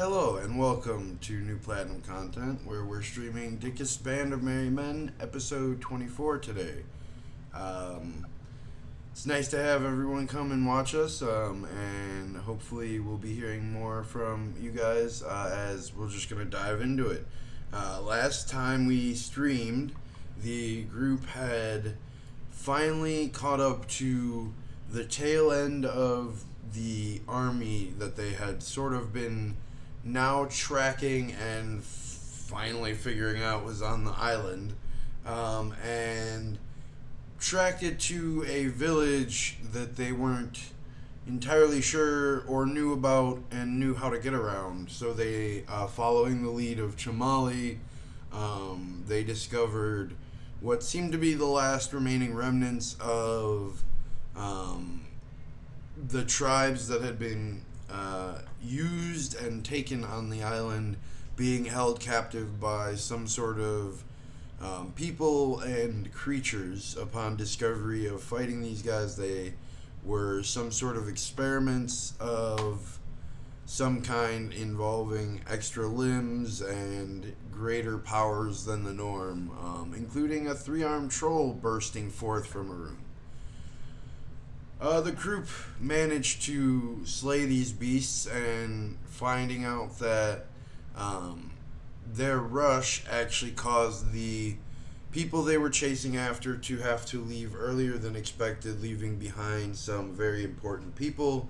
Hello and welcome to New Platinum Content, where we're streaming Dikuth's Band of Merry Men, episode 24 today. Um, it's nice to have everyone come and watch us, and hopefully we'll be hearing more from you guys as we're just going to dive into it. Last time we streamed, the group had finally caught up to the tail end of the army that they had sort of been now tracking and finally figuring out was on the island, and tracked it to a village that they weren't entirely sure or knew about and knew how to get around. So they, following the lead of Chamali, they discovered what seemed to be the last remaining remnants of the tribes that had been used and taken on the island, being held captive by some sort of people and creatures. Upon discovery of fighting these guys, they were some sort of experiments of some kind involving extra limbs and greater powers than the norm, including a three-armed troll bursting forth from a room. The group managed to slay these beasts, and finding out that their rush actually caused the people they were chasing after to have to leave earlier than expected, leaving behind some very important people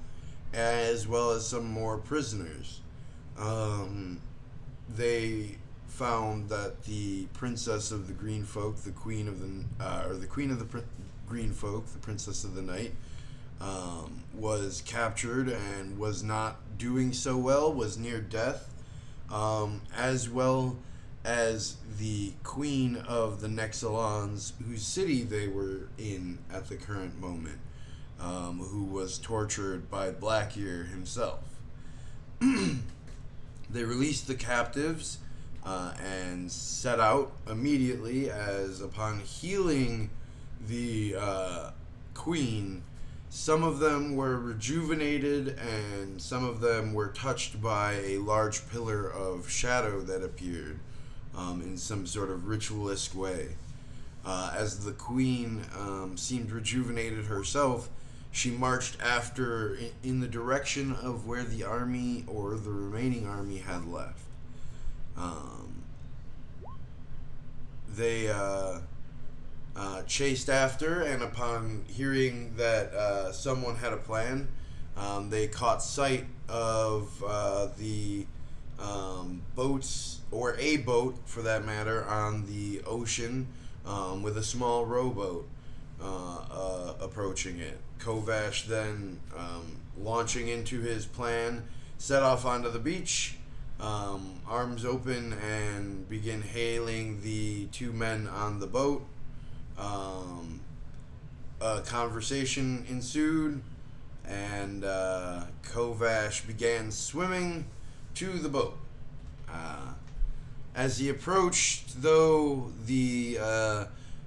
as well as some more prisoners. They found that the princess of the green folk, the queen of the queen of the green folk, the princess of the night, was captured and was not doing so well, was near death, as well as the queen of the Nexalons, whose city they were in at the current moment, who was tortured by Blackear himself. They released the captives and set out immediately, as upon healing the queen, some of them were rejuvenated and some of them were touched by a large pillar of shadow that appeared in some sort of ritualistic way. As the queen seemed rejuvenated herself, she marched after in the direction of where the army, or the remaining army, had left. They chased after, and upon hearing that someone had a plan, they caught sight of the boats, or a boat for that matter, on the ocean, with a small rowboat approaching it. Kovash then, launching into his plan, set off onto the beach, arms open, and begin hailing the two men on the boat. A conversation ensued, and Kovash began swimming to the boat. As he approached, though, the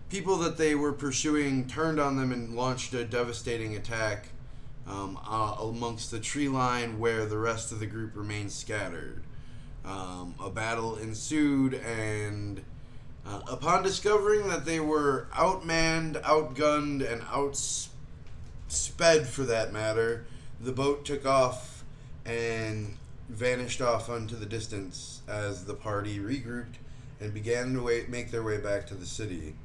people that they were pursuing turned on them and launched a devastating attack amongst the tree line where the rest of the group remained scattered. A battle ensued, and upon discovering that they were outmanned, outgunned, and outsped for that matter, the boat took off and vanished off into the distance as the party regrouped and began to make their way back to the city.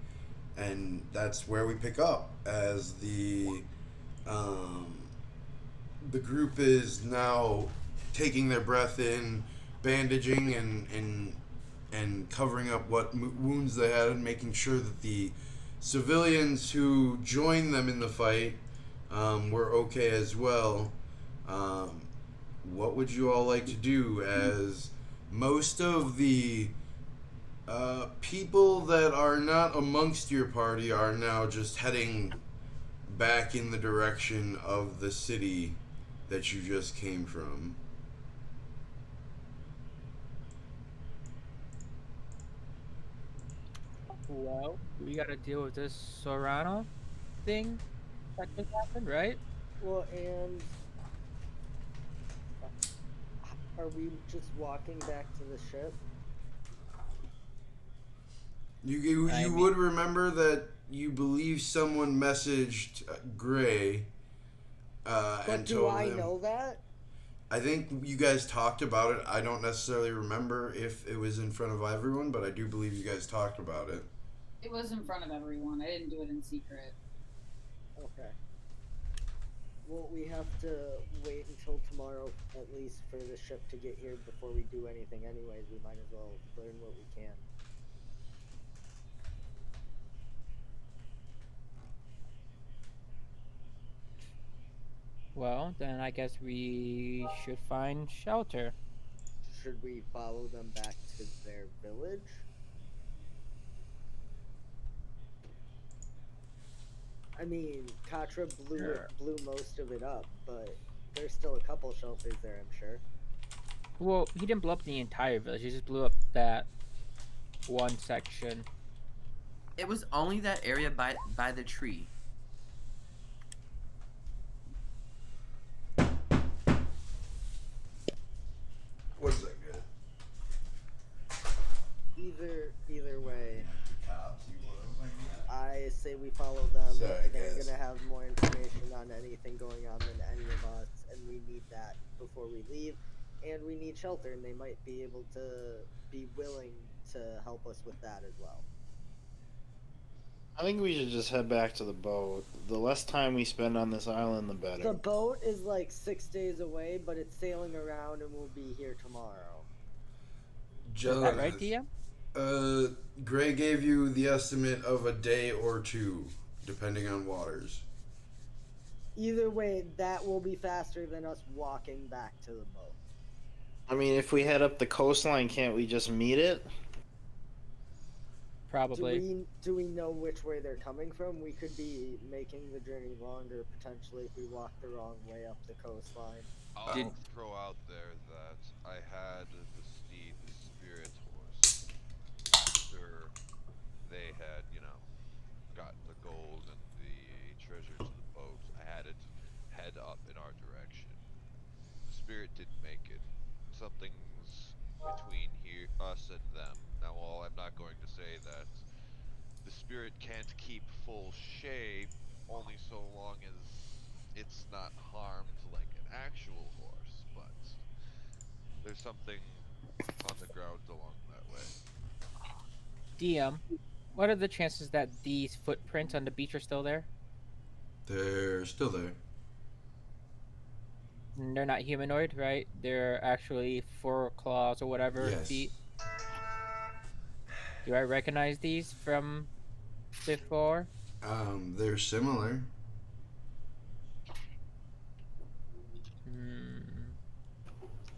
And that's where we pick up, as the group is now taking their breath in, bandaging and covering up what wounds they had, and making sure that the civilians who joined them in the fight were okay as well. What would you all like to do, as most of the people that are not amongst your party are now just heading back in the direction of the city that you just came from? Well, we gotta deal with this Sorano thing that just happened, right? Well, and Are we just walking back to the ship? You mean, would remember that you believe someone messaged Gray But and do told I him. know that? I think you guys talked about it. I don't necessarily remember if it was in front of everyone, but I do believe you guys talked about it. It was in front of everyone. I didn't do it in secret. Okay. Well, we have to wait until tomorrow at least for the ship to get here before we do anything anyways. We might as well learn what we can. well, then I guess we should find shelter. Should we follow them back to their village? I mean, Katra Sure. blew most of it up, but there's still a couple shelters there, I'm sure. Well, he didn't blow up the entire village. He just blew up that one section. It was only that area by the tree. What's that good? Either way, I say we follow them. Sorry, They're guys. gonna have more information on anything going on than any of us, and we need that before we leave. And we need shelter, and they might be able to be willing to help us with that as well. I think we should just head back to the boat. The less time we spend on this island, the better. The boat is like 6 days away, but it's sailing around and we'll be here tomorrow. Is that right, DM? Gray gave you the estimate of a day or two, depending on waters. Either way, that will be faster than us walking back to the boat. I mean, if we head up the coastline, can't we just meet it? Probably. Do we know which way they're coming from? We could be making the journey longer potentially if we walk the wrong way up the coastline. I'll Did- throw out there that I had the steed, the spirit horse, after they had, gotten the gold and the treasure to the boat. I had it head up in our direction. The spirit didn't make it. Something's between us and them. Now, while I'm not going to say that the spirit can't keep full shape, only so long as it's not harmed like an actual horse, but there's something on the ground along that way. DM, what are the chances that these footprints on the beach are still there? They're still there. They're not humanoid, right? They're actually 4 claws or whatever Yes. feet. Do I recognize these from before? They're similar.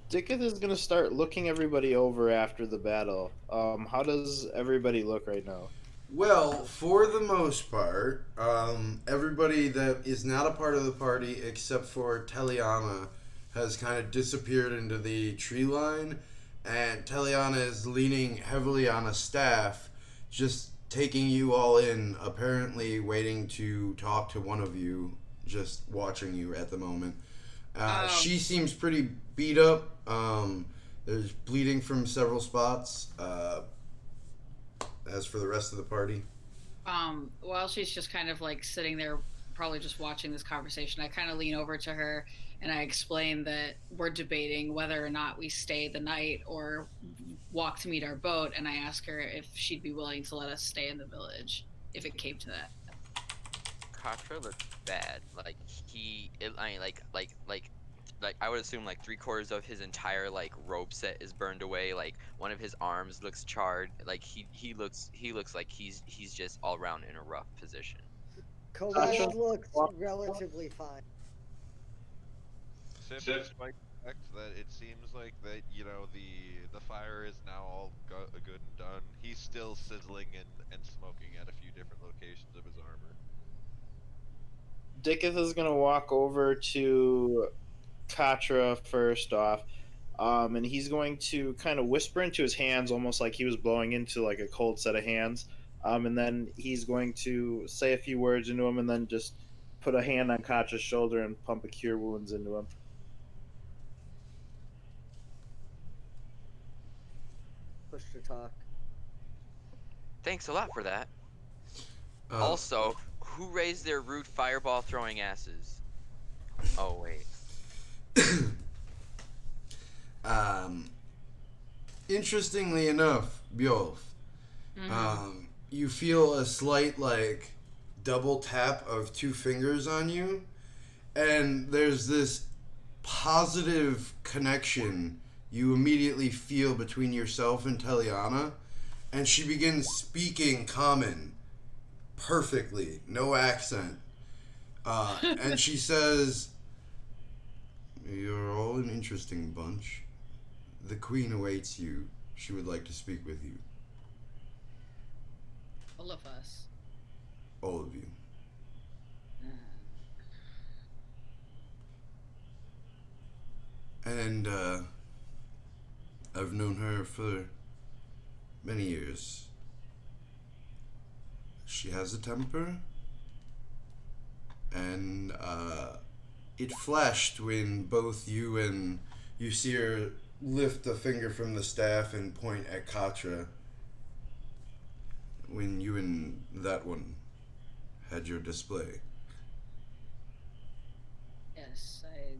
Dikuth is gonna start looking everybody over after the battle. How does everybody look right now? Well, for the most part, everybody that is not a part of the party except for Teliana has kind of disappeared into the tree line, and Teliana is leaning heavily on a staff, just taking you all in, apparently waiting to talk to one of you, just watching you at the moment. She seems pretty beat up. There's bleeding from several spots. As for the rest of the party, While she's just kind of like sitting there, probably just watching this conversation, I kind of lean over to her and I explain that we're debating whether or not we stay the night or walk to meet our boat. And I ask her if she'd be willing to let us stay in the village if it came to that. Katra looked bad. Like I would assume like 3/4 of his entire like robe set is burned away. Like one of his arms looks charred. Like he looks like he's just all around in a rough position. Kovash looks relatively fine. Simply despite the fact that it seems like that, the fire is now all good and done. He's still sizzling and smoking at a few different locations of his armor. Dikuth is gonna walk over to Katra first off, and he's going to kind of whisper into his hands, almost like he was blowing into like a cold set of hands. And then he's going to say a few words into him, and then just put a hand on Katra's shoulder and pump a cure wounds into him. push to talk. Thanks a lot for that. Uh, Also, who raised their rude fireball throwing asses? Oh wait. um, interestingly enough, Bjolf, you feel a slight like double tap of two fingers on you, and there's this positive connection you immediately feel between yourself and Teliana, and she begins speaking common perfectly, no accent. And she says, "You're all an interesting bunch. The Queen awaits you. She would like to speak with you. All of us. All of you." And I've known her for many years. She has a temper, and it flashed when both you and you see her lift a finger from the staff and point at Katra. When you and that one had your display. Yes, I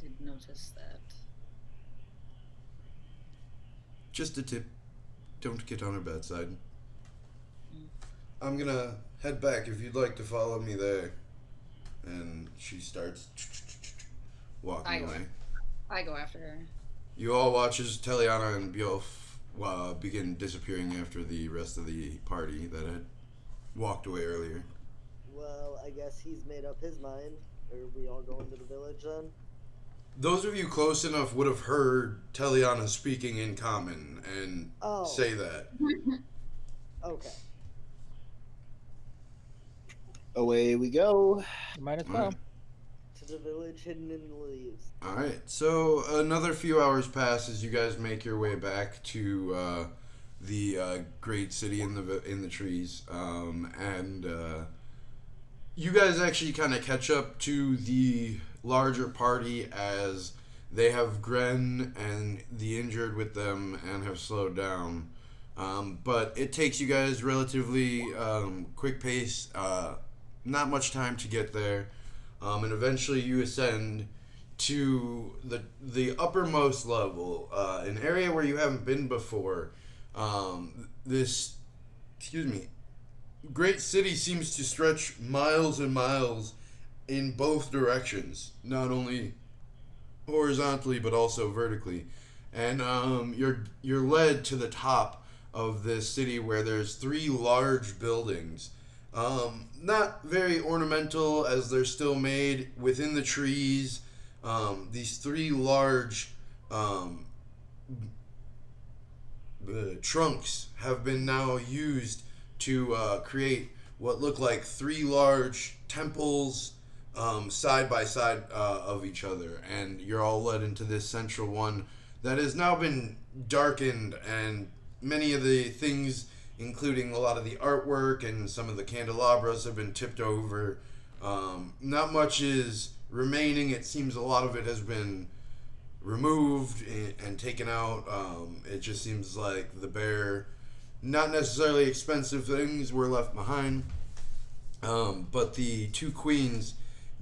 did notice that. Just a tip, don't get on her bad side. Mm. I'm gonna head back if you'd like to follow me there. And she starts walking away. I go after her. You all watch as Teliana and Bjolf begin disappearing after the rest of the party that had walked away earlier. Well, I guess he's made up his mind. Are we all going to the village then? Those of you close enough would have heard Teliana speaking in common and say that. Okay. Away we go. Might as well. Right. To the village hidden in the leaves. Alright, so another few hours pass as you guys make your way back to the great city in the trees. And you guys actually kind of catch up to the larger party as they have Gren and the injured with them and have slowed down. But it takes you guys relatively quick pace, not much time to get there. And eventually you ascend to the uppermost level, an area where you haven't been before. This great city seems to stretch miles and miles in both directions, not only horizontally but also vertically. And you're led to the top of this city where there's three large buildings. Not very ornamental as they're still made within the trees. These three large trunks have been now used to create what look like three large temples side by side of each other. And you're all led into this central one that has now been darkened, and many of the things, including a lot of the artwork and some of the candelabras, have been tipped over. Not much is remaining. It seems a lot of it has been removed and taken out. It just seems like the bare, not necessarily expensive things were left behind. But the two queens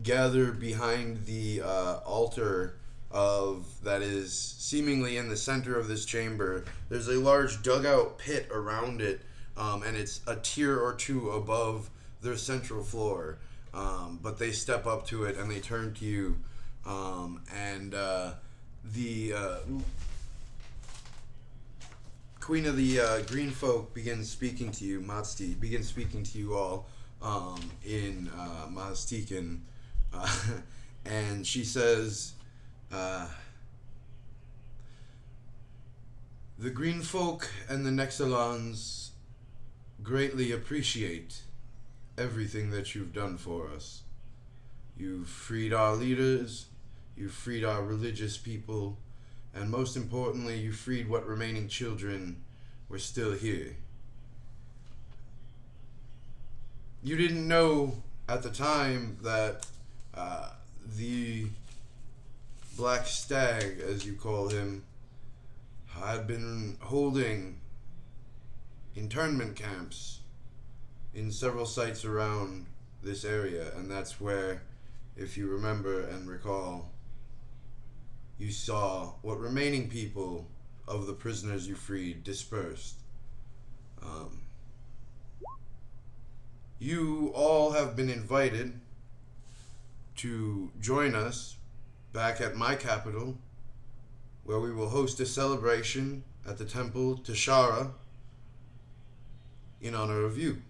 gather behind the altar that is seemingly in the center of this chamber. There's a large dugout pit around it, and it's a tier or two above their central floor. But they step up to it and they turn to you, and the Queen of the Green Folk begins speaking to you. Matsti begins speaking to you all in Maztican, and she says, "The Green Folk and the Nexalons greatly appreciate everything that you've done for us. You've freed our leaders, you've freed our religious people, and most importantly, you freed what remaining children were still here. You didn't know at the time that the Black Stag, as you call him, had been holding internment camps in several sites around this area, and that's where, if you remember and recall, you saw what remaining people of the prisoners you freed dispersed. Um, you all have been invited to join us back at my capital, where we will host a celebration at the temple to Shara in honor of you.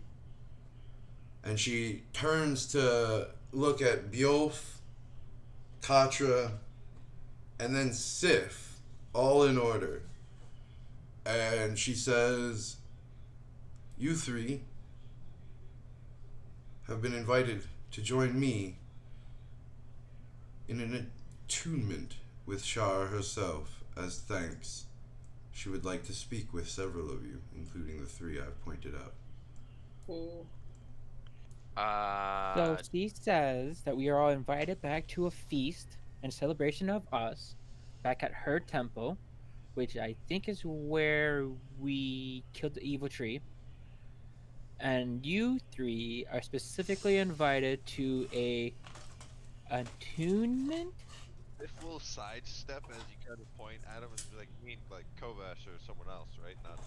And she turns to look at Bjolf, Katra, and then Sif, all in order. And she says, "You three have been invited to join me in an attunement with Shar herself as thanks. She would like to speak with several of you, including the three I've pointed out." Cool. So she says that we are all invited back to a feast in celebration of us back at her temple, which I think is where we killed the evil tree. And you three are specifically invited to a attunement. This little sidestep as you kind of point at him is like you mean like Kovash or someone else, right? Not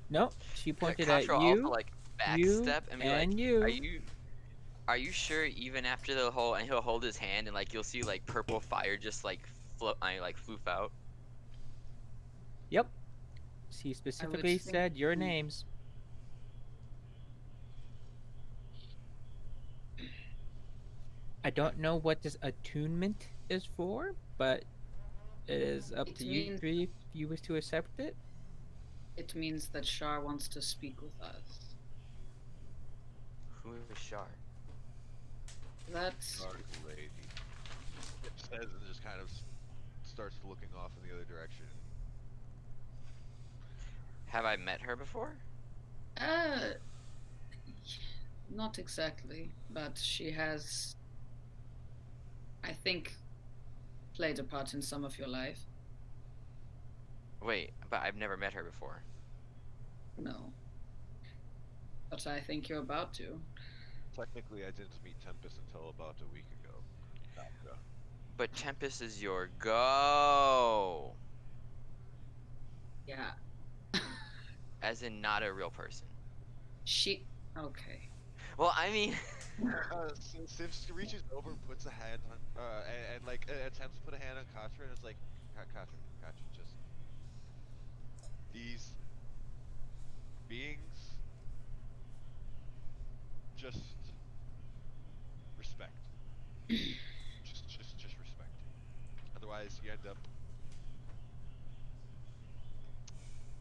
No, she pointed at Katra will also you, like you, backstep and be like, and "Are you. you sure?" Even after the whole, and he'll hold his hand and like you'll see like purple fire just like float, like floof out. Yep. She I would specifically think said your we- names. I don't know what this attunement is for, but it is up It to you means three if you wish to accept it. it means that Shar wants to speak with us. Who is Shar? That's dark lady. It says and just kind of starts looking off in the other direction. Have I met her before? uh not exactly, but she has, I think, played a part in some of your life. Wait, but I've never met her before. No. But I think you're about to. Technically, I didn't meet Tempest until about a week ago. Gotcha. But Tempest is your go, Yeah. as in not a real person. She okay. Well, I mean, Sif reaches over and puts a hand on, and like attempts to put a hand on Katra, and it's like, Katra, just these beings, just respect, just respect. Otherwise, you end up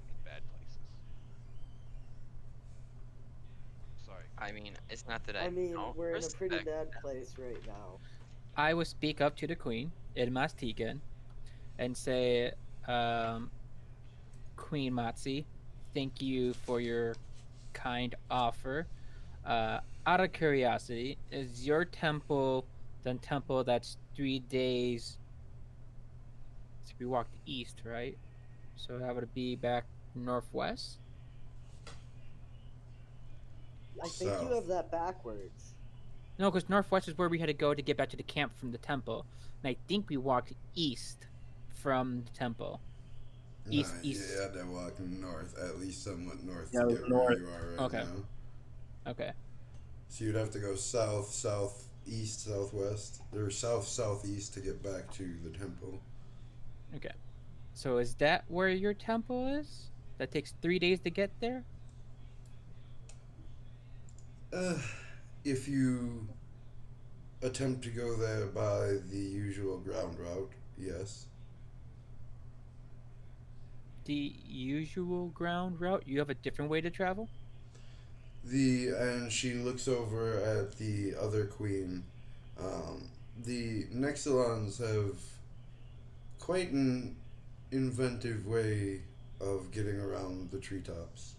in bad places. Sorry. I mean, it's not that I I mean, don't we're in a pretty respect bad them. place right now. I will speak up to the queen, Ilmastigan, and say, Queen Matsi, thank you for your kind offer. Out of curiosity, is your temple the temple that's 3 days? So we walked east, right? So that would be back northwest. I think you South. have that backwards. No, because northwest is where we had to go to get back to the camp from the temple, and I think we walked east from the temple. Nah, East. you had to walk north, at least somewhat north, Yeah, to it get was where north. you are right Okay. now. Okay. So you'd have to go south, southeast, southwest, or south, southeast to get back to the temple. Okay. So is that where your temple is? That takes 3 days to get there? If you attempt to go there by the usual ground route, yes. The usual ground route? You have a different way to travel? And she looks over at the other queen. The Nexilons have quite an inventive way of getting around the treetops.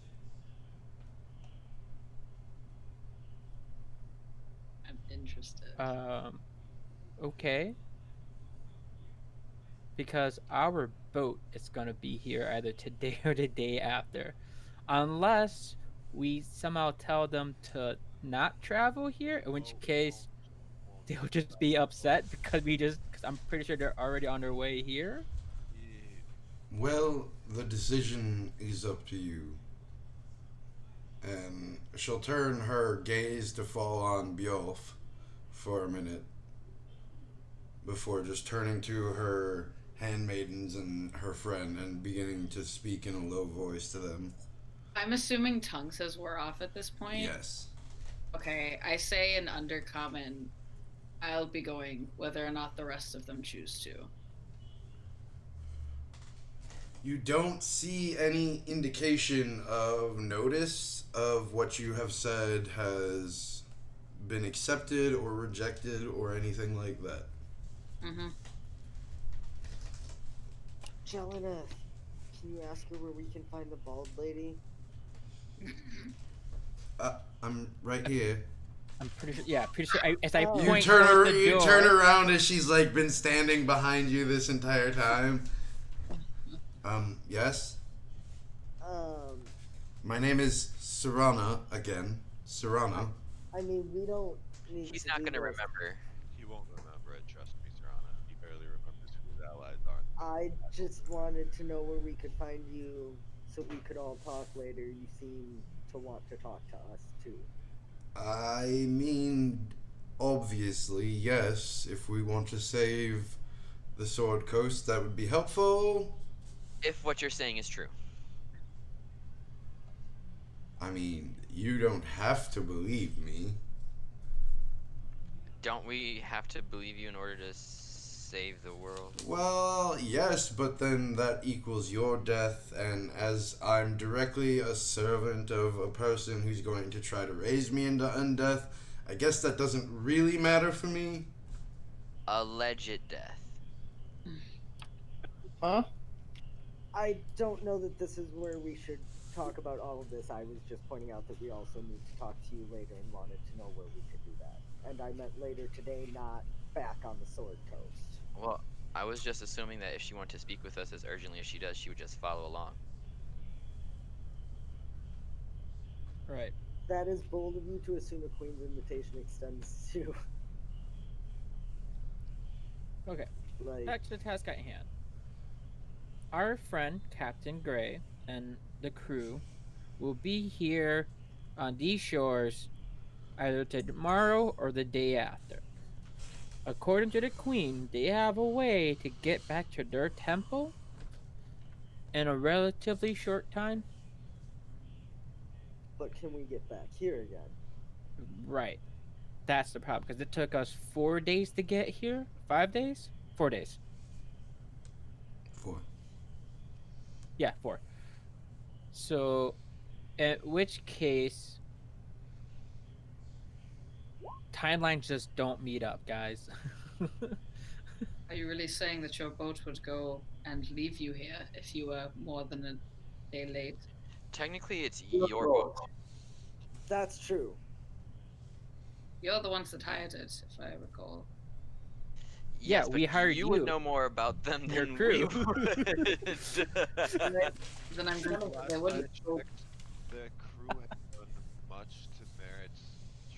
I'm interested. Okay. Because our boat is gonna be here either today or the day after, unless we somehow tell them to not travel here, in which Well, case won't they'll do just that. be upset because I'm pretty sure they're already on their way here. Yeah. Well, the decision is up to you. And she'll turn her gaze to fall on Bjolf for a minute before just turning to her handmaidens and her friend and beginning to speak in a low voice to them. I'm assuming tongue says we're off at this point. Yes. Okay, I say in undercommon, I'll be going whether or not the rest of them choose to. You don't see any indication of notice of what you have said has been accepted or rejected or anything like that. Mm-hmm. Jelena, can you ask her where we can find the bald lady? I'm right here. I'm pretty sure. Yeah, pretty sure. As I Oh. You point turn towards her. the You door, turn around as she's like been standing behind you this entire time. Yes. Um, My name is Serana again. Serana. I mean, we don't need He's to not do gonna this. remember. He won't remember it, trust me, Serana. He barely remembers who his allies are. I just wanted to know where we could find you so we could all talk later. You seem to want to talk to us too. I mean, obviously, yes. If we want to save the Sword Coast, that would be helpful. If what you're saying is true. I mean, you don't have to believe me. Don't we have to believe you in order to save the world? Well, yes, but then that equals your death, and as I'm directly a servant of a person who's going to try to raise me into undeath, I guess that doesn't really matter for me. Alleged death. Huh? I don't know that this is where we should talk about all of this. I was just pointing out that we also need to talk to you later and wanted to know where we could do that. And I meant later today, not back on the Sword Coast. Well, I was just assuming that if she wanted to speak with us as urgently as she does, she would just follow along. right? That is bold of you to assume a queen's invitation extends to Okay. like. Back to the task at hand. Our friend Captain Gray and the crew will be here on these shores either tomorrow or the day after. According to the Queen, they have a way to get back to their temple in a relatively short time. But can we get back here again? Right. That's the problem because it took us 4 days to get here. 5 days? 4 days. For Yeah, 4. So, in which case, timelines just don't meet up, guys. Are you really saying that your boat would go and leave you here if you were more than a day late? Technically, it's your boat. That's true. You're the ones that hired it, if I recall. Yeah, Yes, but we hired you would you. know more about them Your than crew. we would. Then I'm going to. Last They I wouldn't. checked, the crew had done much to merit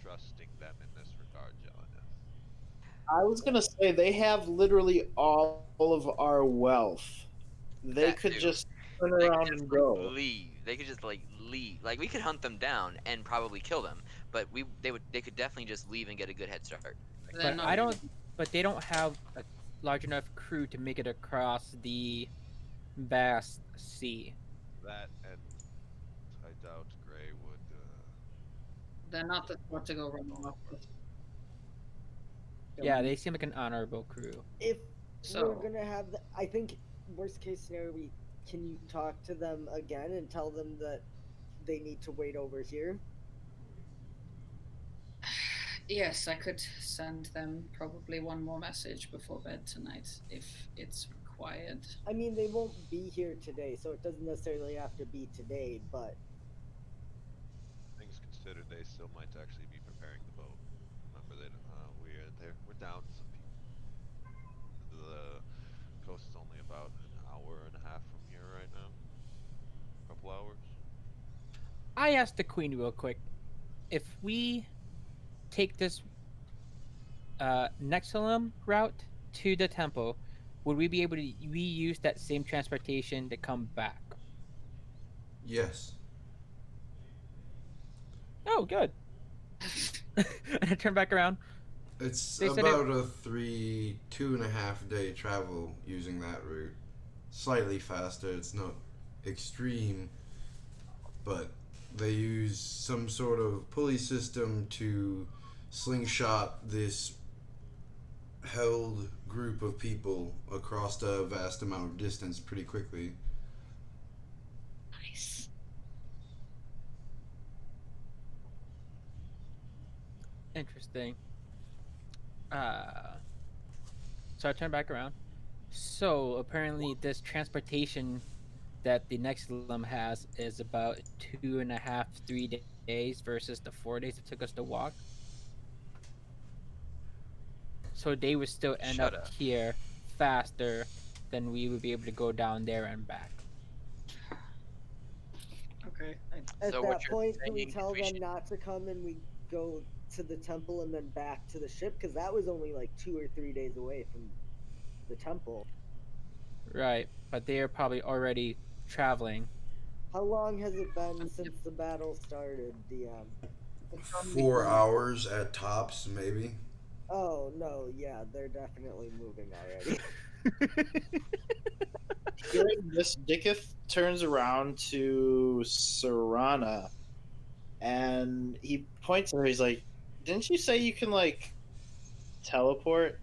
trusting them in this regard, Jelena. I was gonna say they have literally all of our wealth. They That could too. just turn They could around just and like go. leave. They could just like leave. Like we could hunt them down and probably kill them, but they could definitely just leave and get a good head start. They're But not. I don't. But they don't have a large enough crew to make it across the vast sea. That, and I doubt Gray would. They're not the sort to go running off with. Yeah, they seem like an honorable crew. If So- we're gonna have the, I think worst case scenario, we can you talk to them again and tell them that they need to wait over here. Yes, I could send them probably one more message before bed tonight if it's required. I mean, they won't be here today, so it doesn't necessarily have to be today. But Things considered, they still might actually be preparing the boat. Remember that we're down some people. The coast is only about an hour I asked the queen real quick. If we take this Nexilum route to the temple, would we be able to reuse that same transportation to come back? Yes. Oh, good. And I turn back around. It's They said it. about a 2.5 day travel using that route. Slightly faster, it's not extreme, but they use some sort of pulley system to slingshot this held group of people across a vast amount of distance pretty quickly. Nice. Interesting. Uh, so I turn back around. So apparently, this transportation that the Nexilum has is about 2.5, 3 days versus the 4 days it took us to walk. So they would still end Shut up up. here faster than we would be able to go down there and back. Okay. At So what that you're point, can we saying is tell we them should- not to come and we go to the temple and then back to the ship? Because that was only like 2 or 3 days away from the temple. Right, but they are probably already traveling. How long has it been since the battle started, DM? 4 hours at tops, maybe. Oh no, yeah, they're definitely moving already. Hearing this, Dikuth turns around to Serana and he points at her. He's like, "Didn't you say you can like teleport?"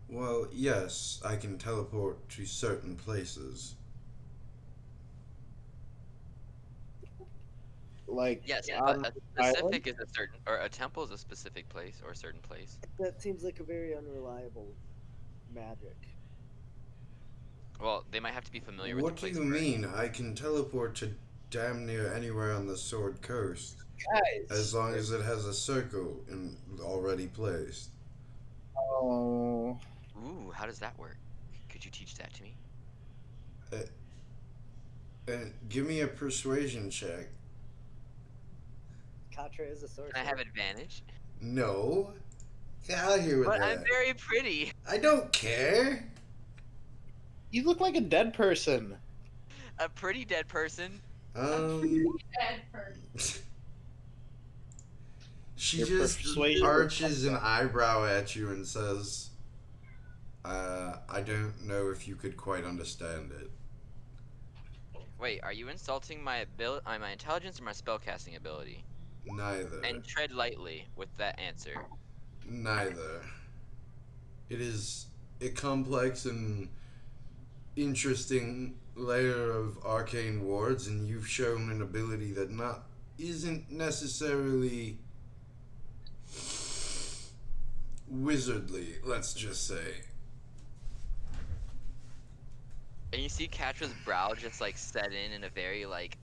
Well, yes, I can teleport to certain places. Like Yes, on but a the island? specific is a certain, or a temple is a specific place or a certain place. That seems like a very unreliable magic. Well, they might have to be familiar with What the do place. you mean? I can teleport to damn near anywhere on the Sword Coast, Guys, as long as it has a circle already placed. oh, Ooh, how does that work? Could you teach that to me? Give me a persuasion check. Katra is a sorcerer. Can I have advantage? No. Get out of here with But that. I'm very pretty. I don't care. you look like a dead person. A pretty dead person. Dead person. She Your just persuasion arches an eyebrow at you and says, I don't know if you could quite understand it. Wait, are you insulting my my intelligence or my spellcasting ability? Neither. And tread lightly with that answer. Neither. It is a complex and interesting layer of arcane wards, and you've shown an ability that isn't necessarily wizardly, let's just say. And you see Katra's brow just like set in a very like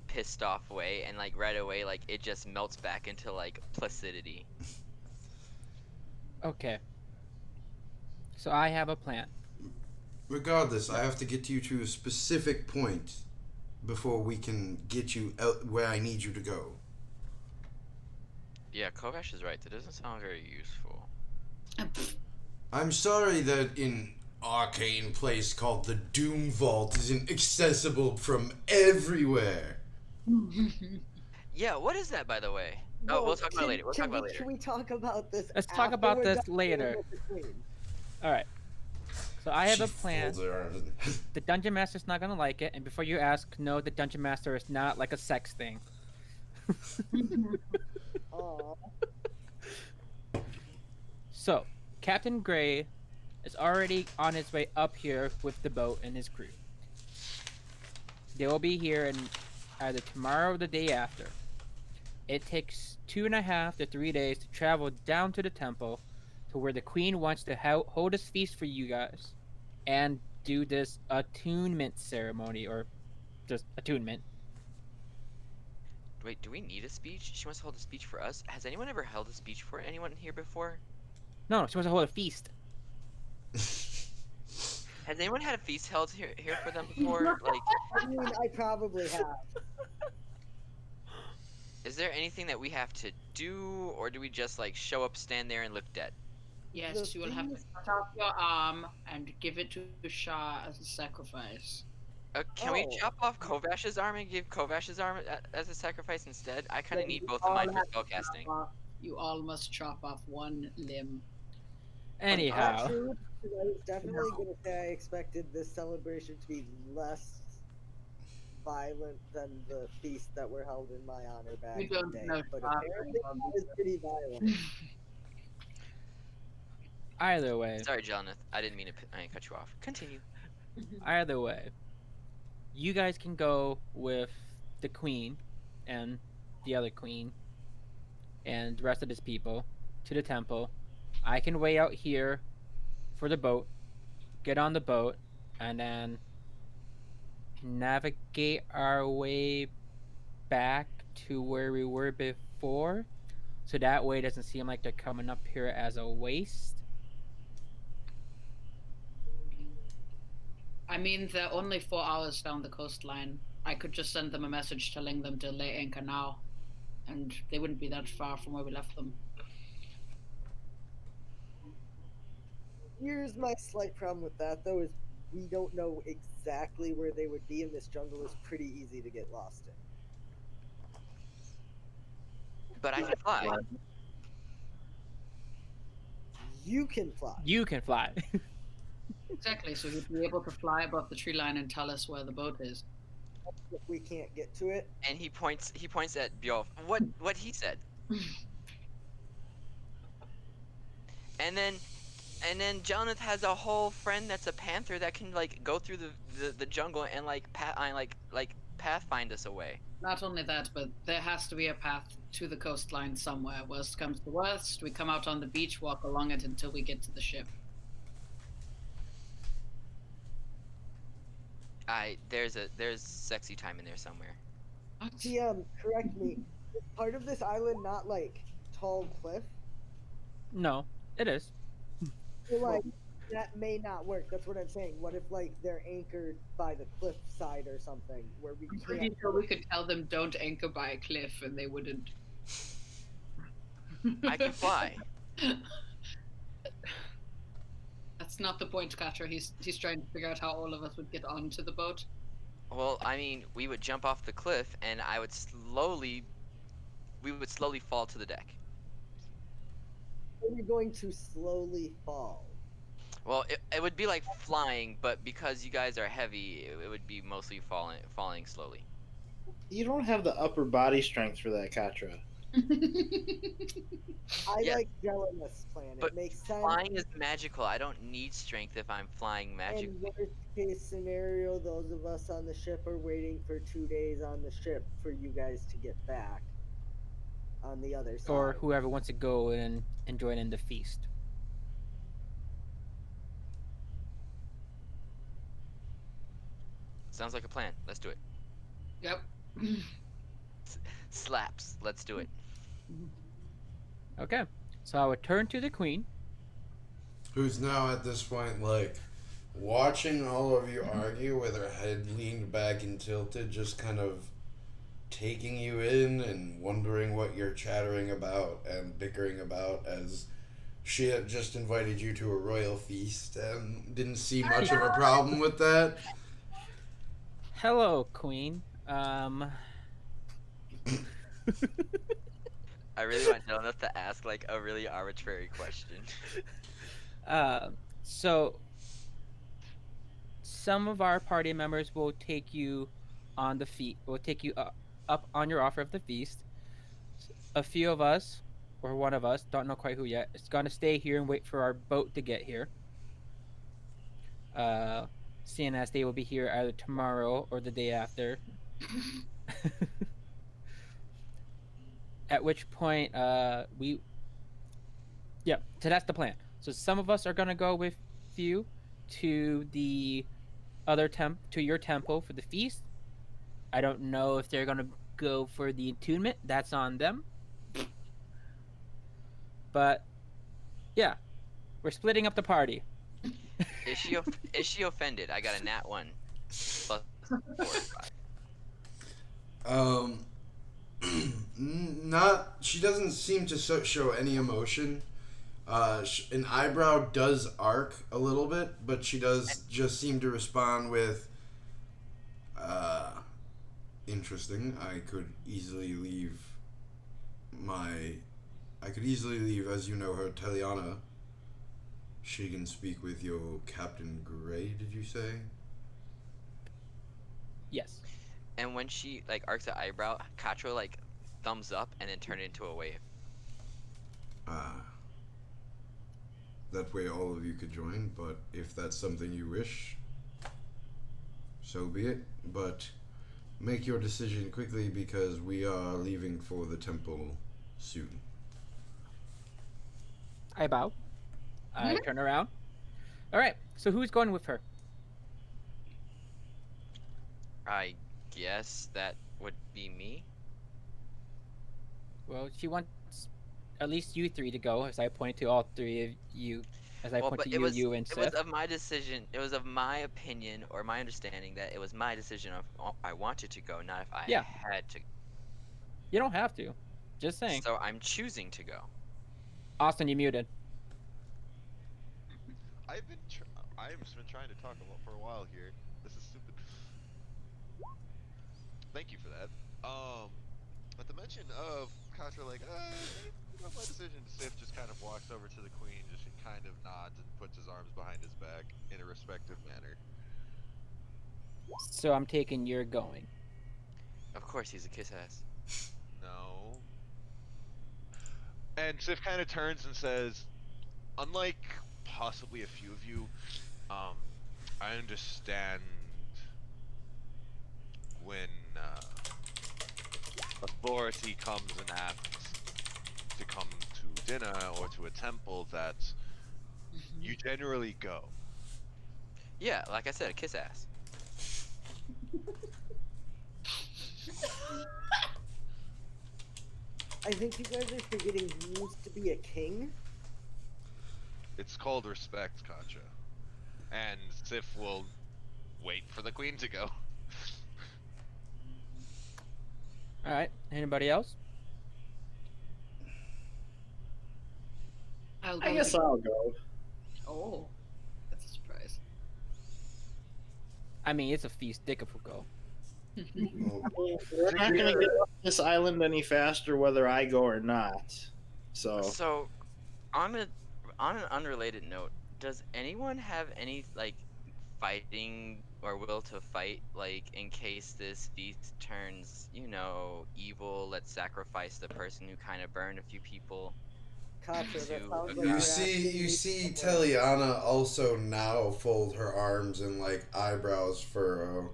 pissed off way, and like right away like it just melts back into like placidity. Okay. So I have a plan. Regardless, I have to get you to a specific point before we can get you out where I need you to go. Yeah, Kovash is right. That doesn't sound very useful. I'm sorry that an arcane place called the Doom Vault isn't accessible from everywhere. Yeah, what is that, by the way? Oh, we'll talk about it later. We'll talk about it later. Can we talk about this? Let's talk after about we're this done later. with the queen? All right. So I have She a plan. folds her arms. The dungeon master's not gonna like it, and before you ask, no, the dungeon master is not like a sex thing. Aw. So, Captain Gray is already on his way up here with the boat and his crew. They will be here in either tomorrow or the day after. It takes 2.5 to 3 days to travel down to the temple to where the queen wants to hold a feast for you guys and do this attunement ceremony, or just attunement. Wait, do we need a speech? She wants to hold a speech for us? Has anyone ever held a speech for anyone here before? No, she wants to hold a feast. Has anyone had a feast held here for them before? Like, I mean, I probably have. Is there anything that we have to do, or do we just like show up, stand there, and look dead? Yes, you will have to cut off your arm and give it to Shah as a sacrifice. Can we Oh. chop off Kovash's arm and give Kovash's arm as a sacrifice instead? I kind Yeah, of need you both of all mine for have to chop spellcasting. off. You all must chop off one limb. Anyhow, True, because I was definitely No. going to say I expected this celebration to be less violent than the feast that were held in my honor back You in the don't day. know But Shah apparently very well. that was pretty violent. either way, Sorry, Jonathan. I didn't mean to cut you off. Continue. either way, you guys can go with the queen and the other queen and the rest of his people to the temple. I can wait out here for the boat, get on the boat, and then navigate our way back to where we were before. So that way it doesn't seem like they're coming up here as a waste. I mean, they're only 4 hours down the coastline. I could just send them a message telling them to lay anchor now, and they wouldn't be that far from where we left them. Here's my slight problem with that, though, is we don't know exactly where they would be, and this jungle is pretty easy to get lost in. But I can fly. You can fly. You can fly. Exactly, so he'd be able to fly above the tree line and tell us where the boat is. If we can't get to it, And he points at Bjorf. What he said. And then Jonathan has a whole friend that's a panther that can like go through the jungle and like pathfind us away. Not only that, but there has to be a path to the coastline somewhere. Worst comes to worst, we come out on the beach, walk along it until we get to the ship. There's sexy time in there somewhere. TM, correct me. Is part of this island not like tall cliff? No, it is. So, like, that may not work. That's what I'm saying. What if like they're anchored by the cliff side or something where we I'm can't? pretty sure we could tell them don't anchor by a cliff and they wouldn't. I can fly. That's not the point, Katra. He's trying to figure out how all of us would get onto the boat. Well, I mean, we would jump off the cliff and we would slowly fall to the deck. We're going to slowly fall. Well, it would be like flying, but because you guys are heavy, it would be mostly falling slowly. You don't have the upper body strength for that, Katra. I Yes. like Gelamus plan. But It makes sense. flying is magical. I don't need strength if I'm flying magically. And worst case scenario, those of us on the ship are waiting for 2 days on the ship for you guys to get back on the other side. Or whoever wants to go and join in the feast. Sounds like a plan. Let's do it. Yep. Slaps. Let's do it. Okay, so I would turn to the queen. Who's now at this point like watching all of you argue with her head leaned back and tilted, just kind of taking you in and wondering what you're chattering about and bickering about, as she had just invited you to a royal feast and didn't see much of a problem with that. Hello, queen. I really want Jonathan to ask like a really arbitrary question. So some of our party members will take you on the feet. Will take you up on your offer of the feast. A few of us, or one of us, don't know quite who yet, is gonna stay here and wait for our boat to get here. Seeing as they will be here either tomorrow or the day after. At which point, so that's the plan. So some of us are gonna go with you to the other to your temple for the feast. I don't know if they're gonna go for the attunement. That's on them. But yeah, we're splitting up the party. Is she offended? I got a nat 1. Plus 4 or 5. not. She doesn't seem to show any emotion. An eyebrow does arc a little bit, but she does just seem to respond with, interesting. I could easily leave, as you know her, Teliana. She can speak with your Captain Gray, did you say? Yes. And when she like arcs the eyebrow, Katra like thumbs up and then turn it into a wave. That way all of you could join, but if that's something you wish, so be it. But make your decision quickly because we are leaving for the temple soon. I bow. I turn around. All right. So who's going with her? I guess that would be me. Well, she wants at least you three to go, as I point to all three of you. As I point to you, you, and it was Seth. of my decision. It was of my opinion or my understanding that it was my decision if I wanted to go, not if I had to. You don't have to. Just saying. So I'm choosing to go. Austin, you muted. I've been trying to talk for a while here. This is stupid. Thank you for that. At the mention of Katra, like, my decision, Sif just kind of walks over to the queen, just kind of nods and puts his arms behind his back in a respectful manner. So I'm taking you're going. Of course, he's a kiss ass. No. And Sif kind of turns and says, unlike possibly a few of you, I understand when authority comes and asks to come to dinner or to a temple that you generally go. Yeah, like I said, a kiss ass. I think you guys are forgetting he used to be a king. It's called respect, Katja. And Sif will wait for the queen to go. All right. Anybody else? I'll I go guess with- I'll go. Oh, that's a surprise. I mean, it's a feast. Dikuth will go. We're not gonna get off this island any faster whether I go or not. So, on an unrelated note, does anyone have any like fighting or will to fight, like in case this feast turns, evil? Let's sacrifice the person who kind of burned a few people. Katra, that To sounds a like You you're see, asking you me see somewhere. Teliana also now fold her arms and like eyebrows furrow.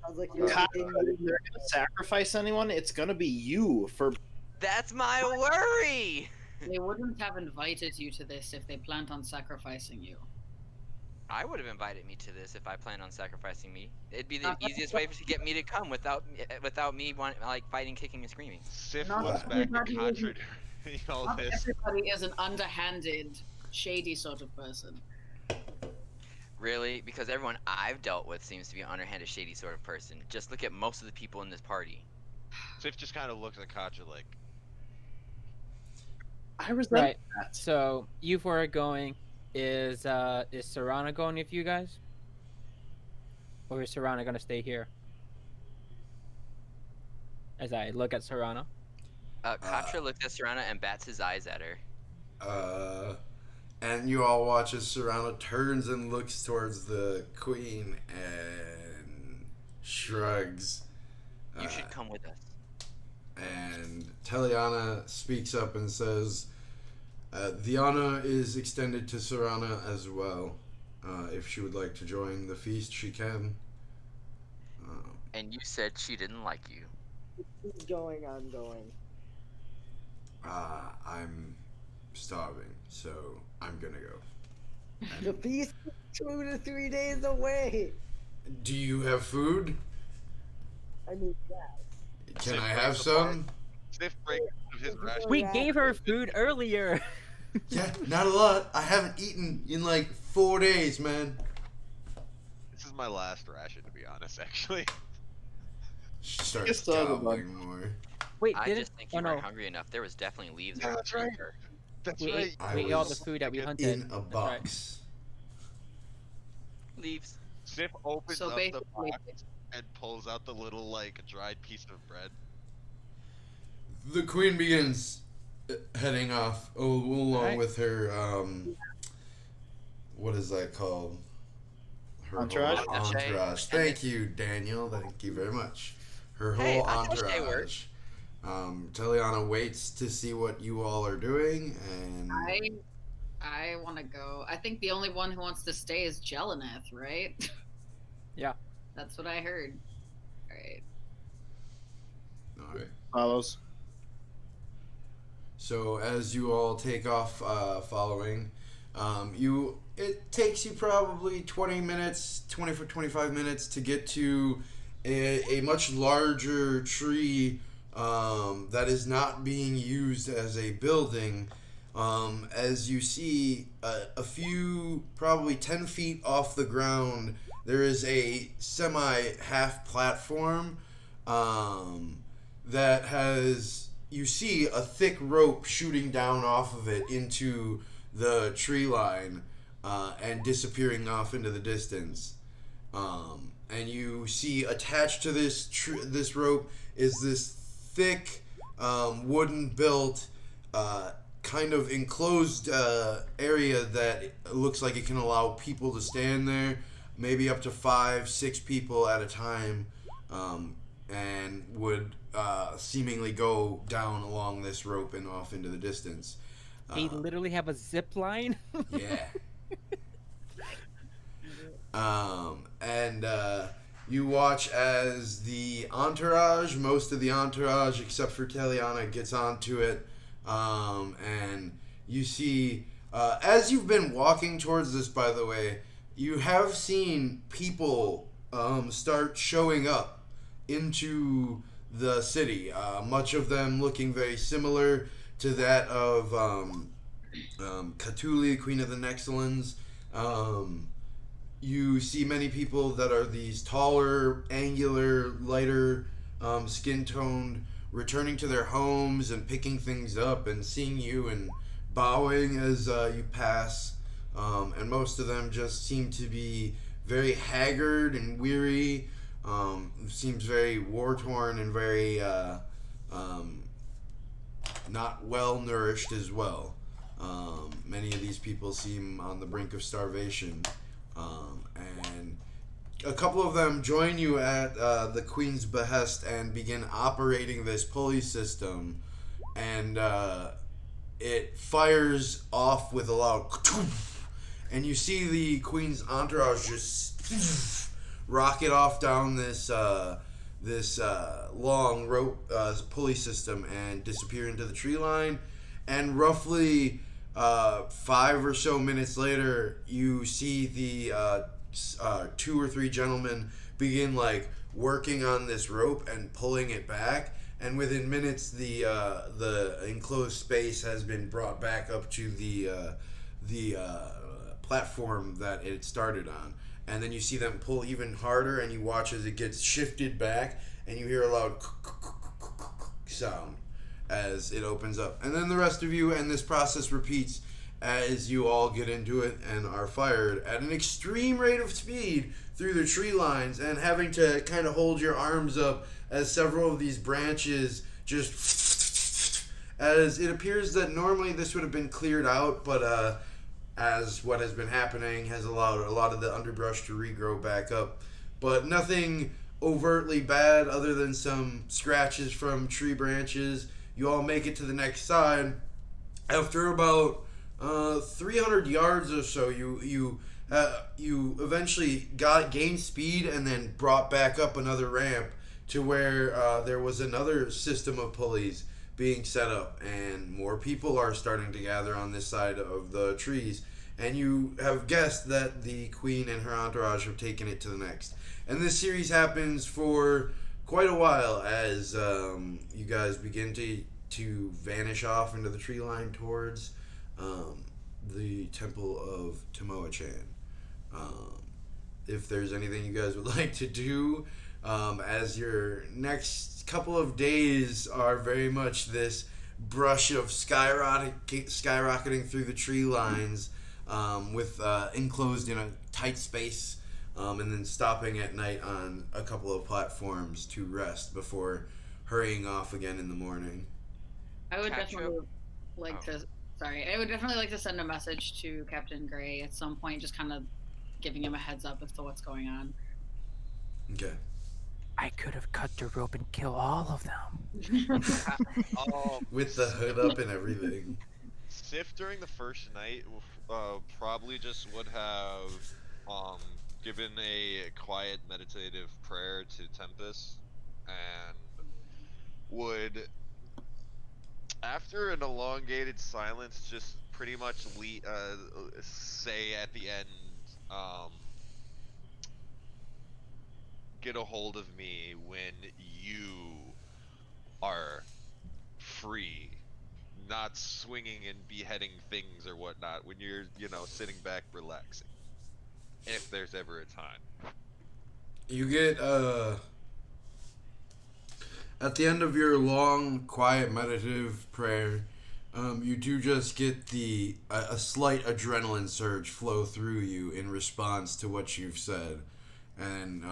Sounds like you're Katra, asking if they're gonna sacrifice anyone, it's gonna be you for. That's my worry. They wouldn't have invited you to this if they planned on sacrificing you. I would have invited me to this if I planned on sacrificing me. It'd be the Not easiest way to get me to come without me fighting, kicking, and screaming. Sif Not looks back at everybody Katra during all Not this. everybody is an underhanded, shady sort of person. Really? Because everyone I've dealt with seems to be an underhanded, shady sort of person. Just look at most of the people in this party. Sif just kind of looks at Katra like, I resent Right. that. So you four are going. Is Serana going with you guys? Or is Serana gonna stay here? As I look at Serana. Katra looks at Serana and bats his eyes at her. And you all watch as Serana turns and looks towards the queen and shrugs. You should come with us. And Teliana speaks up and says, the honor is extended to Serana as well. If she would like to join the feast, she can. And you said she didn't like you. He's going, I'm going. I'm starving, so I'm gonna go. The feast is 2 to 3 days away. Do you have food? I mean, yes. Can Sif I breaks have apart. some? Sif breaks out of his ration. We gave her food earlier. Yeah, not a lot. I haven't eaten in like 4 days, man. This is my last ration, to be honest, actually. She starts Guess so, gobbling more. Wait, I didn't? just think Oh you weren't no. hungry enough. There was definitely leaves Yeah, around that's the right. bunker. That's We right. ate I we ate all the was food that we hunted. in a That's right. box. Leaves. Sif opens So up the basically, box and pulls out the little like dried piece of bread. The queen begins heading off along Alright. with her, what is that called? Her Entourage? whole Attaché? entourage. Attendant? Thank you, Daniel. Thank you very much. Her Hey, whole attaché works. entourage. Teliana waits to see what you all are doing, and I want to go. I think the only one who wants to stay is Jelineth, right? Yeah. That's what I heard. All right. all right. Follows. So as you all take off, following, it takes you probably 20 minutes, 20 for 25 minutes to get to a much larger tree that is not being used as a building. As you see, a few, probably 10 feet off the ground, there is a semi half platform that has, you see a thick rope shooting down off of it into the tree line and disappearing off into the distance. And you see attached to this rope is this thick wooden built kind of enclosed area that looks like it can allow people to stand there, maybe up to 5-6 people at a time, and would seemingly go down along this rope and off into the distance. They literally have a zip line. Yeah. And you watch as the entourage, most of the entourage except for Teliana, gets onto it. And you see, as you've been walking towards this, by the way, you have seen people start showing up into the city. Much of them looking very similar to that of Cthulhu, Queen of the Nextlands. You see many people that are these taller, angular, lighter, skin toned, returning to their homes and picking things up and seeing you and bowing as you pass. And most of them just seem to be very haggard and weary. Seems very war torn and very not well nourished as well. Many of these people seem on the brink of starvation. And a couple of them join you at the Queen's behest and begin operating this pulley system. And it fires off with a loud and you see the Queen's entourage just rocket off down this long rope pulley system and disappear into the tree line. And roughly 5 or so minutes later, you see the 2 or 3 gentlemen begin like working on this rope and pulling it back. And within minutes, the enclosed space has been brought back up to the platform that it started on. And then you see them pull even harder, and you watch as it gets shifted back, and you hear a loud sound as it opens up. And then the rest of you, and this process repeats as you all get into it and are fired at an extreme rate of speed through the tree lines, and having to kind of hold your arms up as several of these branches just as it appears that normally this would have been cleared out, but as what has been happening has allowed a lot of the underbrush to regrow back up. But nothing overtly bad other than some scratches from tree branches. You all make it to the next side. After about 300 yards or so, you eventually gained speed and then brought back up another ramp to where there was another system of pulleys being set up, and more people are starting to gather on this side of the trees. And you have guessed that the Queen and her entourage have taken it to the next. And this series happens for quite a while as you guys begin to vanish off into the tree line towards the Temple of Tomoa-chan. If there's anything you guys would like to do as your next couple of days are very much this brush of skyrocketing through the tree lines, with enclosed in a tight space, and then stopping at night on a couple of platforms to rest before hurrying off again in the morning. I would Catra- definitely like Oh. to. Sorry, I would definitely like to send a message to Captain Gray at some point, just kind of giving him a heads up as to what's going on. Okay. I could have cut the rope and kill all of them. With the hood up and everything. Sif during the first night probably just would have given a quiet meditative prayer to Tempest and would, after an elongated silence, just pretty much say at the end, um, get a hold of me when you are free, not swinging and beheading things or whatnot, when you're, sitting back relaxing, if there's ever a time. You get at the end of your long, quiet, meditative prayer, you do just get a slight adrenaline surge flow through you in response to what you've said, and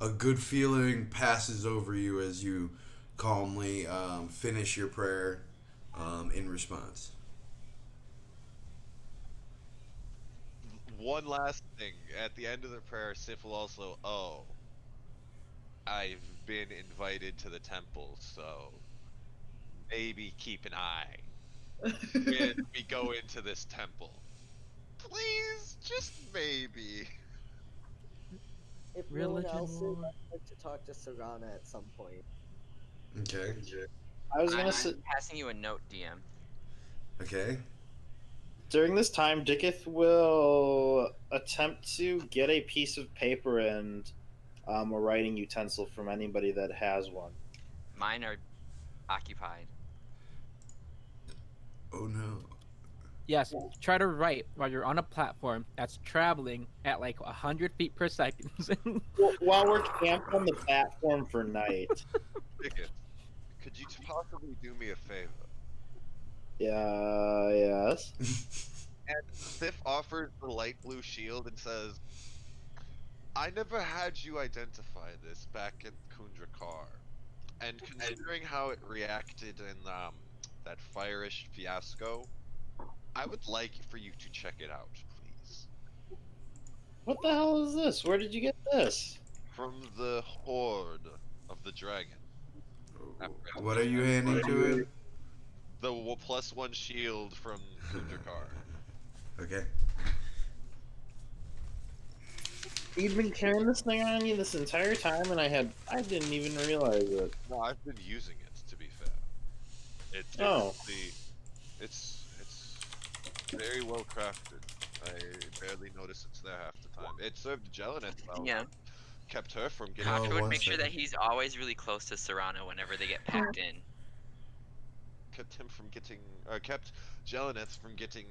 a good feeling passes over you as you calmly finish your prayer in response. One last thing. At the end of the prayer, Sif will also, I've been invited to the temple, so maybe keep an eye when we go into this temple. Please, just maybe. If no one Religion else is, war. I'd like to talk to Serana at some point. Okay. I was gonna I'm say passing you a note, DM. Okay. during this time, Dikuth will attempt to get a piece of paper and a writing utensil from anybody that has one. Mine are occupied. Oh no. Yes, try to write while you're on a platform that's traveling at like 100 feet per second. While we're camped on the platform for night. Dikuth, could you possibly do me a favor? Yeah, yes. And Sif offers the light blue shield and says, I never had you identify this back at Kundrakar. And considering how it reacted in that fire-ish fiasco, I would like for you to check it out, please. What the hell is this? Where did you get this? From the Horde of the Dragon. What are you handing to him? The +1 shield from Kundrakar. Okay. You've been carrying this thing on you this entire time, and I didn't even realize it. No, I've been using it, to be fair. It's Oh. it's very well crafted. I barely notice it's there half the time. It served Jelinet well. Yeah. Kept her from getting. Oh, Contra would one make sure that second. he's always really close to Serrano whenever they get packed in. Kept him from getting. Kept Jelinet from getting.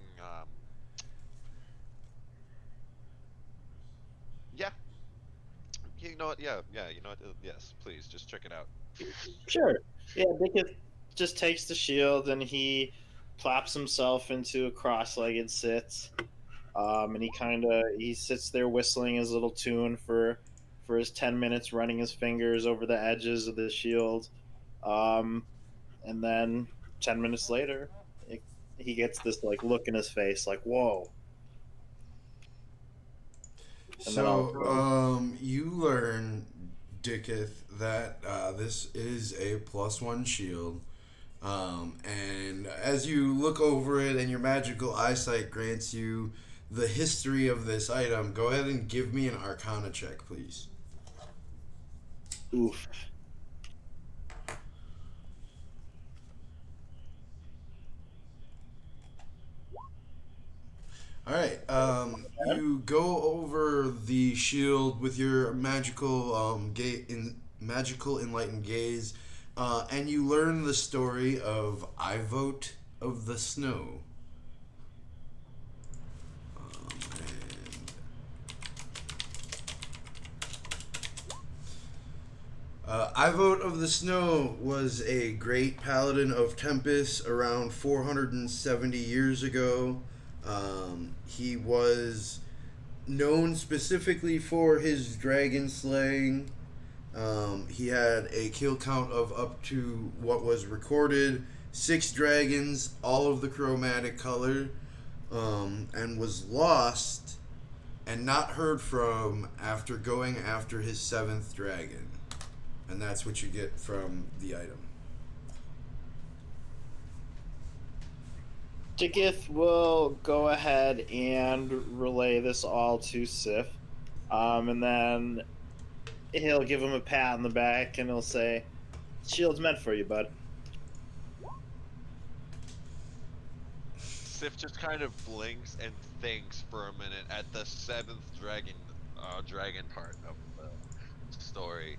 Yeah. You know what? Yeah. You know what? Yes. Please, just check it out. Sure. Yeah, Dikuth just takes the shield and he plops himself into a cross-legged sit. And he sits there whistling his little tune for his 10 minutes, running his fingers over the edges of the shield. And then 10 minutes later, he gets this like look in his face, like whoa. And then You learn, Dikuth, that this is a +1 shield. And as you look over it and your magical eyesight grants you the history of this item, go ahead and give me an Arcana check, please. Oof. All right. You go over the shield with your magical enlightened gaze, and you learn the story of I Vote of the Snow. I vote of the Snow was a great paladin of Tempest around 470 years ago. He was known specifically for his dragon slaying. He had a kill count of up to what was recorded 6 dragons, all of the chromatic color, and was lost and not heard from after going after his 7th dragon. And that's what you get from the item. Dikuth will go ahead and relay this all to Sif. And then he'll give him a pat on the back and he'll say, "Shield's meant for you, bud." Sif just kind of blinks and thinks for a minute at the 7th dragon part of the story.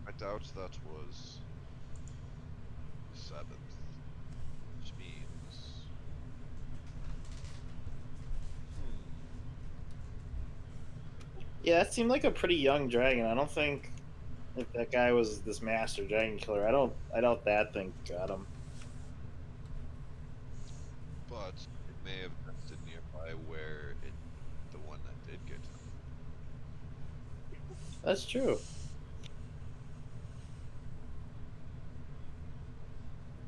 I doubt that was the 7th, which means... Yeah, that seemed like a pretty young dragon. I don't think if that guy was this master dragon killer, I doubt that thing got him. But it may have rested nearby where the one that did get him. That's true.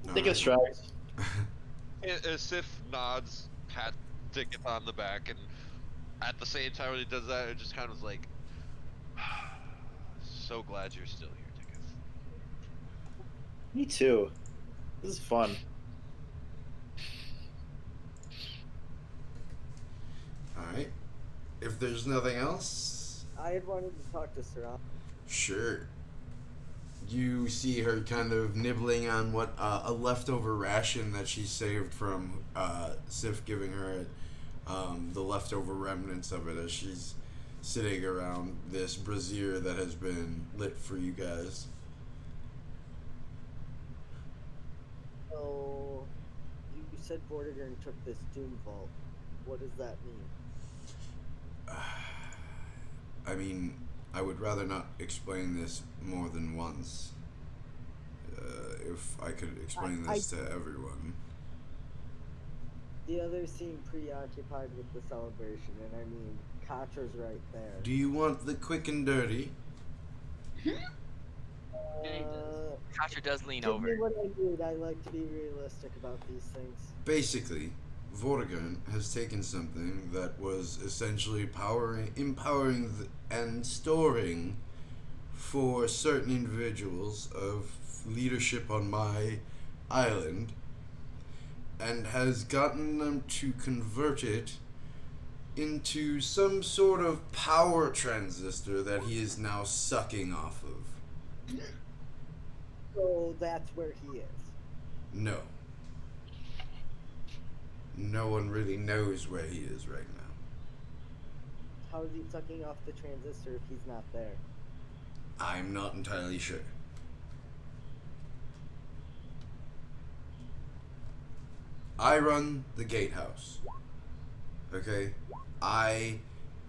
Dikuth shrugs. As Sif nods, pat Dikuth on the back, and at the same time when he does that, it just kind of like, so glad you're still here, Dikuth. Me too. This is fun. Alright. If there's nothing else, I had wanted to talk to Sarah. sure. You see her kind of nibbling on what a leftover ration that she saved from Sif giving her the leftover remnants of it as she's sitting around this brazier that has been lit for you guys. So, you said Vortigern took this Doom Vault. What does that mean? I mean, I would rather not explain this more than once. If I could explain this to everyone. The others seem preoccupied with the celebration, and I mean, Katra's right there. Do you want the quick and dirty? Katya does lean Give over. me what I need. I like to be realistic about these things. Basically, Vortigern has taken something that was essentially empowering and storing for certain individuals of leadership on my island, and has gotten them to convert it into some sort of power transistor that he is now sucking off of. So that's where he is. No. No one really knows where he is right now. How is he sucking off the transistor if he's not there? I'm not entirely sure. I run the gatehouse. Okay? I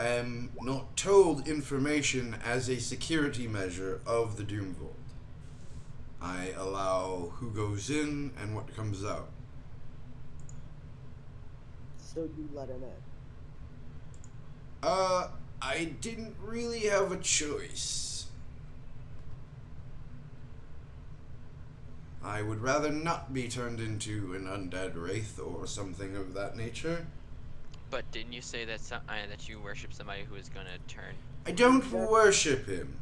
am not told information as a security measure of the Doom Vault. I allow who goes in and what comes out. So you let him in. I didn't really have a choice. I would rather not be turned into an undead wraith or something of that nature. But didn't you say that that you worship somebody who is gonna turn? I don't worship him.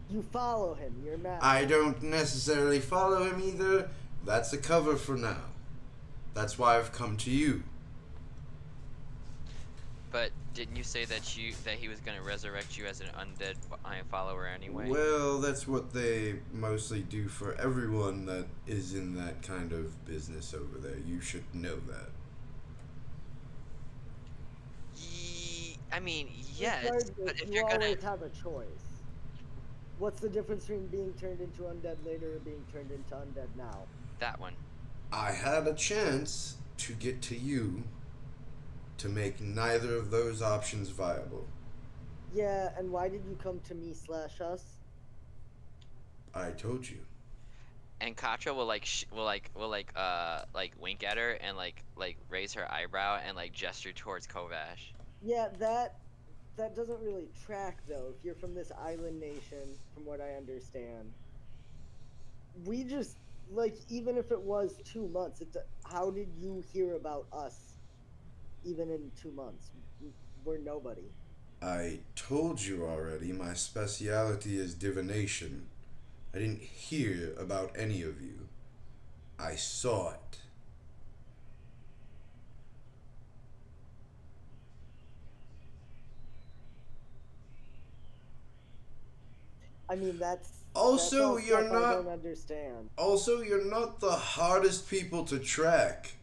You follow him. You're mad. I don't necessarily follow him either. That's a cover for now. That's why I've come to you. But didn't you say that he was gonna resurrect you as an undead follower anyway? Well, that's what they mostly do for everyone that is in that kind of business over there. You should know that. I mean, yes, Regardless, but if you you're gonna, always have a choice. What's the difference between being turned into undead later and being turned into undead now? that one. I had a chance to get to you to make neither of those options viable. Yeah, and why did you come to me/us? I told you. And Katra will like like wink at her and like raise her eyebrow and like gesture towards Kovash. Yeah, that doesn't really track though. If you're from this island nation, from what I understand, we just like even if it was 2 months, how did you hear about us? Even in 2 months, we're nobody. I told you already, my speciality is divination. I didn't hear about any of you. I saw it. I mean, that's Also, all you're stuff I not. don't understand. Also, you're not the hardest people to track.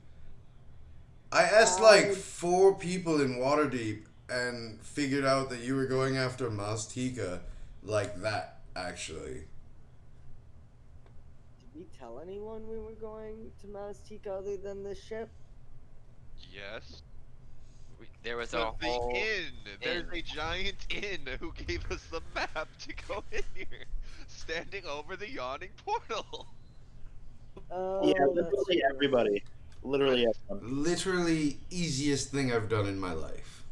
I asked like I 4 people in Waterdeep and figured out that you were going after Mastika like that, actually. did we tell anyone we were going to Maztica other than this ship? Yes. There was To a the whole inn. There's inn. a giant inn who gave us the map to go in here, standing over the yawning portal. Yeah, Oh, that's literally true. everybody. Literally everyone. Literally, easiest thing I've done in my life.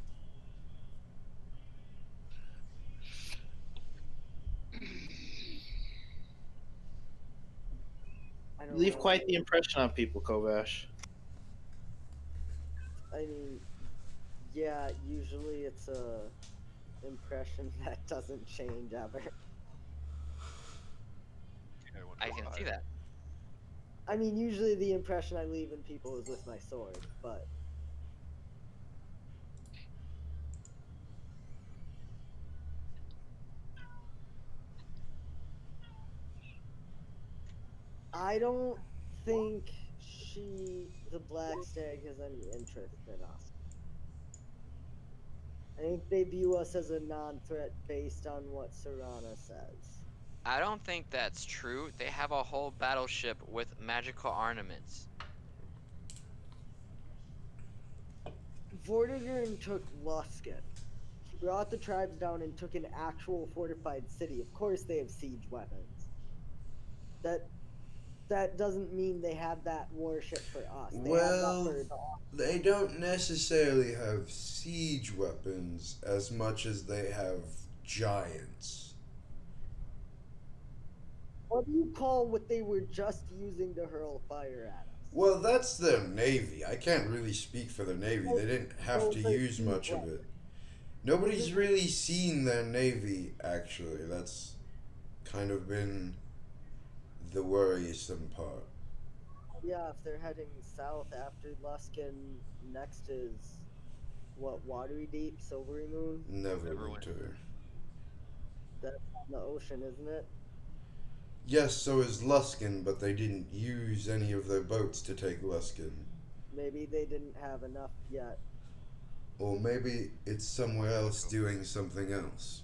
I You don't leave know. quite the impression on people, Kovash. I mean, yeah, usually it's a impression that doesn't change ever. I wonder I can why. see that. I mean, usually the impression I leave in people is with my sword, but I don't think the Black Stag, has any interest in us. I think they view us as a non-threat based on what Serana says. I don't think that's true. They have a whole battleship with magical ornaments. Vortigern took Luskan. He brought the tribes down and took an actual fortified city. Of course, they have siege weapons. That that doesn't mean they have that warship for us. They have that Well, for they don't necessarily have siege weapons as much as they have giants. what do you call what they were just using to hurl fire at us? Well, that's their navy. I can't really speak for their navy. They didn't have to Those are use siege much of weapons. it. Nobody's Isn't- really seen their navy, actually. That's kind of been the worrisome part. Yeah, if they're heading south after Luskan, next is what, Watery Deep, Silvery Moon? Neverwinter. That's on the ocean, isn't it? Yes, so is Luskin, but they didn't use any of their boats to take Luskin. Maybe they didn't have enough yet. Or maybe it's somewhere else doing something else.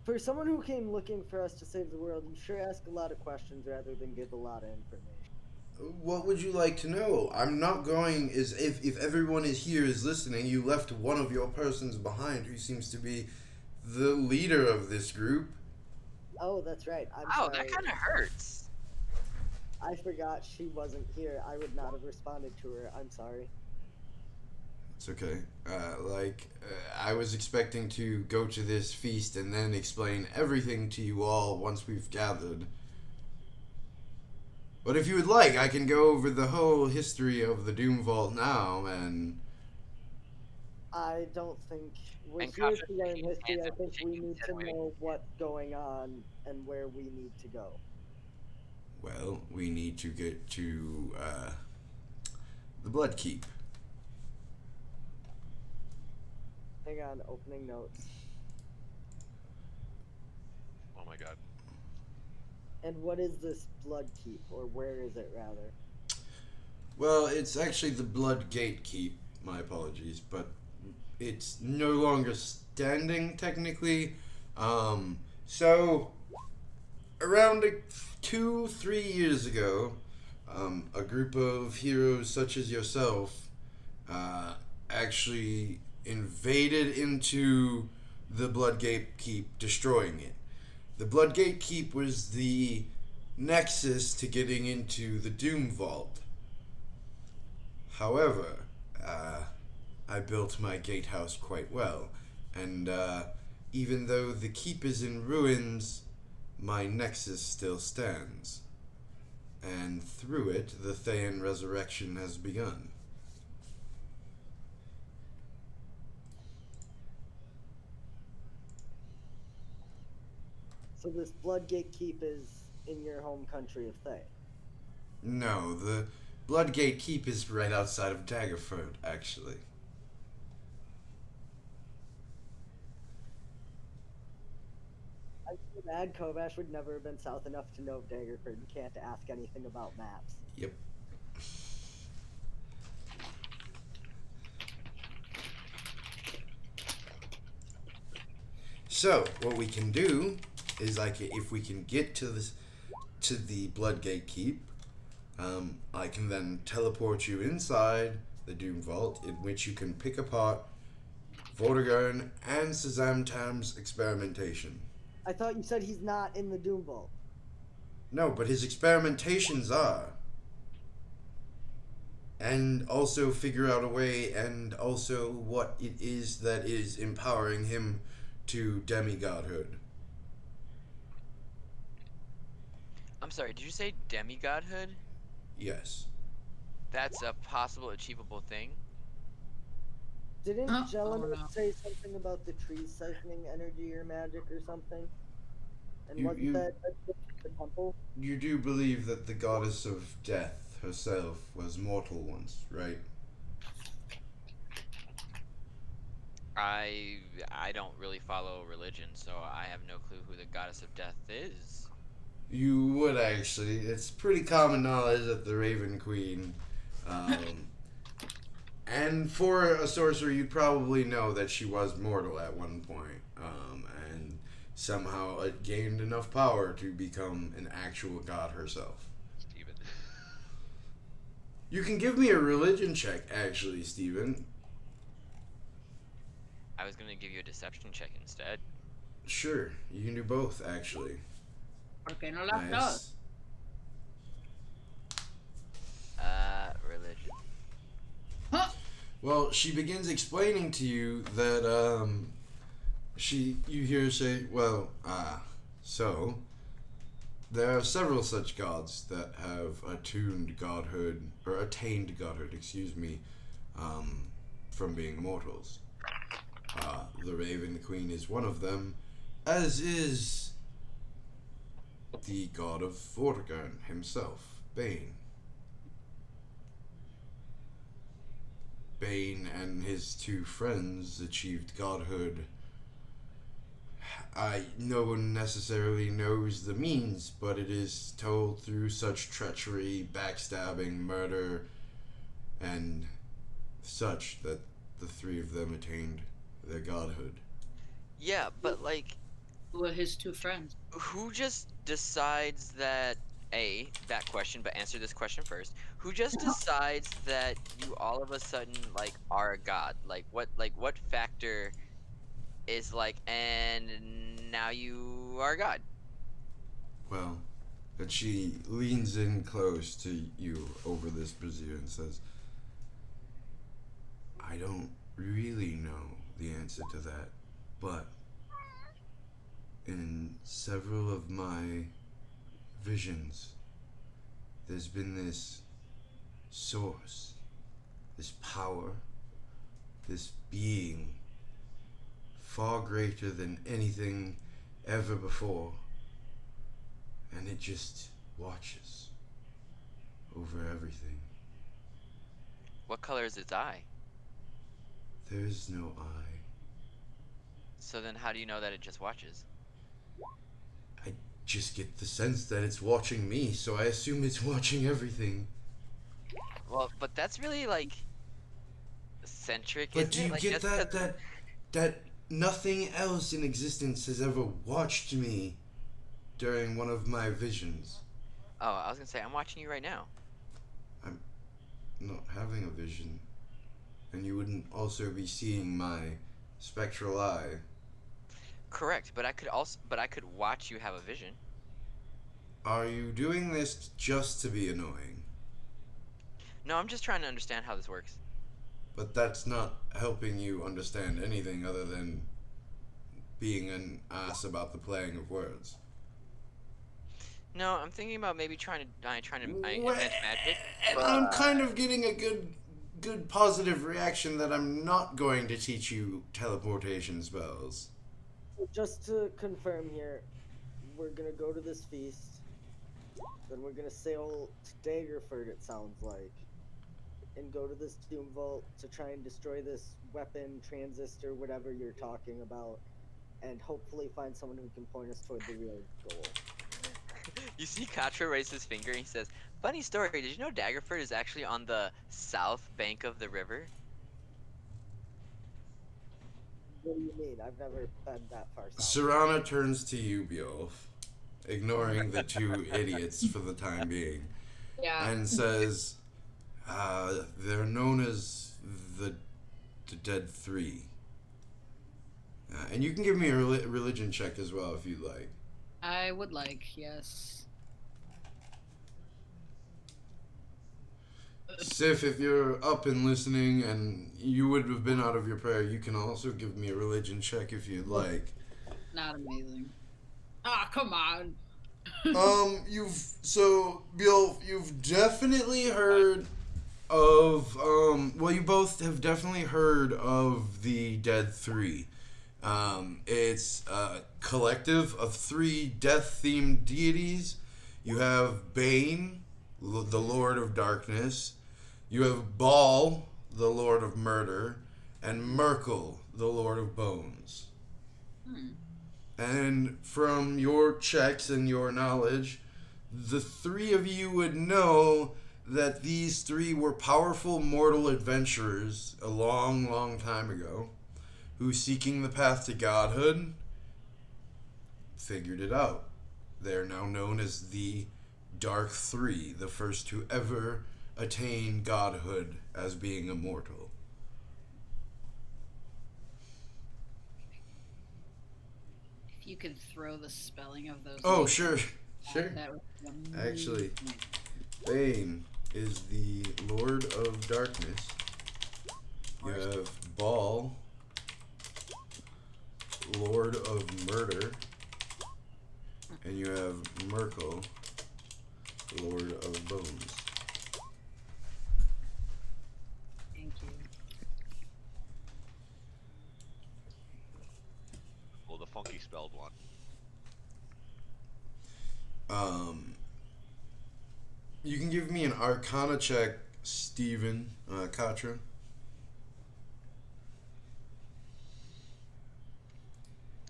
For someone who came looking for us to save the world, you sure ask a lot of questions rather than give a lot of information. What would you like to know? I'm not going is if everyone is here is listening, you left one of your persons behind who seems to be the leader of this group. Oh, that's right. I'm Ow, sorry. that kind of hurts. I forgot she wasn't here. I would not have responded to her. I'm sorry. It's okay. I was expecting to go to this feast and then explain everything to you all once we've gathered. But if you would like, I can go over the whole history of the Doom Vault now, and I don't think we're And here Kasha to learn shaking his history. hands I and think we shaking need his to head know what's going on and where we need to go. well, we need to get to the Blood Keep. Hang on, opening notes. Oh my god. And what is this Blood Keep, or where is it rather? Well, it's actually the Blood Gate Keep. My apologies, but it's no longer standing technically. So around 2-3 years ago, a group of heroes such as yourself actually invaded into the Bloodgate Keep, destroying it. The Bloodgate Keep was the nexus to getting into the Doom Vault. However, I built my gatehouse quite well, and even though the keep is in ruins, my nexus still stands. And through it, the Thayan resurrection has begun. So this Bloodgate Keep is in your home country of Thay. No, the Bloodgate Keep is right outside of Daggerford, actually. I'm so mad Kovash would never have been south enough to know Daggerford. You can't ask anything about maps. Yep. So, what we can do is, like, if we can get to the Bloodgate Keep, I can then teleport you inside the Doom Vault, in which you can pick apart Vortigern and Sazamtam's experimentation. I thought you said he's not in the Doom Vault. No, but his experimentations are. And also figure out a way, and also what it is that is empowering him to demigodhood. I'm sorry, did you say demigodhood? Yes. That's a possible achievable thing? Didn't Oh, Jelena no. say something about the trees siphoning energy or magic or something? And You- wasn't you- that the temple? You do believe that the goddess of death herself was mortal once, right? I don't really follow religion, so I have no clue who the goddess of death is. You would actually. It's pretty common knowledge that the Raven Queen, and for a sorcerer, you'd probably know that she was mortal at one point, and somehow gained enough power to become an actual god herself. Steven. You can give me a religion check, actually, Steven. I was gonna give you a deception check instead. Sure, you can do both, actually. ¿Por qué no las dos? Nice. Religion. Huh? Well, she begins explaining to you that you hear her say, well, so there are several such gods that have attained godhood, excuse me, from being mortals. The Raven Queen is one of them, as is the god of Vortigern himself, Bane. Bane and his two friends achieved godhood. No one necessarily knows the means, but it is told through such treachery, backstabbing, murder, and such that the three of them attained their godhood. Yeah, but like, Who were his two friends? who just decides that that question, but answer this question first. Who just decides that you all of a sudden like are a god? What factor is like, and now you are a god? Well, and she leans in close to you over this brazier and says, I don't really know the answer to that, but in several of my visions, there's been this source, this power, this being far greater than anything ever before, and it just watches over everything. What color is its eye? There is no eye. So then how do you know that it just watches? I just get the sense that it's watching me, so I assume it's watching everything. Well, but that's really like eccentric, But isn't do it? you Like, get just 'cause- that nothing else in existence has ever watched me during one of my visions? Oh, I was gonna say I'm watching you right now. I'm not having a vision And you wouldn't also be seeing my spectral eye. Correct, but I could watch you have a vision. Are you doing this just to be annoying? No, I'm just trying to understand how this works. But that's not helping you understand anything other than being an ass about the playing of words. No, I'm thinking about maybe trying to Wha- invent magic. And I'm kind of getting a good positive reaction that I'm not going to teach you teleportation spells. Just to confirm here, we're gonna go to this feast, then we're gonna sail to Daggerford, it sounds like, and go to this Doom Vault to try and destroy this weapon, transistor, whatever you're talking about, and hopefully find someone who can point us toward the real goal. You see Katra raise his finger and he says, "Funny story, did you know Daggerford is actually on the south bank of the river?" What do you mean? I've never been that far south. Serana turns to you, Bjolf, ignoring the two idiots for the time being, Yeah. and says, they're known as the Dead Three. And you can give me a religion check as well if you'd like. I would like, yes. Sif, if you're up and listening and you would have been out of your prayer, you can also give me a religion check if you'd like. Not amazing. Ah, come on. You've definitely heard of, well, you both have definitely heard of the Dead Three. It's a collective of three death-themed deities. You have Bane, the Lord of Darkness. You have Baal, the Lord of Murder, and Merkel, the Lord of Bones. And from your checks and your knowledge, the three of you would know that these three were powerful mortal adventurers a long, long time ago who, seeking the path to godhood, figured it out. They are now known as the Dark Three, the first to ever attain godhood as being immortal. If you could throw the spelling of those. Oh, names, sure. That would be amazing. Actually, Bane is the Lord of Darkness. You have Baal, Lord of Murder, and you have Merkel, Lord of Bones. Thank you. Well, the funky spelled one. You can give me an Arcana check, Steven, Katra.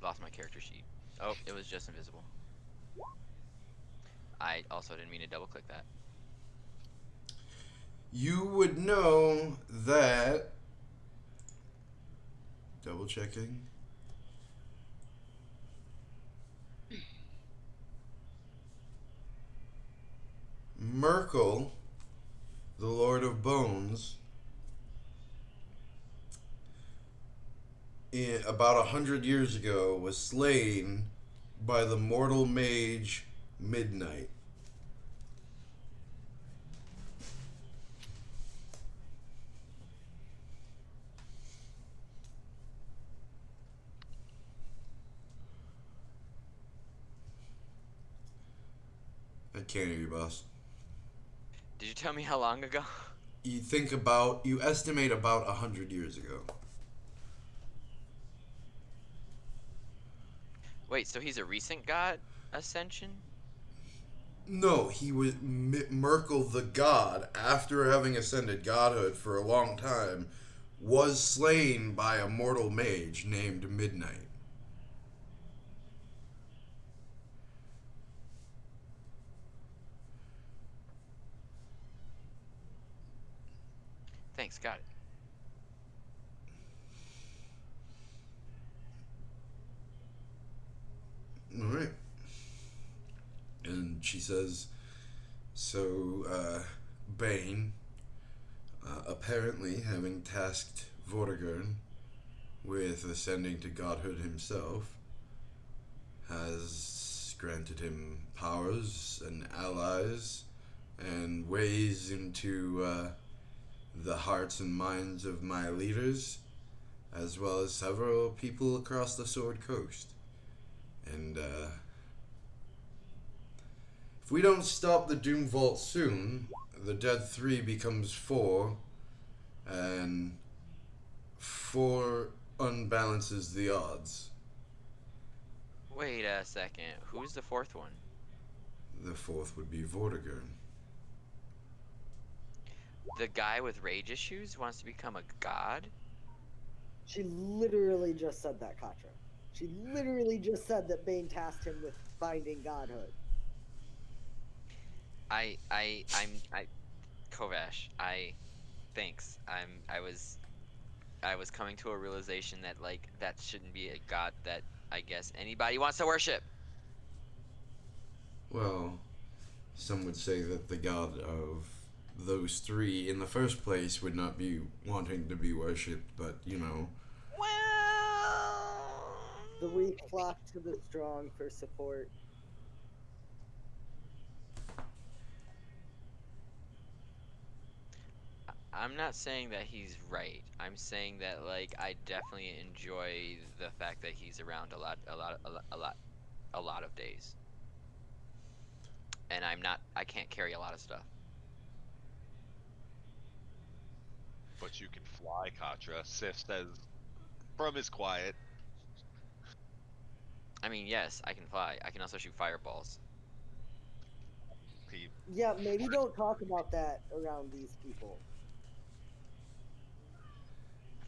Lost my character sheet. Oh, it was just invisible. I also didn't mean to double click that. You would know that. Double checking. Merkel, the Lord of Bones, about 100 years ago, was slain by the mortal mage Midnight. I can't hear you, boss. Did you tell me how long ago? You estimate about 100 years ago. Wait, so he's a recent god ascension? No, he was Merkel the god, after having ascended godhood for a long time, was slain by a mortal mage named Midnight. Thanks, got it. All right. And she says, so, Bane, apparently having tasked Vortigern with ascending to godhood himself, has granted him powers and allies and ways into the hearts and minds of my leaders, as well as several people across the Sword Coast. And if we don't stop the Doom Vault soon, the Dead 3 becomes 4, and 4 unbalances the odds. Wait a second. Who's the fourth one? The 4th would be Vortigern. The guy with rage issues wants to become a god? She literally just said that, Katra. She literally just said that Bane tasked him with finding godhood. Kovash, thanks. I was coming to a realization that, like, that shouldn't be a god that I guess anybody wants to worship. Well, some would say that the god of those 3 in the first place would not be wanting to be worshipped, but you know. Well, The weak flock to the strong for support. I'm not saying that he's right. I'm saying that, like, I definitely enjoy the fact that he's around a lot of days. And I can't carry a lot of stuff. But you can fly, Katra. Sif says from his quiet. I mean, yes, I can fly. I can also shoot fireballs. He Yeah, maybe don't talk about that around these people.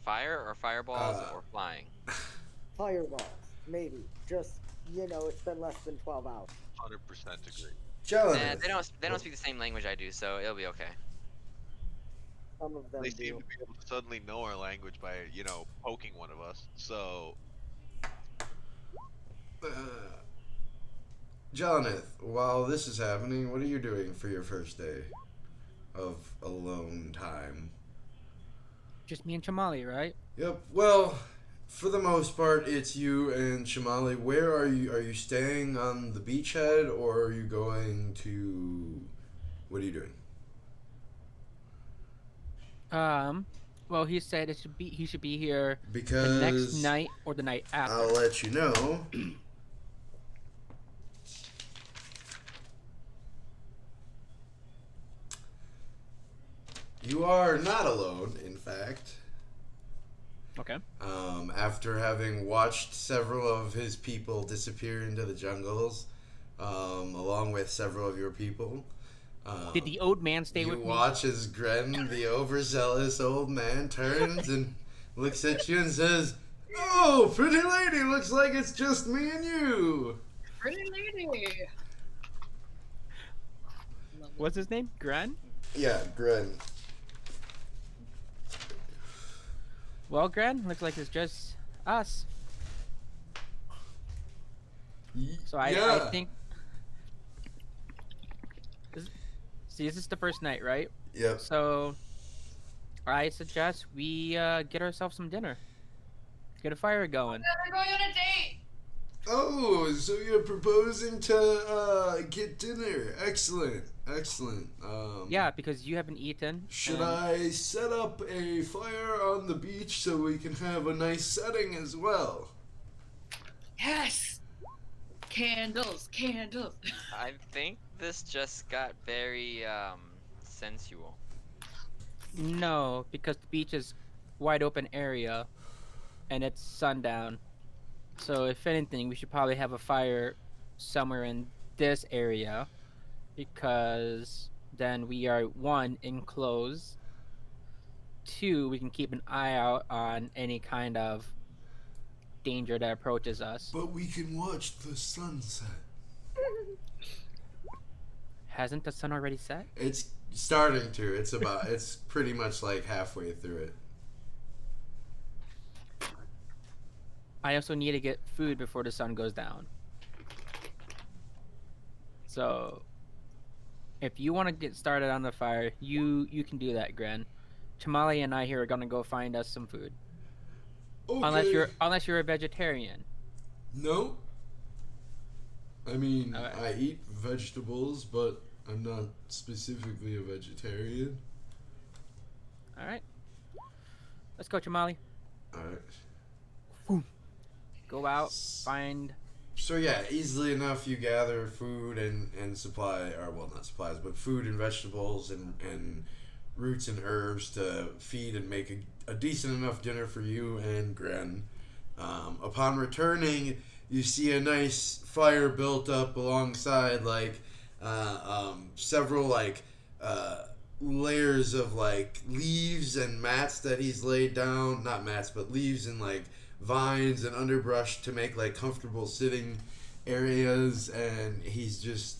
Fire or fireballs or flying? Fireballs, maybe. Just, it's been less than 12 hours. 100% agree. Nah, they don't speak the same language I do, so it'll be okay. Some of them They do. seem to be able to suddenly know our language by, poking one of us. So, Jonathan, while this is happening, what are you doing for your first day of alone time? Just me and Chamali, right? Yep. Well, for the most part, it's you and Shamali. Where are you? Are you staying on the beachhead, or are you going to? What are you doing? Well, he said he should be here Because the next night or the night after. I'll let you know. You are not alone, in fact. Okay. After having watched several of his people disappear into the jungles, along with several of your people, Did the old man stay with you me? watch as Gren, the overzealous old man, turns and looks at you and says, "Oh, pretty lady, looks like it's just me and you." Pretty lady. Lovely. What's his name? Gren? Yeah, Gren. Well, Gren, looks like it's just us. So I think. See, this is the first night, right? Yep. So I suggest we get ourselves some dinner. Get a fire going. We're going on a date. Oh, so you're proposing to get dinner? Excellent, excellent. Yeah, because you haven't eaten. Should and- I set up a fire on the beach so we can have a nice setting as well? Yes. Candles, candles. I think this just got very sensual. No, because the beach is wide open area, and it's sundown. So if anything, we should probably have a fire somewhere in this area, because then we are 1, enclosed. 2, we can keep an eye out on any kind of danger that approaches us. But we can watch the sunset. Hasn't the sun already set? It's starting to. It's pretty much like halfway through it. I also need to get food before the sun goes down. So, if you want to get started on the fire, you can do that, Gren. Chamali and I here are gonna go find us some food. Okay. Unless you're a vegetarian. No. I mean, Alright. I eat vegetables, but I'm not specifically a vegetarian. All right. Let's go, Chamali. Alright. Go out, find. So yeah, easily enough you gather food and supply, or well, not supplies, but food and vegetables and roots and herbs to feed and make a decent enough dinner for you and Gren. Upon returning, you see a nice fire built up alongside like several like layers of like leaves and mats that he's laid down. Not mats, but leaves and like vines and underbrush to make like comfortable sitting areas. And he's just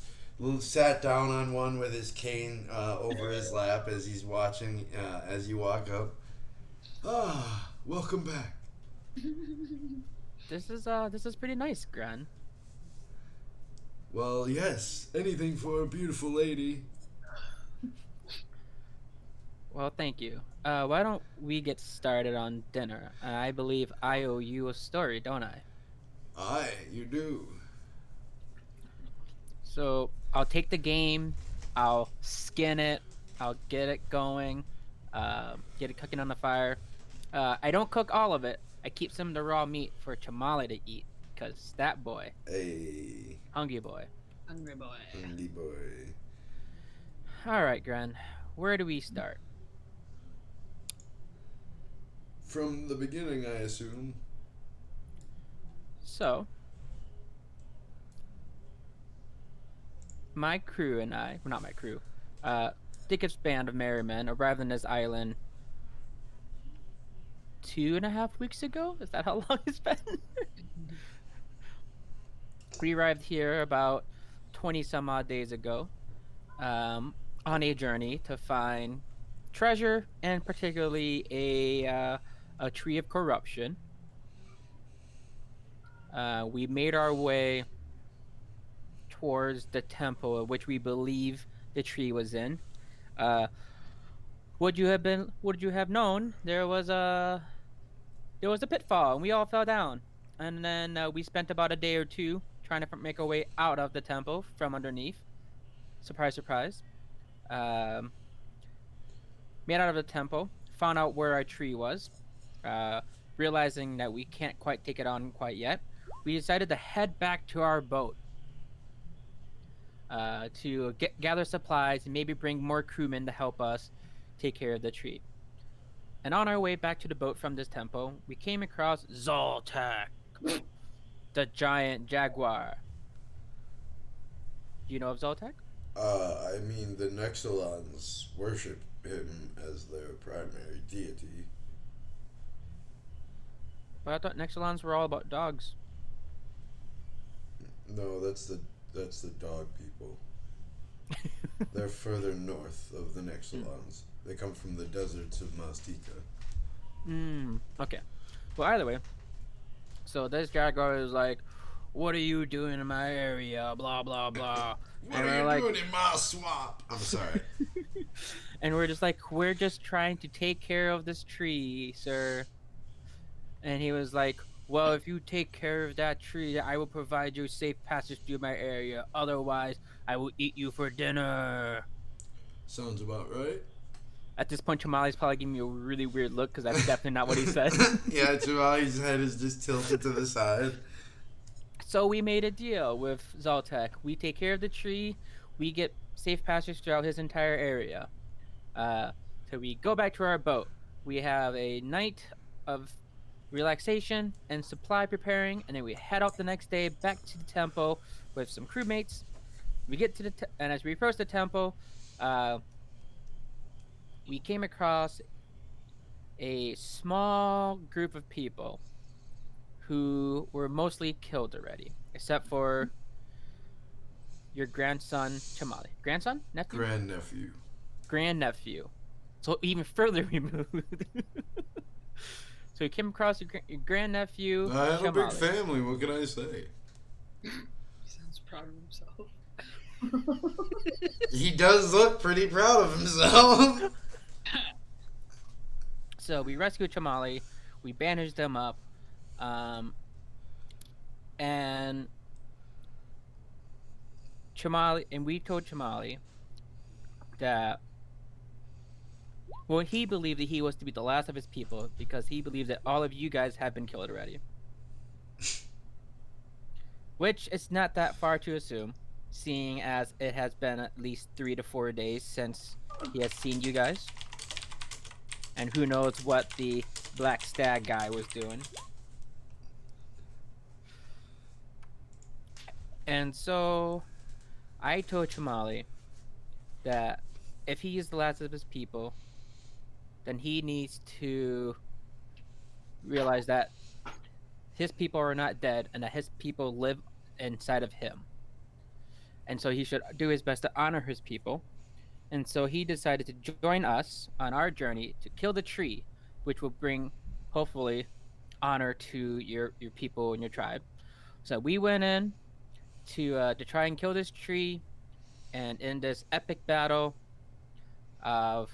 sat down on one with his cane over his lap as he's watching as you walk up. Ah, welcome back. This is pretty nice, Gran. Well, yes, anything for a beautiful lady. Well, thank you. Why don't we get started on dinner? I believe I owe you a story, don't I? Aye, you do. So I'll take the game, I'll skin it, I'll get it going, get it cooking on the fire. I don't cook all of it. I keep some of the raw meat for Chamali to eat, cause that boy, Hey, hungry boy. Hungry boy. handy boy. All right, Gran. Where do we start? From the beginning, I assume. So, my crew and I, well, not my crew, Dikuth's band of merry men arrived on this island 2.5 weeks ago. Is that how long it's been? We arrived here about 20 some odd days ago, on a journey to find treasure and particularly a tree of corruption. We made our way towards the temple of which we believe the tree was in. Would you have known there was a pitfall and we all fell down, and then we spent about a day or two trying to make our way out of the temple from underneath. Surprise, surprise. Made out of the temple, found out where our tree was. Realizing that we can't quite take it on quite yet, we decided to head back to our boat to gather supplies and maybe bring more crewmen to help us take care of the tree. And on our way back to the boat from this temple, we came across Zoltek, the giant jaguar. Do you know of Zoltek? I mean, the Nexalons worship him as their primary deity. But I thought Nexalons were all about dogs. No, that's the dog people. They're further north of the Nexalons. They come from the deserts of Mastika. Okay. Well, either way, so this jaguar is like, "What are you doing in my area? Blah blah blah." What are you doing in my swamp? I'm sorry. And we're just like, "We're just trying to take care of this tree, sir." And he was like, "Well, if you take care of that tree, I will provide you safe passage through my area. Otherwise, I will eat you for dinner." Sounds about right. At this point, Chamali's probably giving me a really weird look because that's definitely not what he said. Yeah, Jamali's head is just tilted to the side. So we made a deal with Zoltek. We take care of the tree. We get safe passage throughout his entire area. So we go back to our boat. We have a night of relaxation and supply preparing, and then we head out the next day back to the temple with some crewmates. We get to the and as we approach the temple, we came across a small group of people who were mostly killed already, except for your grandson, Chamali. Grandson? Nephew? Grandnephew. Grandnephew. So even further removed. So we came across your grandnephew, I have a big Chamali. family, what can I say? He sounds proud of himself. He does look pretty proud of himself. So we rescued Chamali, we bandaged him up, um, and we told Chamali that well, he believed that he was to be the last of his people because he believed that all of you guys had been killed already. Which is not that far to assume, seeing as it has been at least 3 to 4 days since he has seen you guys. And who knows what the Black Stag guy was doing. And so I told Chamali that if he is the last of his people, then he needs to realize that his people are not dead and that his people live inside of him. And so he should do his best to honor his people. And so he decided to join us on our journey to kill the tree, which will bring, hopefully, honor to your people and your tribe. So we went in to try and kill this tree, and in this epic battle of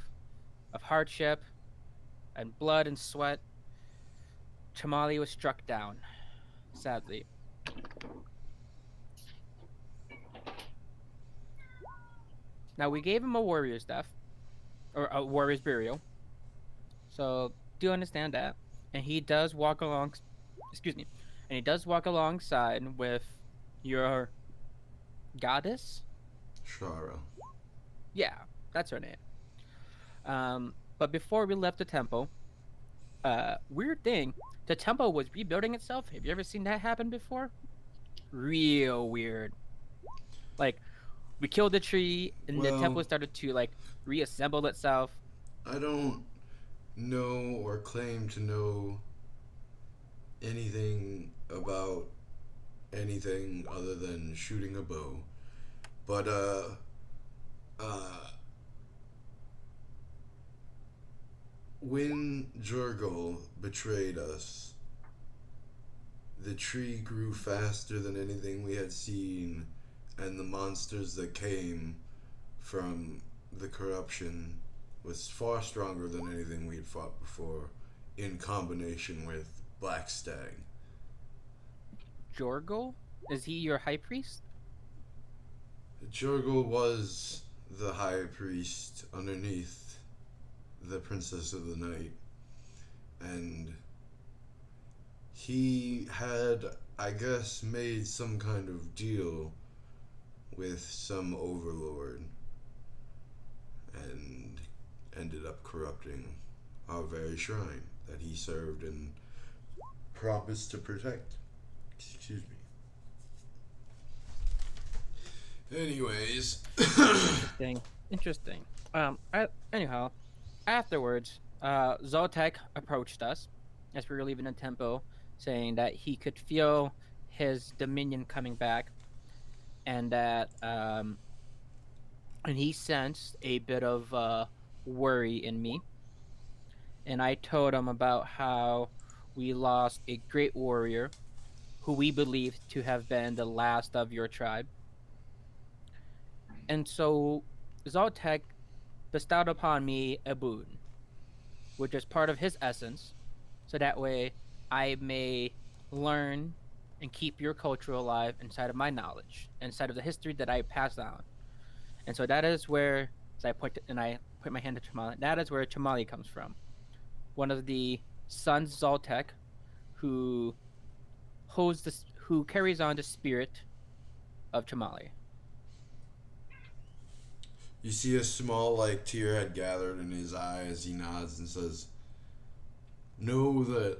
hardship and blood and sweat, Chamali was struck down, sadly. Now we gave him a warrior's death, or a warrior's burial. So do understand that, and he does walk along. Excuse me, and he does walk alongside with your goddess. Shara. Yeah, that's her name. But before we left the temple, weird thing, the temple was rebuilding itself. Have you ever seen that happen before? Real weird. Like, we killed the tree, and the temple started to like reassemble itself. I don't know or claim to know anything about anything other than shooting a bow. But when Jurgol betrayed us, the tree grew faster than anything we had seen, and the monsters that came from the corruption was far stronger than anything we had fought before, in combination with Black Stag. Jorgul? Is he your high priest? Jurgol was the high priest underneath the Princess of the Night, and he had, I guess, made some kind of deal with some overlord and ended up corrupting our very shrine that he served and promised to protect. Excuse me. Anyways. Interesting. Anyhow, afterwards, Zoltek approached us as we were leaving the temple, saying that he could feel his dominion coming back, and that and he sensed a bit of worry in me. And I told him about how we lost a great warrior who we believed to have been the last of your tribe. And so Zoltek bestowed upon me a boon, which is part of his essence, so that way I may learn and keep your culture alive inside of my knowledge, inside of the history that I pass down. And so that is where, as I put my hand to Chamali, that is where Chamali comes from. One of the sons Zoltek, who carries on the spirit of Chamali. You see a small, tear had gathered in his eye as he nods and says, "Know that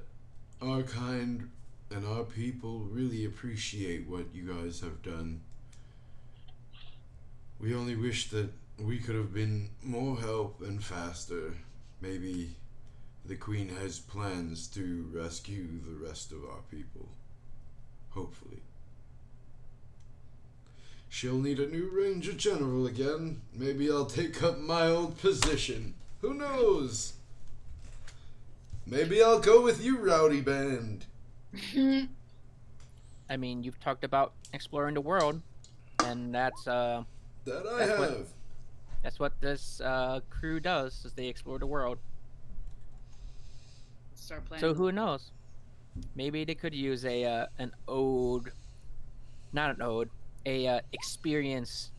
our kind and our people really appreciate what you guys have done. We only wish that we could have been more help and faster. Maybe the Queen has plans to rescue the rest of our people. Hopefully. She'll need a new Ranger General again. Maybe I'll take up my old position. Who knows? Maybe I'll go with you, Rowdy Band." I mean, you've talked about exploring the world, and that's That I have. That's what this crew does, is they explore the world. start planning. So who knows? Maybe they could use an ode, not an ode, a experience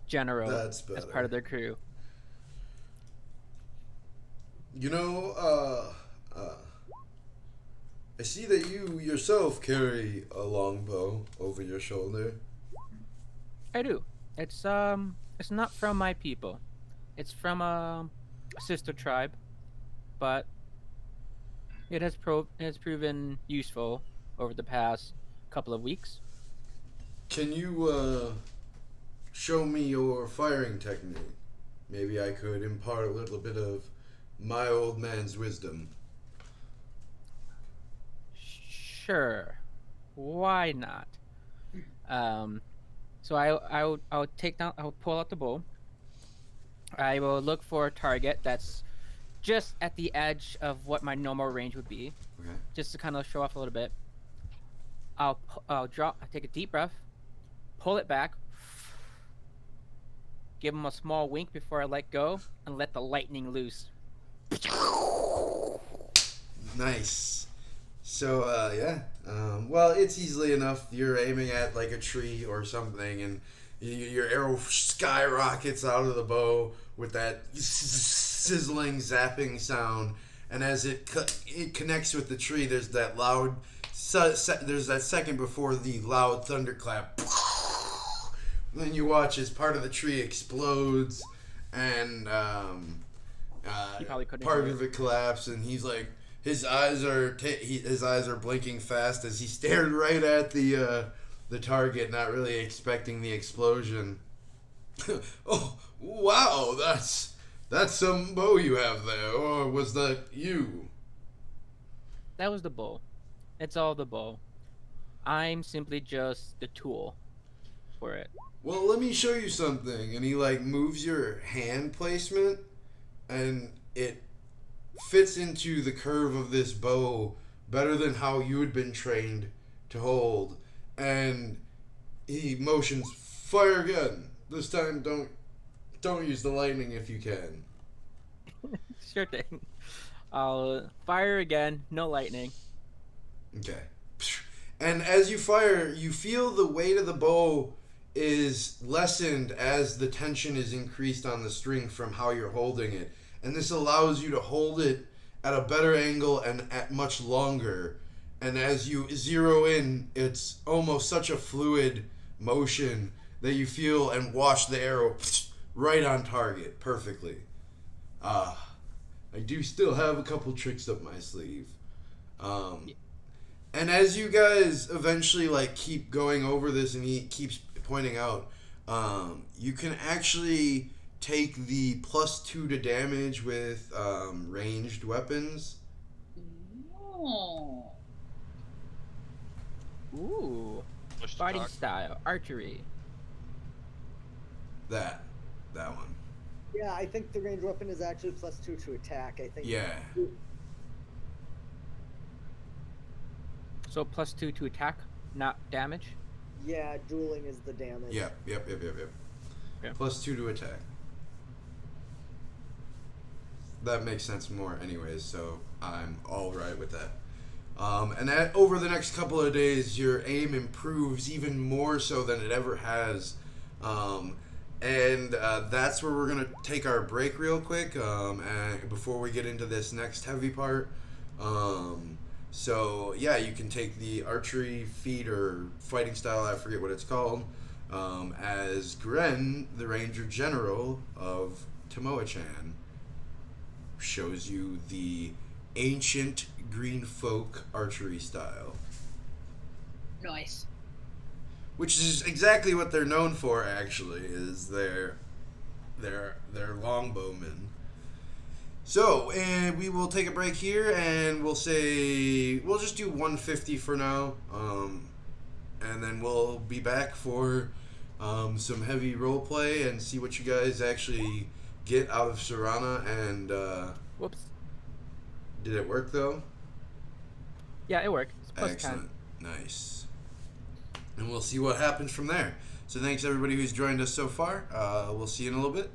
general That's as part better. of their crew. You know, I see that you yourself carry a longbow over your shoulder. I do. It's not from my people. It's from a sister tribe, but it has proven useful over the past couple of weeks. Can you show me your firing technique? Maybe I could impart a little bit of my old man's wisdom. Sure, why not? Um, so I would take down I would pull out the bow. I will look for a target that's just at the edge of what my normal range would be, Okay. just to kind of show off a little bit. I'll drop. I take a deep breath, pull it back, give him a small wink before I let go, and let the lightning loose. Nice. So, yeah. Well, it's easily enough. You're aiming at like a tree or something, and your arrow skyrockets out of the bow with that sizzling, zapping sound. And as it connects with the tree, there's that loud. There's that second before the loud thunderclap. Then you watch as part of the tree explodes, and He probably couldn't part hear of it collapsed, and he's like, his eyes are his eyes are blinking fast as he stared right at the target, not really expecting the explosion. Oh wow, that's some bow you have there, or was that you? That was the bow. It's all the bow. I'm simply just the tool for it. Well, let me show you something. And he like moves your hand placement, and it fits into the curve of this bow better than how you had been trained to hold. And he motions, fire again. This time, don't use the lightning if you can. Sure thing. I'll fire again. No lightning. Okay. And as you fire, you feel the weight of the bow is lessened as the tension is increased on the string from how you're holding it. And this allows you to hold it at a better angle and at much longer. And as you zero in, it's almost such a fluid motion that you feel and watch the arrow right on target perfectly. I do still have a couple tricks up my sleeve. And as you guys eventually like keep going over this, and he keeps pointing out, you can actually take the +2 to damage with ranged weapons. Oh. Ooh. Push to Fighting talk. style. Archery. That one. Yeah, I think the ranged weapon is actually +2 to attack. I think. Yeah. So +2 to attack, not damage. Yeah, dueling is the damage. Yep. Yeah. +2 to attack. That makes sense more, anyways. So I'm all right with that. And that over the next couple of days, your aim improves even more so than it ever has. And that's where we're gonna take our break real quick. And before we get into this next heavy part. So yeah, you can take the archery feat or fighting style, I forget what it's called, as Gren, the Ranger General of Tomoa-chan, shows you the ancient green folk archery style, Nice. which is exactly what they're known for. Actually, is their longbowmen. So, and we will take a break here, and we'll just do 150 for now, and then we'll be back for some heavy role play and see what you guys actually get out of Serana. And Whoops. did it work though? Yeah, it worked. It's +10. Excellent, nice. And we'll see what happens from there. So thanks everybody who's joined us so far. We'll see you in a little bit.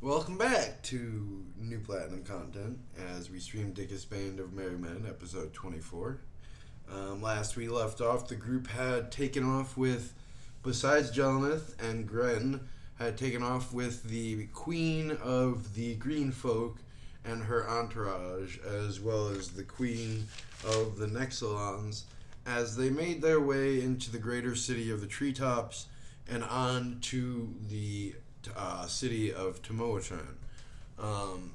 Welcome back to New Platinum Content as we stream Dickest Band of Merry Men, episode 24. Last we left off, the group had taken off with, besides Jelnith and Gren, had taken off with the Queen of the Green Folk and her entourage, as well as the Queen of the Nexalons, as they made their way into the greater city of the treetops and on to the city of Tomoachan. Um,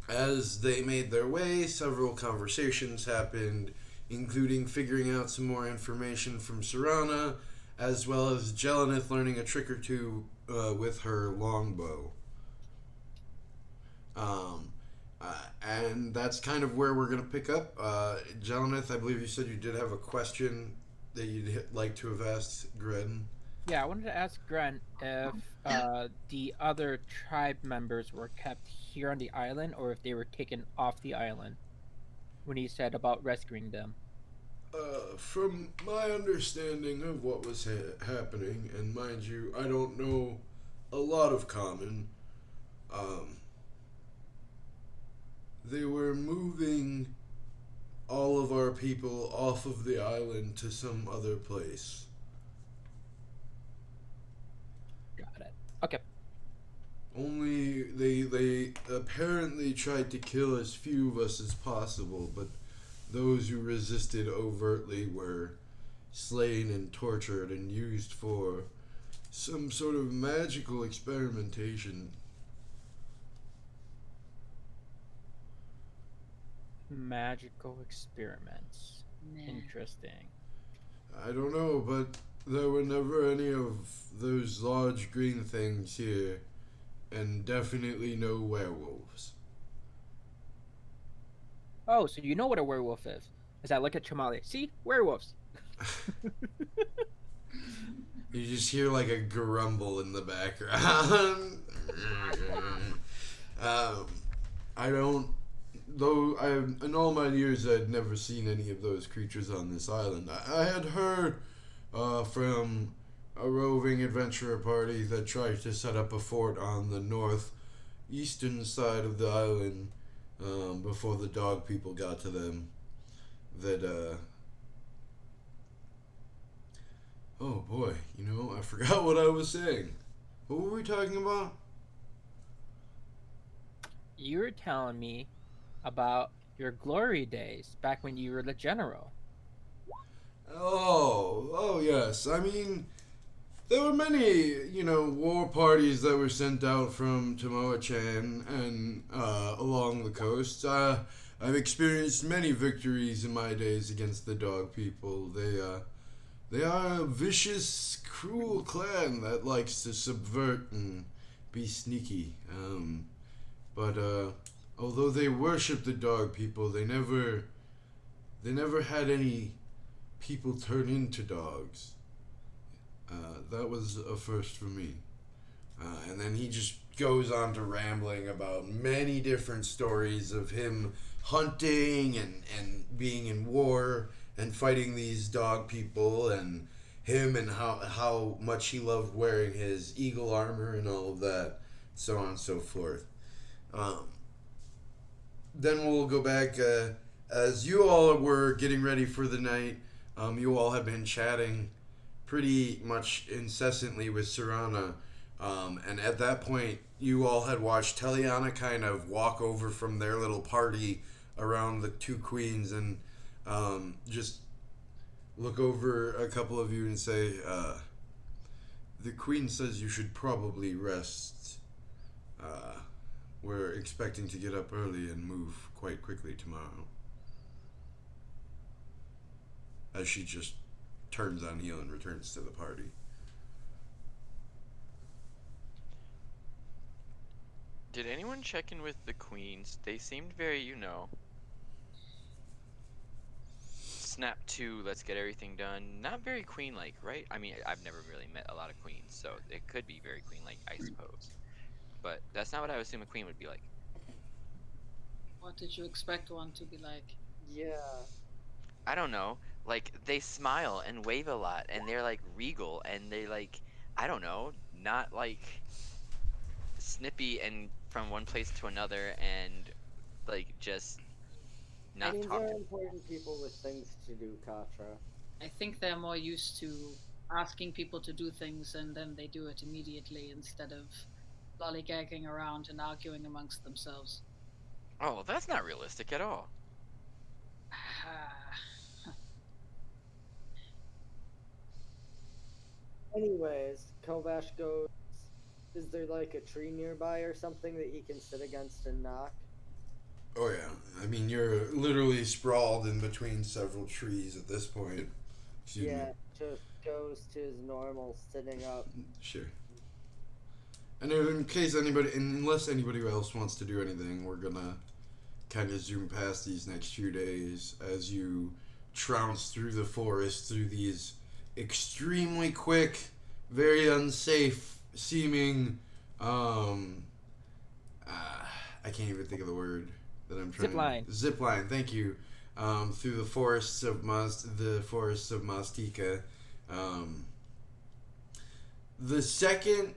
as they made their way, several conversations happened, including figuring out some more information from Serana, as well as Jelenith learning a trick or two with her longbow. Um, and that's kind of where we're going to pick up. Jelenith, I believe you said you did have a question that you'd like to have asked Gren. Yeah, I wanted to ask Gren if the other tribe members were kept here on the island or if they were taken off the island when he said about rescuing them. From my understanding of what was happening, and mind you, I don't know a lot of common, um, they were moving all of our people off of the island to some other place. Got it. Okay. Only they apparently tried to kill as few of us as possible, but those who resisted overtly were slain and tortured and used for some sort of magical experimentation. Magical experiments. Nah. Interesting. I don't know, but there were never any of those large green things here, and definitely no werewolves. Oh, so you know what a werewolf is? As I look at Chamali, see, werewolves. You just hear like a grumble in the background. I don't. Though in all my years, I'd never seen any of those creatures on this island. I had heard from a roving adventurer party that tried to set up a fort on the northeastern side of the island before the dog people got to them. That oh boy, I forgot what I was saying. What were we talking about? You were telling me about your glory days back when you were the general. Oh yes. I mean, there were many, war parties that were sent out from Tomoa-chan and along the coast. I've experienced many victories in my days against the dog people. They are a vicious, cruel clan that likes to subvert and be sneaky. But although they worship the dog people, they never had any people turn into dogs. That was a first for me. And then he just goes on to rambling about many different stories of him hunting and being in war and fighting these dog people, and him and how much he loved wearing his eagle armor and all of that, so on and so forth. Then we'll go back as you all were getting ready for the night. You all have been chatting pretty much incessantly with Serana, and at that point, you all had watched Teliana kind of walk over from their little party around the two queens and just look over a couple of you and say, the queen says you should probably rest. We're expecting to get up early and move quite quickly tomorrow. As she just turns on heel and returns to the party. Did anyone check in with the queens? They seemed very, snap to, let's get everything done. Not very queen-like, right? I mean, I've never really met a lot of queens, so it could be very queen-like, I suppose. But that's not what I would assume a queen would be like. What did you expect one to be like? Yeah. I don't know. Like, they smile and wave a lot, and they're, like, regal, and they, like, I don't know, not, like, snippy and from one place to another and like just not Queens talk are to. important people with things to do, Katra. I think they're more used to asking people to do things and then they do it immediately instead of lollygagging around and arguing amongst themselves. Oh, that's not realistic at all. Anyways, Kovash goes, is there like a tree nearby or something that he can sit against and knock? Oh yeah, I mean you're literally sprawled in between several trees at this point. Excuse Yeah, me. just goes to his normal sitting up. Sure. And in case anybody, unless anybody else wants to do anything, we're gonna kind of zoom past these next few days as you trounce through the forest through these extremely quick, very unsafe seeming. Um, I can't even think of the word that I'm trying. Zip line. Zip line. Thank you. Through the forests of Mastika. Um, the second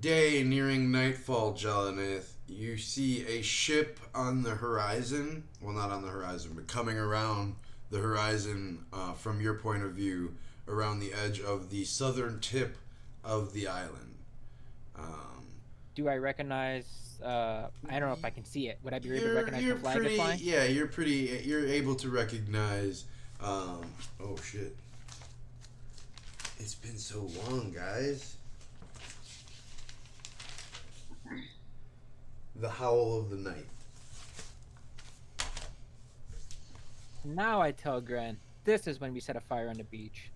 day nearing nightfall, Jalanith, you see a ship on the horizon. Well, not on the horizon, but coming around the horizon from your point of view, around the edge of the southern tip of the island. Do I recognize? I don't know if I can see it. Would I be able to recognize You're the flag pretty. that's flying? Yeah, you're pretty. You're able to recognize. Oh shit! It's been so long, guys. The Howl of the Night. Now I tell Gren, this is when we set a fire on the beach.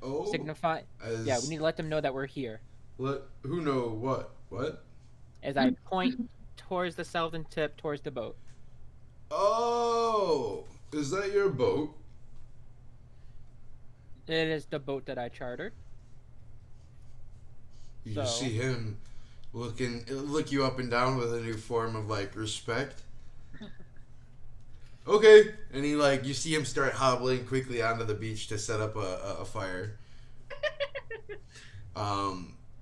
Oh, Signify. as Yeah, we need to let them know that we're here. who know what? What? As I point towards the southern tip, towards the boat. Oh, is that your boat? It is the boat that I chartered. You So- just see him look you up and down with a new form of like respect. Okay, and he like you see him start hobbling quickly onto the beach to set up a fire.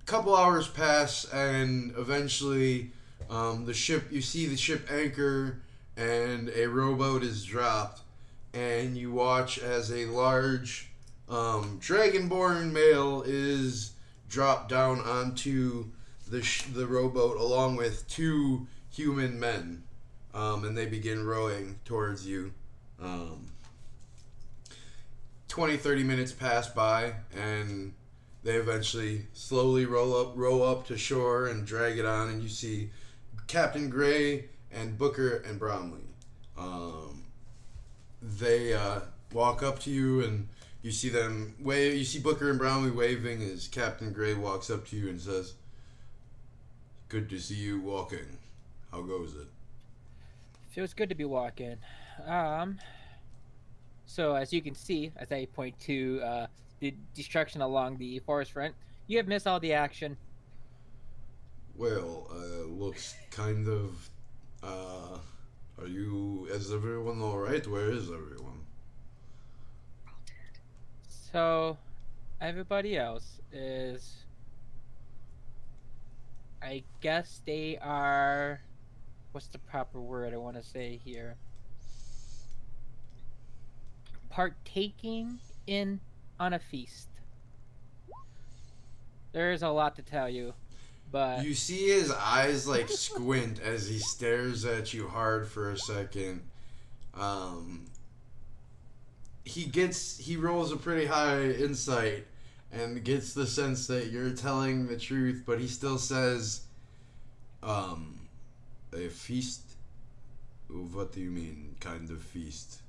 Couple hours pass, and eventually, you see the ship anchor, and a rowboat is dropped, and you watch as a large dragonborn male is dropped down onto the rowboat along with two human men, and they begin rowing towards you. 20-30 minutes pass by, and they eventually slowly row up to shore and drag it on, and you see Captain Gray and Booker and Bromley. They walk up to you, and you see them wave. You see Booker and Bromley waving as Captain Gray walks up to you and says, "Good to see you walking. How goes it?" Feels good to be walking. So as you can see, as I point to the destruction along the forest front, you have missed all the action. Well, looks kind of. Is everyone alright? Where is everyone? So everybody else is, I guess they are, what's the proper word I want to say here? Partaking on a feast. There's a lot to tell you, but You see his eyes like squint as he stares at you hard for a second. He rolls a pretty high insight and gets the sense that you're telling the truth, but he still says, "A feast? What do you mean, kind of feast?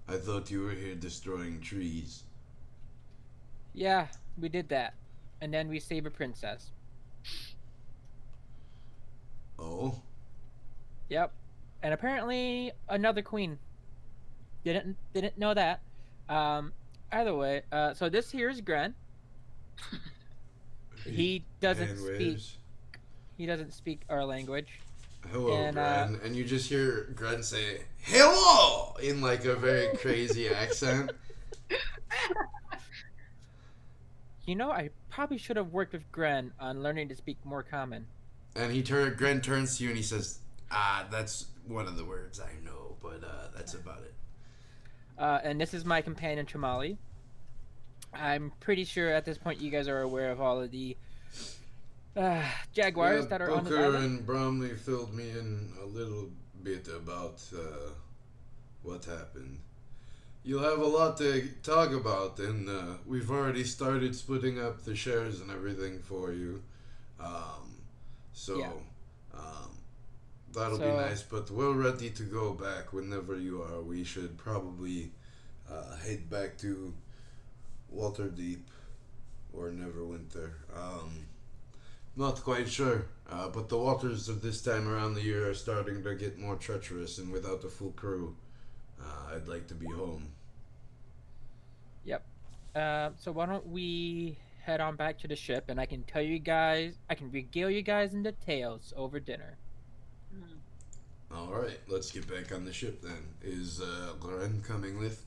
I thought you were here destroying trees." yeah, we did that, and then we saved a princess. Oh? Yep, and apparently another queen. Didn't know that. Either way, so this here is Gren. He doesn't Hand speak. waves. He doesn't speak our language. Hello, And, Gren. And you just hear Gren say, "Hello!" in like a very crazy accent. You know, I probably should have worked with Gren on learning to speak more common. And Gren turns to you and he says, that's one of the words I know, but that's about it. And this is my companion Chamali. I'm pretty sure at this point you guys are aware of all of the jaguars that are on this Booker island. and Bromley filled me in a little bit about what happened. You'll have a lot to talk about, and we've already started splitting up the shares and everything for you. So, Yeah. that'll be nice, but we're ready to go back whenever you are. We should probably head back to Waterdeep or Neverwinter. Not quite sure, but the waters of this time around the year are starting to get more treacherous, and without the full crew, I'd like to be home. Yep. So why don't we head on back to the ship, and I can tell you guys, I can regale you guys in details over dinner. All right, let's get back on the ship then. Is Gren coming with?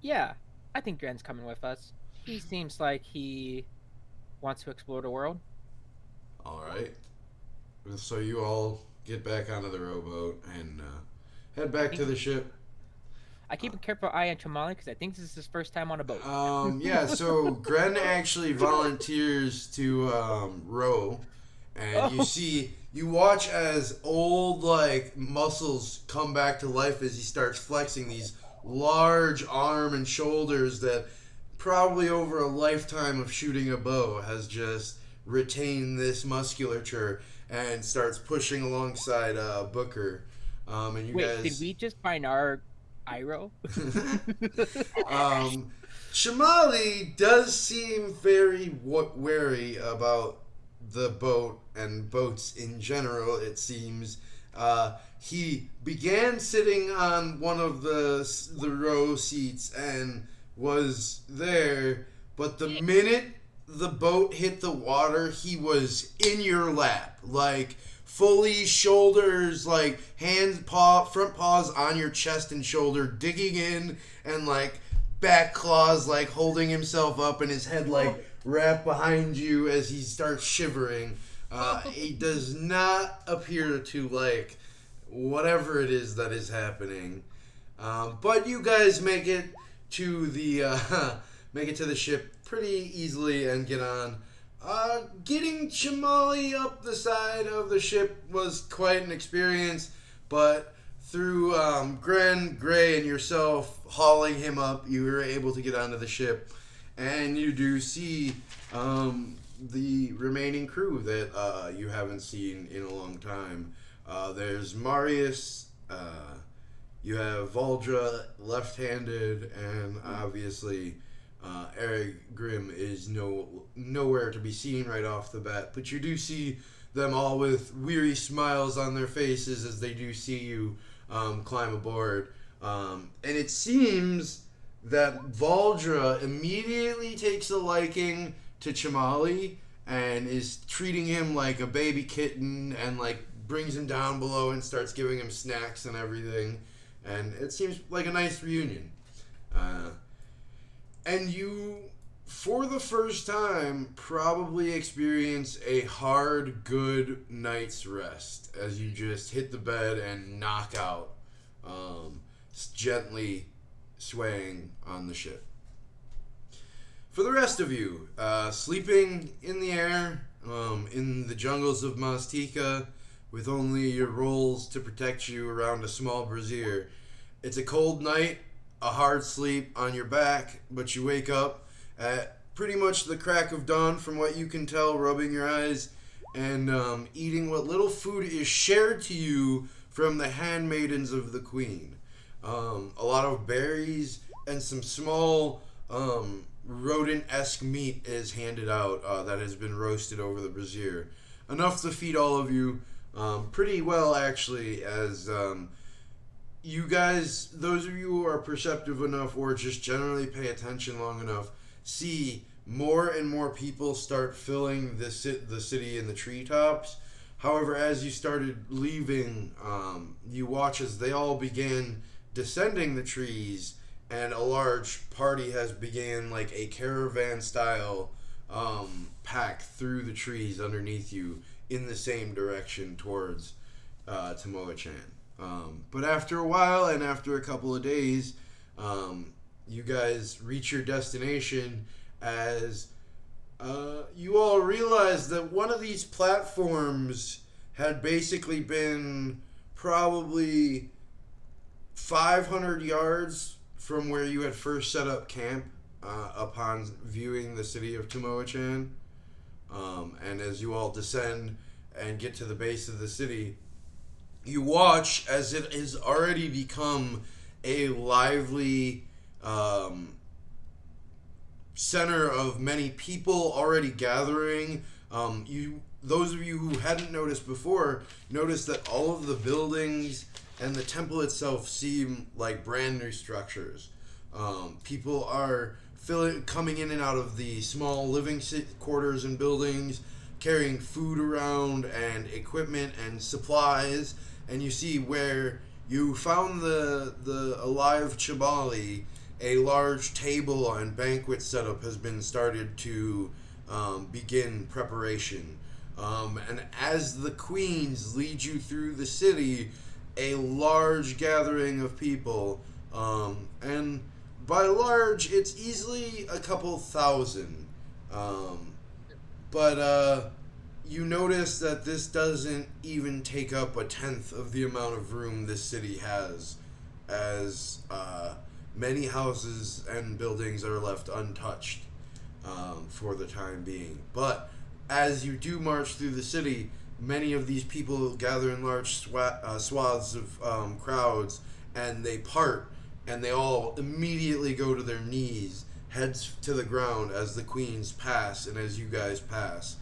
Yeah, I think Gren's coming with us. He seems like he wants to explore the world. All right. So you all get back onto the rowboat and head back to the ship. I keep a careful eye on Chamali because I think this is his first time on a boat. Yeah, so Gren actually volunteers to row, and you watch as old muscles come back to life as he starts flexing these large arm and shoulders that probably over a lifetime of shooting a bow has just retained this musculature and starts pushing alongside Booker. And you Wait, guys... did we just find our Iro? Shamali does seem very wary about the boat and boats in general, it seems. He began sitting on one of the row seats and was there, but the minute the boat hit the water, he was in your lap, fully shoulders, front paws on your chest and shoulder, digging in, and back claws holding himself up, and his head wrapped behind you as he starts shivering. He does not appear to like whatever it is that is happening, but you guys make it to the ship pretty easily and get on. Getting Chamali up the side of the ship was quite an experience, but through Gren, Gray, and yourself hauling him up, you were able to get onto the ship, and you do see the remaining crew that you haven't seen in a long time. There's Marius, you have Valdra left-handed, and obviously Eric Grimm is nowhere to be seen right off the bat, but you do see them all with weary smiles on their faces as they do see you climb aboard. And it seems that Valdra immediately takes a liking to Chamali and is treating him like a baby kitten and brings him down below and starts giving him snacks and everything. And it seems like a nice reunion. And you, for the first time, probably experience a hard, good night's rest as you just hit the bed and knock out, gently swaying on the ship. For the rest of you, sleeping in the air, in the jungles of Maztica, with only your rolls to protect you around a small brazier. It's a cold night, a hard sleep on your back, but you wake up at pretty much the crack of dawn from what you can tell, rubbing your eyes and eating what little food is shared to you from the handmaidens of the queen. A lot of berries and some small rodent-esque meat is handed out that has been roasted over the brazier. Enough to feed all of you pretty well, actually, as you guys, those of you who are perceptive enough or just generally pay attention long enough, see more and more people start filling the city in the treetops. However, as you started leaving, you watch as they all began descending the trees, and a large party has began a caravan style pack through the trees underneath you in the same direction towards Tomoa-chan. But after a while and after a couple of days, you guys reach your destination as you all realize that one of these platforms had basically been probably 500 yards from where you had first set up camp upon viewing the city of Tomoa-chan. And as you all descend and get to the base of the city, you watch as it has already become a lively center of many people already gathering. Those of you who hadn't noticed before, noticed that all of the buildings and the temple itself seem like brand new structures. People are coming in and out of the small living quarters and buildings, carrying food around and equipment and supplies. And you see where you found the alive Chibali, a large table and banquet setup has been started to begin preparation. And as the queens lead you through the city, a large gathering of people, and by large, it's easily a couple thousand. But you notice that this doesn't even take up a tenth of the amount of room this city has, as many houses and buildings are left untouched for the time being. But as you do march through the city, many of these people gather in large swaths of crowds, and they part, and they all immediately go to their knees, heads to the ground as the queens pass and as you guys pass,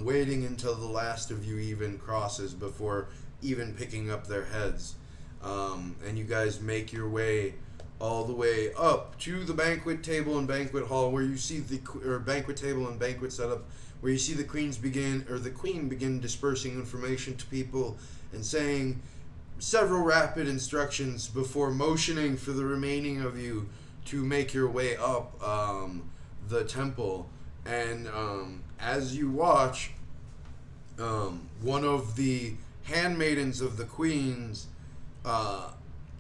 waiting until the last of you even crosses before even picking up their heads. And you guys make your way all the way up to the banquet table and banquet hall, where you see banquet table and banquet setup, where you see the queen begin dispersing information to people and saying several rapid instructions before motioning for the remaining of you to make your way up the temple. And as you watch, one of the handmaidens of the queens,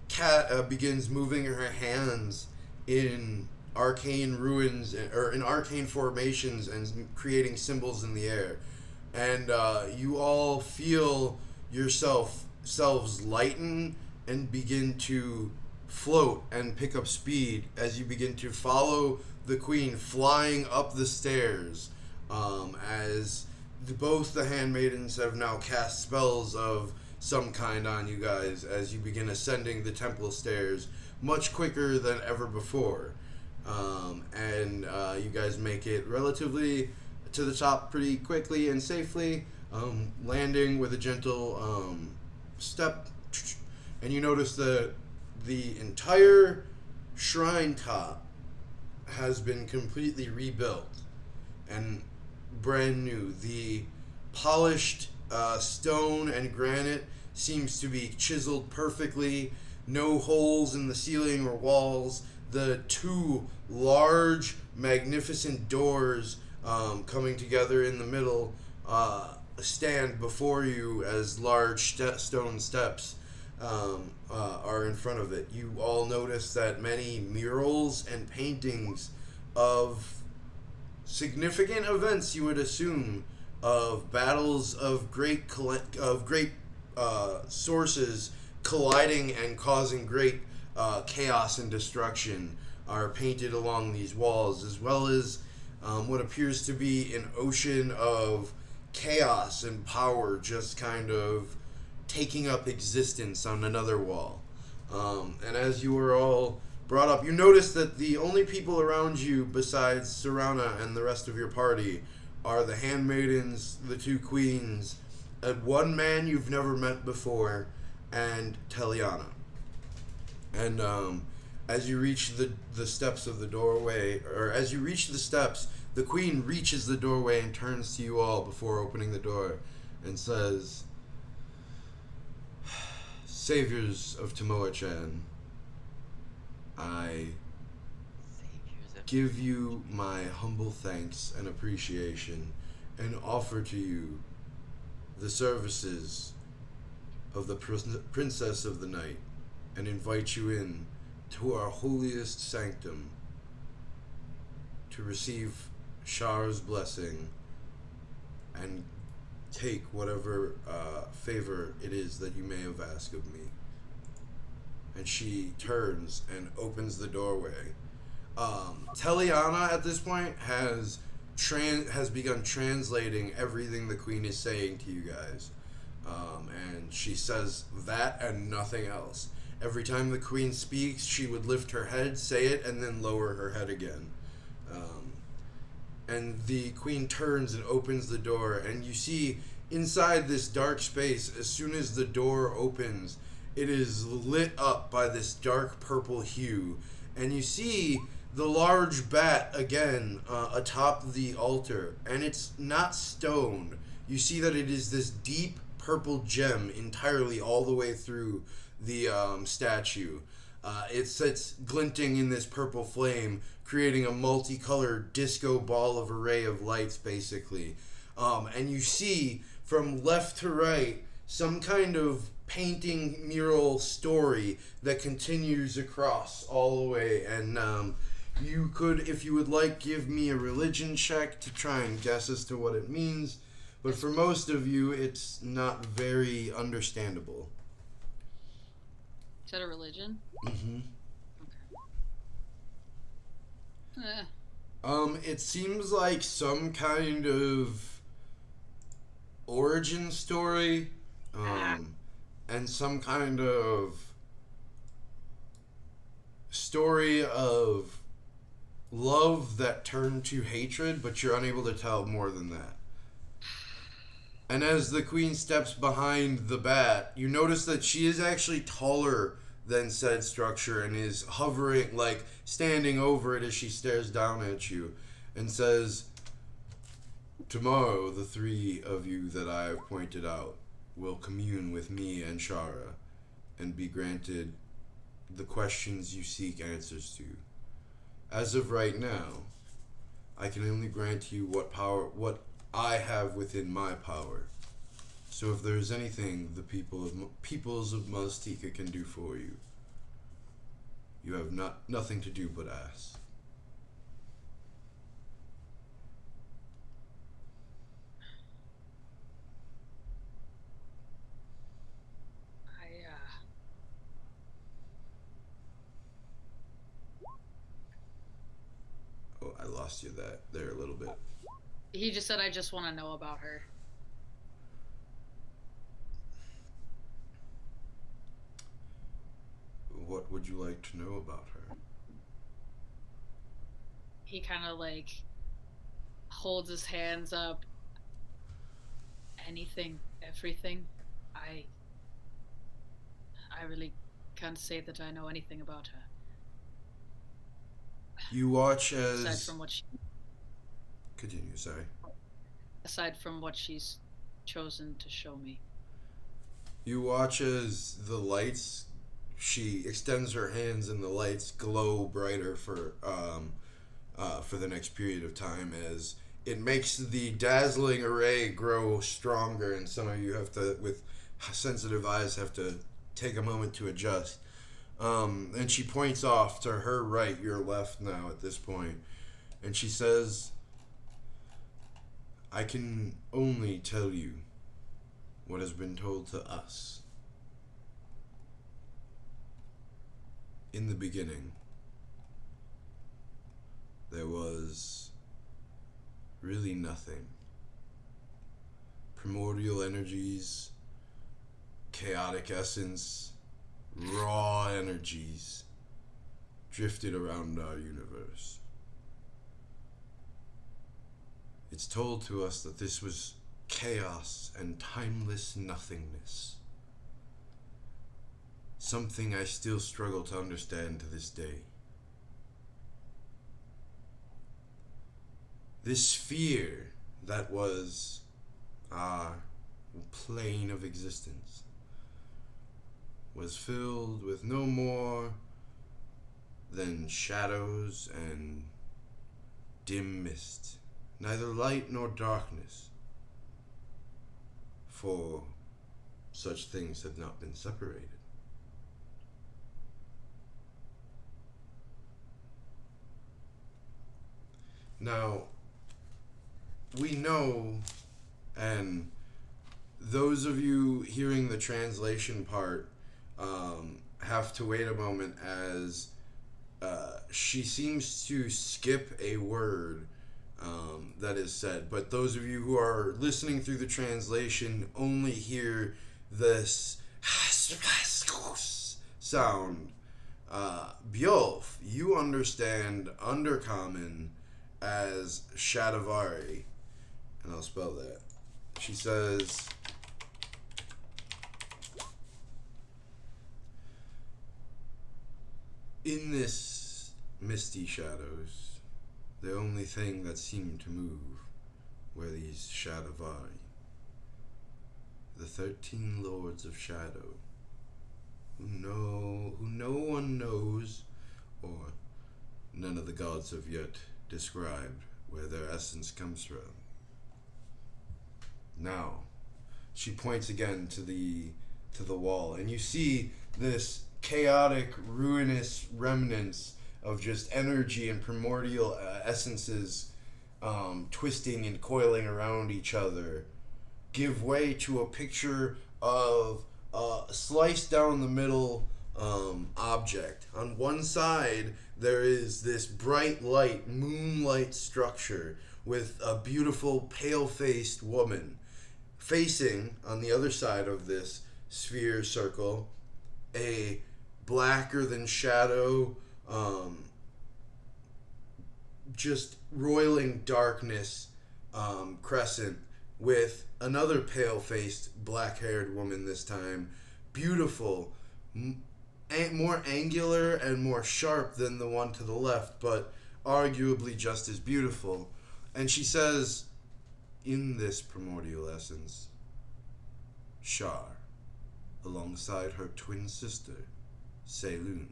Kat, begins moving her hands in arcane ruins, or in arcane formations, and creating symbols in the air. And you all feel yourselves lighten and begin to float and pick up speed as you begin to follow the queen flying up the stairs, as both the handmaidens have now cast spells of some kind on you guys as you begin ascending the temple stairs much quicker than ever before. And you guys make it relatively to the top pretty quickly and safely, landing with a gentle step. And you notice that the entire shrine top has been completely rebuilt and brand new. The polished stone and granite seems to be chiseled perfectly. No holes in the ceiling or walls. The two large, magnificent doors coming together in the middle stand before you as large stone steps are in front of it. You all notice that many murals and paintings of significant events, you would assume, of battles of great sources colliding and causing great chaos and destruction, are painted along these walls, as well as what appears to be an ocean of chaos and power just kind of taking up existence on another wall. And as you were all brought up, you notice that the only people around you besides Serana and the rest of your party are the handmaidens, the two queens, and one man you've never met before, and Teliana. And as you reach the steps of the doorway, or as you reach the steps, the queen reaches the doorway and turns to you all before opening the door and says, "Saviors of Tomoa-chan, Saviors of give you my humble thanks and appreciation and offer to you the services of the Princess of the Night and invite you in to our holiest sanctum to receive Shara's blessing and take whatever favor it is that you may have asked of me. And she turns and opens the doorway. Teliana at this point has begun translating everything the queen is saying to you guys. And she says that and nothing else. Every time the queen speaks, she would lift her head, say it, and then lower her head again. And the queen turns and opens the door, and you see inside this dark space, as soon as the door opens, it is lit up by this dark purple hue. And you see the large bat again atop the altar, and it's not stone. You see that it is this deep purple gem entirely all the way through the statue. It sits glinting in this purple flame, creating a multicolored disco ball of array of lights, basically. And you see from left to right some kind of painting mural story that continues across all the way. And you could, if you would like, give me a religion check to try and guess as to what it means. But for most of you, it's not very understandable. Is that a religion? Mm-hmm. It seems like some kind of origin story, and some kind of story of love that turned to hatred, but you're unable to tell more than that. And as the queen steps behind the bat, you notice that she is actually taller than said structure and is hovering, like standing over it as she stares down at you and says, "Tomorrow, the three of you that I have pointed out will commune with me and Shara and be granted the questions you seek answers to. As of right now, I can only grant you what I have within my power. So if there is anything the peoples of Maztica can do for you, you have nothing to do but ask." Oh, I lost you there a little bit. He just said, I just want to know about her. What would you like to know about her? He kind of like holds his hands up. Anything, everything. I really can't say that I know anything about her. You watch as... Aside from what she... Continue, sorry. Aside from what she's chosen to show me. You watch as the lights... She extends her hands and the lights glow brighter for the next period of time as it makes the dazzling array grow stronger, and some of you have to, with sensitive eyes, have to take a moment to adjust. And she points off to her right, your left now at this point, and she says, "I can only tell you what has been told to us. In the beginning, there was really nothing. Primordial energies, chaotic essence, raw energies drifted around our universe. It's told to us that this was chaos and timeless nothingness. Something I still struggle to understand to this day. This sphere that was our plane of existence was filled with no more than shadows and dim mist, neither light nor darkness, for such things have not been separated. Now, we know, and those of you hearing the translation part have to wait a moment, as she seems to skip a word that is said. But those of you who are listening through the translation only hear this sound. Bjolf, you understand Undercommon as Shadavari, and I'll spell that. She says, in this misty shadows, the only thing that seemed to move were these Shadavari, the 13 lords of shadow, who no one knows, or none of the gods have yet described where their essence comes from. Now, she points again to the wall, and you see this chaotic, ruinous remnants of just energy and primordial essences twisting and coiling around each other, give way to a picture of a sliced down the middle object. On one side, there is this bright light, moonlight structure with a beautiful, pale-faced woman. Facing, on the other side of this sphere circle, a blacker than shadow, just roiling darkness crescent with another pale-faced, black-haired woman this time. Beautiful, more angular and more sharp than the one to the left, but arguably just as beautiful. And she says, in this primordial essence, Shar, alongside her twin sister, Selûne,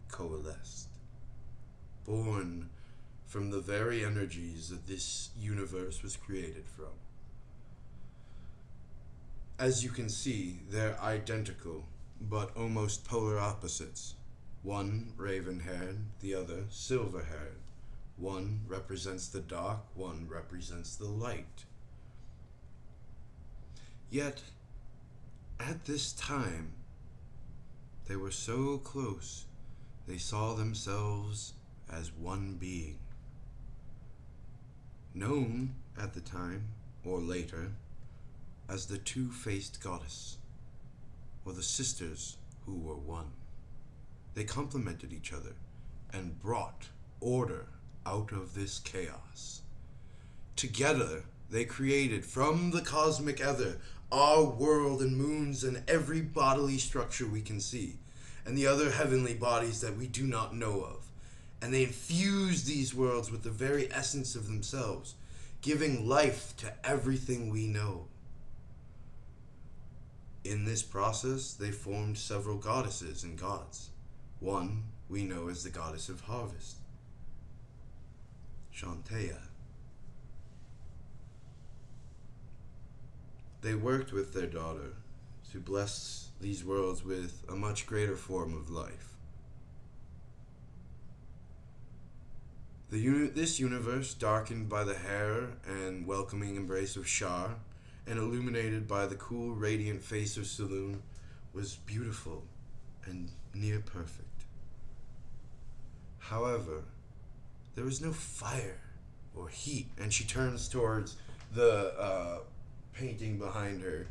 coalesced, born from the very energies that this universe was created from. As you can see, they're identical, but almost polar opposites. One raven-haired, the other silver-haired. One represents the dark, one represents the light. Yet, at this time, they were so close, they saw themselves as one being. Known at the time, or later, as the two-faced goddess, or the sisters who were one. They complemented each other and brought order out of this chaos. Together, they created from the cosmic ether our world and moons and every bodily structure we can see, and the other heavenly bodies that we do not know of. And they infused these worlds with the very essence of themselves, giving life to everything we know. In this process, they formed several goddesses and gods. One we know as the goddess of harvest, Shantea. They worked with their daughter to bless these worlds with a much greater form of life. This universe, darkened by the hair and welcoming embrace of Shar, and illuminated by the cool, radiant face of Selûne, was beautiful and near perfect. However, there was no fire or heat, and she turns towards the painting behind her,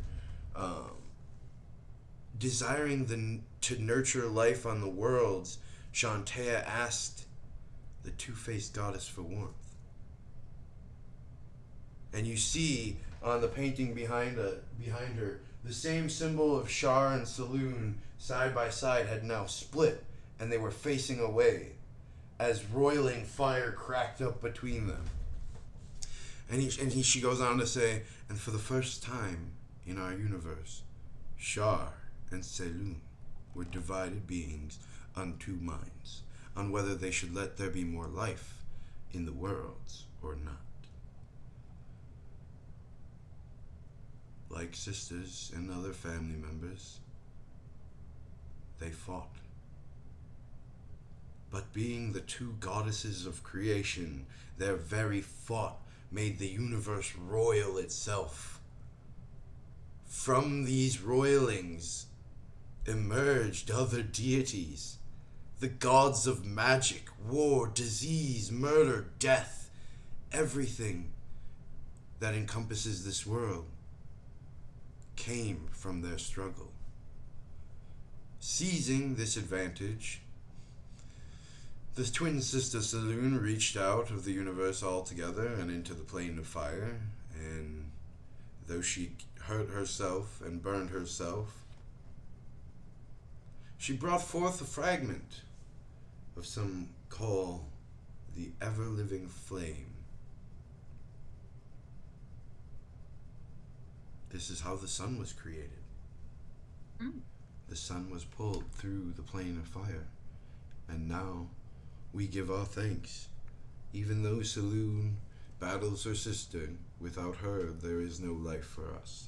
desiring to nurture life on the worlds. Shantea asked the two-faced goddess for warmth. And you see on the painting behind her, the same symbol of Shar and Selûne side by side had now split, and they were facing away as roiling fire cracked up between them. She goes on to say, and for the first time in our universe, Shar and Selûne were divided beings on two minds, on whether they should let there be more life in the worlds or not. Like sisters and other family members, they fought. But being the two goddesses of creation, their very thought made the universe royal itself. From these royalings emerged other deities, the gods of magic, war, disease, murder, death, everything that encompasses this world came from their struggle. Seizing this advantage, the twin sister Saloon reached out of the universe altogether and into the plane of fire, and though she hurt herself and burned herself, she brought forth a fragment of some call the ever-living flame. This is how the sun was created. The sun was pulled through the plane of fire, and now we give our thanks. Even though Saloon battles her sister, without her there is no life for us.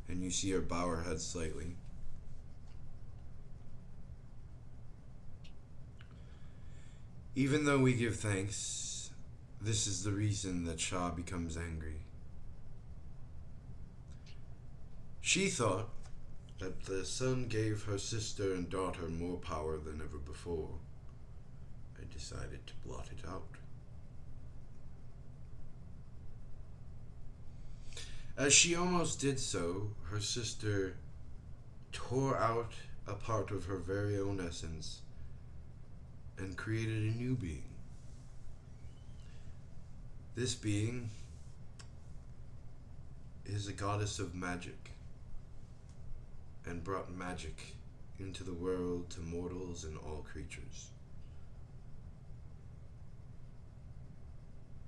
And you see her bow her head slightly. Even though we give thanks, this is the reason that Shah becomes angry. She thought that the sun gave her sister and daughter more power than ever before. I decided to blot it out. As she almost did so, her sister tore out a part of her very own essence and created a new being. This being is a goddess of magic and brought magic into the world to mortals and all creatures.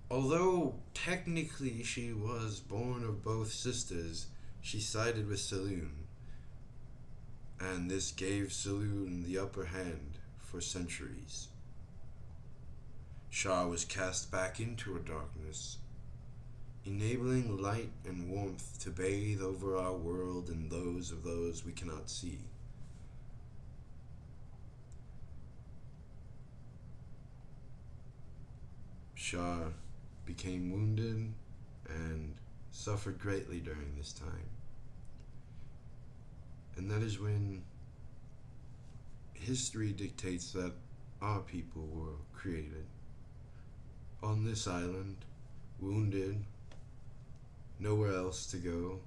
Although technically she was born of both sisters, she sided with Saloon, and this gave Saloon the upper hand for centuries. Shah was cast back into her darkness, enabling light and warmth to bathe over our world and those of those we cannot see. Shah became wounded and suffered greatly during this time. And that is when history dictates that our people were created on this island, wounded, nowhere else to go,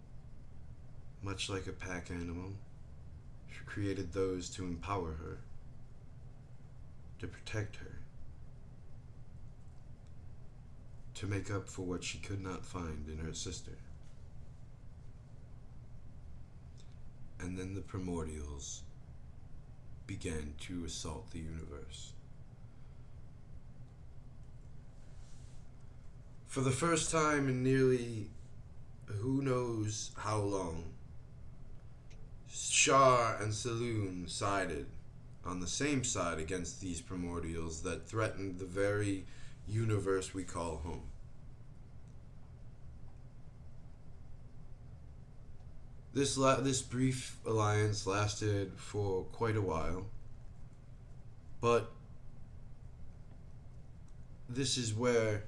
much like a pack animal. She created those to empower her, to protect her, to make up for what she could not find in her sister. And then the primordials began to assault the universe. For the first time in nearly who knows how long, Shar and Saloon sided on the same side against these primordials that threatened the very universe we call home. This brief alliance lasted for quite a while, but this is where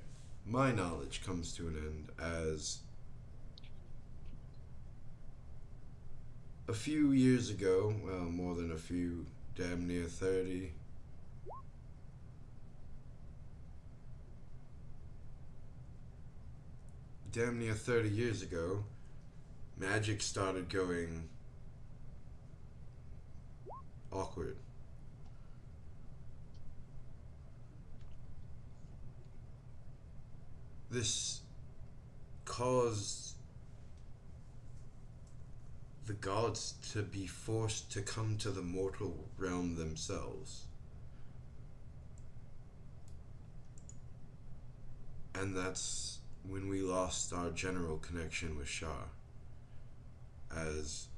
my knowledge comes to an end, as a few years ago, well, more than a few, damn near 30, damn near 30 years ago, magic started going awkward. This caused the gods to be forced to come to the mortal realm themselves. And that's when we lost our general connection with Shah, as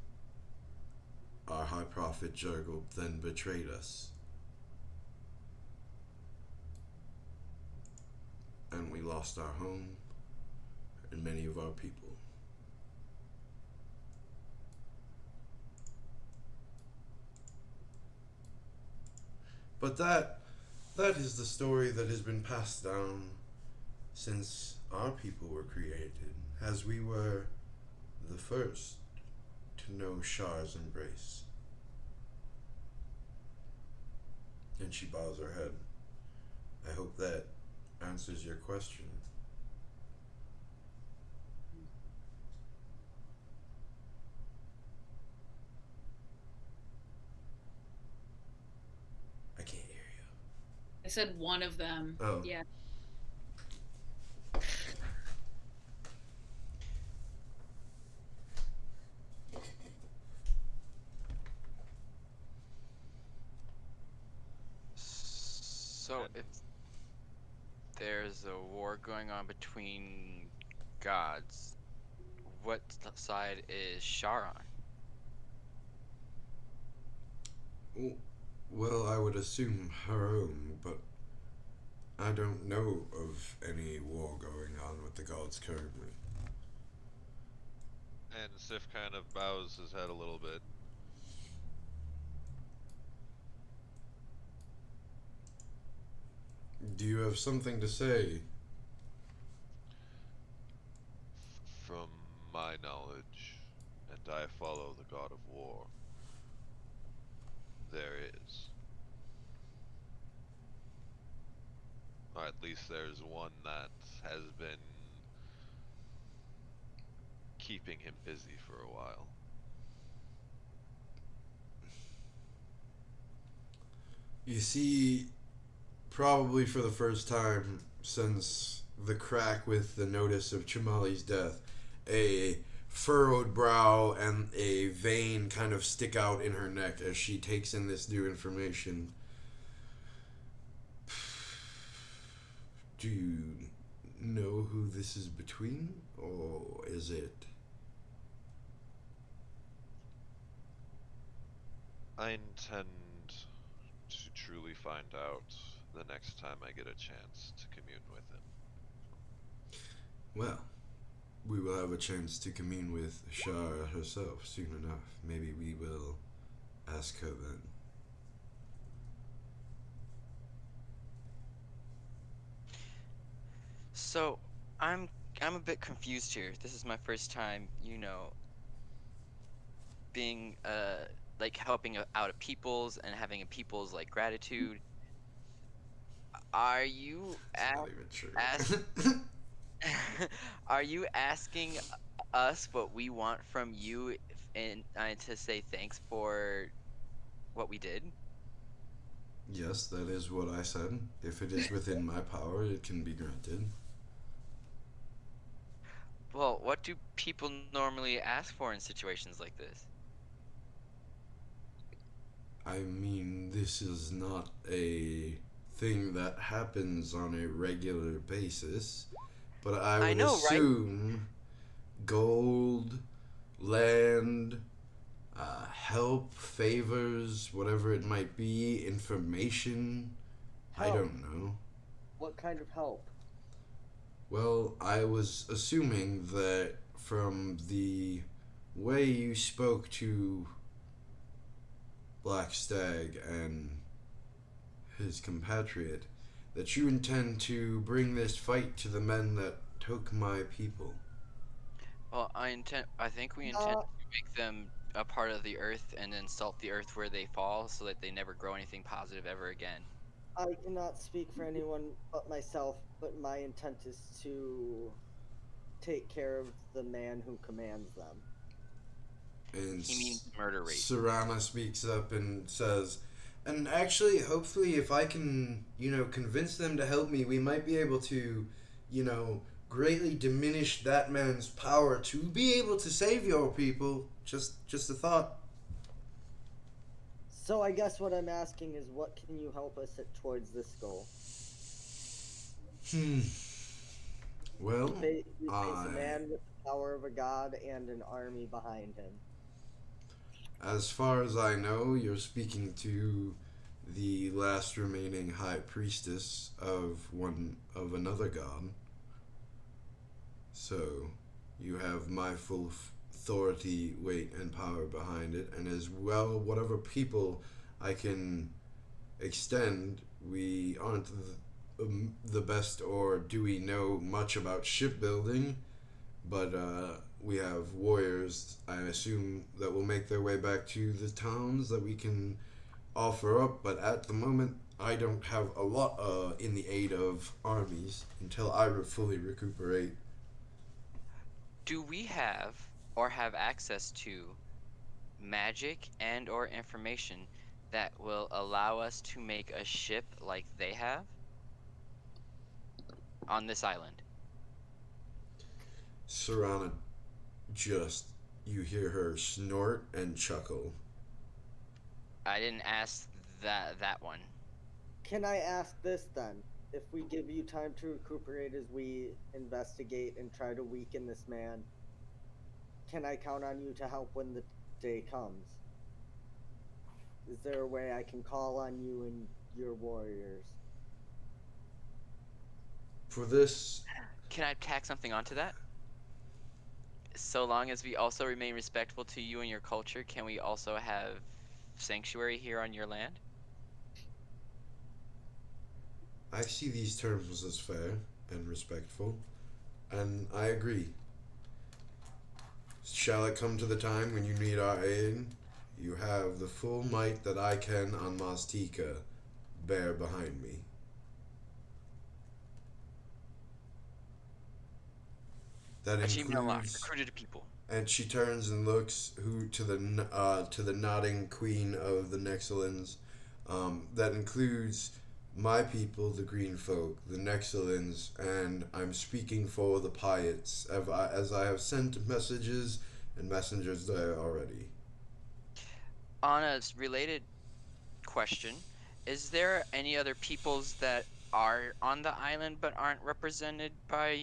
our High Prophet Jurgle then betrayed us. lost our home and many of our people. But that is the story that has been passed down since our people were created, as we were the first to know Shar's embrace. And she bows her head. I hope that answers your question. I can't hear I said one of them. you. Oh. Yeah. So if there's a war going on between gods, what side is Shar on? Well, I would assume her own, but I don't know of any war going on with the gods currently. And Sif kind of bows his head a little bit. Do you have something to say? From my knowledge, and I follow the god of war, there is. Or at least there's one that has been keeping him busy for a while. You see, probably for the first time since the crack with the notice of Chamali's death, a furrowed brow and a vein kind of stick out in her neck as she takes in this new information. Do you know who this is between, or is it? I intend to truly find out the next time I get a chance to commune with him. Well, we will have a chance to commune with Shar herself soon enough. Maybe we will ask her then. So I'm a bit confused here. This is my first time, being like helping out a people's and having a people's like gratitude. Are you It's not even true. ask are you asking us what we want from you and to say thanks for what we did? Yes, that is what I said. If it is within my power, it can be granted. Well, what do people normally ask for in situations like this? I mean, this is not a thing that happens on a regular basis, but I I would know, right? assume gold, land, help, favors, whatever it might be, information. I Help. don't know. What kind of help? Well, I was assuming that from the way you spoke to Black Stag and his compatriot, that you intend to bring this fight to the men that took my people. Well, I think we intend to make them a part of the earth and then salt the earth where they fall so that they never grow anything positive ever again. I cannot speak for anyone but myself, but my intent is to take care of the man who commands them. And He means murder rate. Serana speaks up and says, and actually, hopefully, if I can, convince them to help me, we might be able to, greatly diminish that man's power to be able to save your people. Just a thought. So I guess what I'm asking is, what can you help us towards this goal? Well, We face a man with the power of a god and an army behind him. As far as I know, you're speaking to the last remaining high priestess of another god. So, you have my full authority, weight, and power behind it, and as well, whatever people I can extend, we aren't the best, or do we know much about shipbuilding, but we have warriors, I assume, that will make their way back to the towns that we can offer up, but at the moment, I don't have a lot in the aid of armies until I fully recuperate. Do we have or have access to magic and or information that will allow us to make a ship like they have on this island? Serana just, you hear her snort and chuckle. I didn't ask that one. Can I ask this then? If we give you time to recuperate as we investigate and try to weaken this man, can I count on you to help when the day comes? Is there a way I can call on you and your warriors? For this, Can I tack something onto that? So long as we also remain respectful to you and your culture, can we also have sanctuary here on your land? I see these terms as fair and respectful, and I agree. Shall it come to the time when you need our aid, you have the full might that I can on Mastika bear behind me. That Achievement unlocked. includes, Recruited people. and she turns and looks who to the nodding queen of the Nexilins. That includes my people, the Green Folk, the Nexilins, and I'm speaking for the Pyates, as I have sent messages and messengers there already. On a related question, is there any other peoples that are on the island but aren't represented by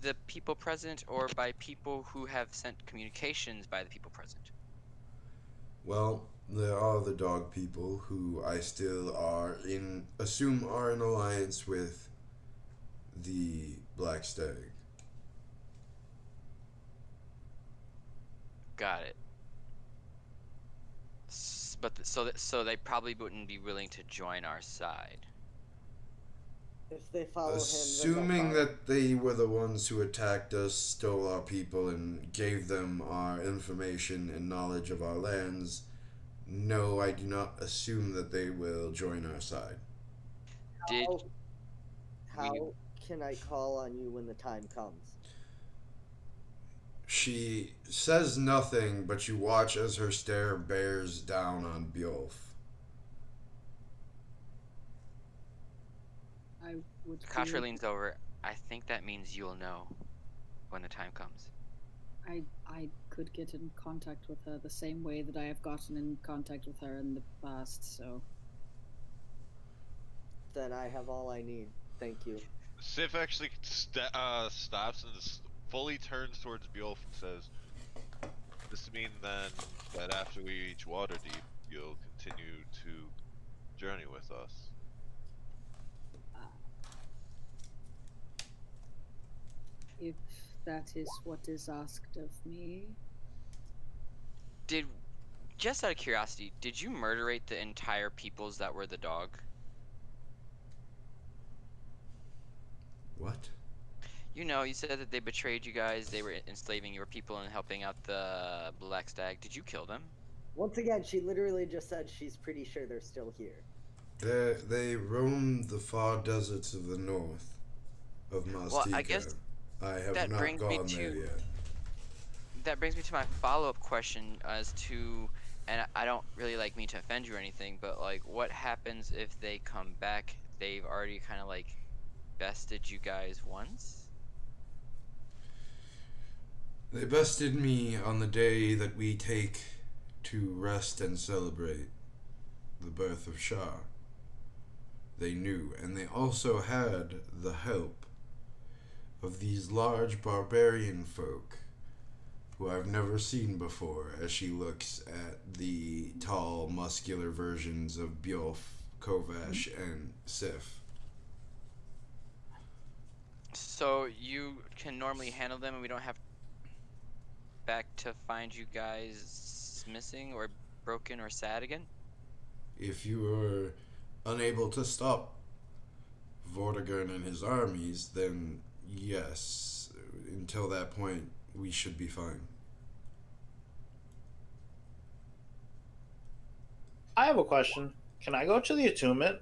the people present or by people who have sent communications by the people present? Well, there are the dog people who I still assume are in alliance with the Black Stag. Got it. So they probably wouldn't be willing to join our side. If they follow him, Assuming then they'll that they were the ones who attacked us, stole our people, and gave them our information and knowledge of our lands, no, I do not assume that they will join our side. Did how can I call on you when the time comes? She says nothing, but you watch as her stare bears down on Bjolf. I would. Katra leans over? I think that means you'll know when the time comes. I could get in contact with her the same way that I have gotten in contact with her in the past. So Then I have all I need. Thank you. Sif actually stops and fully turns towards Bjolf and says, "This means then that after we reach Waterdeep, you'll continue to journey with us." if that is what is asked of me, Just out of curiosity, did you murderate the entire peoples that were the dog? What? You know, you said that they betrayed you guys, they were enslaving your people and helping out the Black Stag. Did you kill them? Once again, she literally just said she's pretty sure they're still here. They roam the far deserts of the north of Mastika. Well, I guess I have that not brings me gone there to- yet. That brings me to my follow-up question as to, and I don't really like mean to offend you or anything, but like, what happens if they come back? They've already kind of like bested you guys once? They bested me on the day that we take to rest and celebrate the birth of Shah. They knew, and they also had the help of these large barbarian folk who I've never seen before, as she looks at the tall, muscular versions of Bjolf, Kovash, and Sif. So you can normally handle them, and we don't have back to find you guys missing or broken or sad again? If you were unable to stop Vortigern and his armies, then yes, until that point, we should be fine. I have a question. Can I go to the attunement?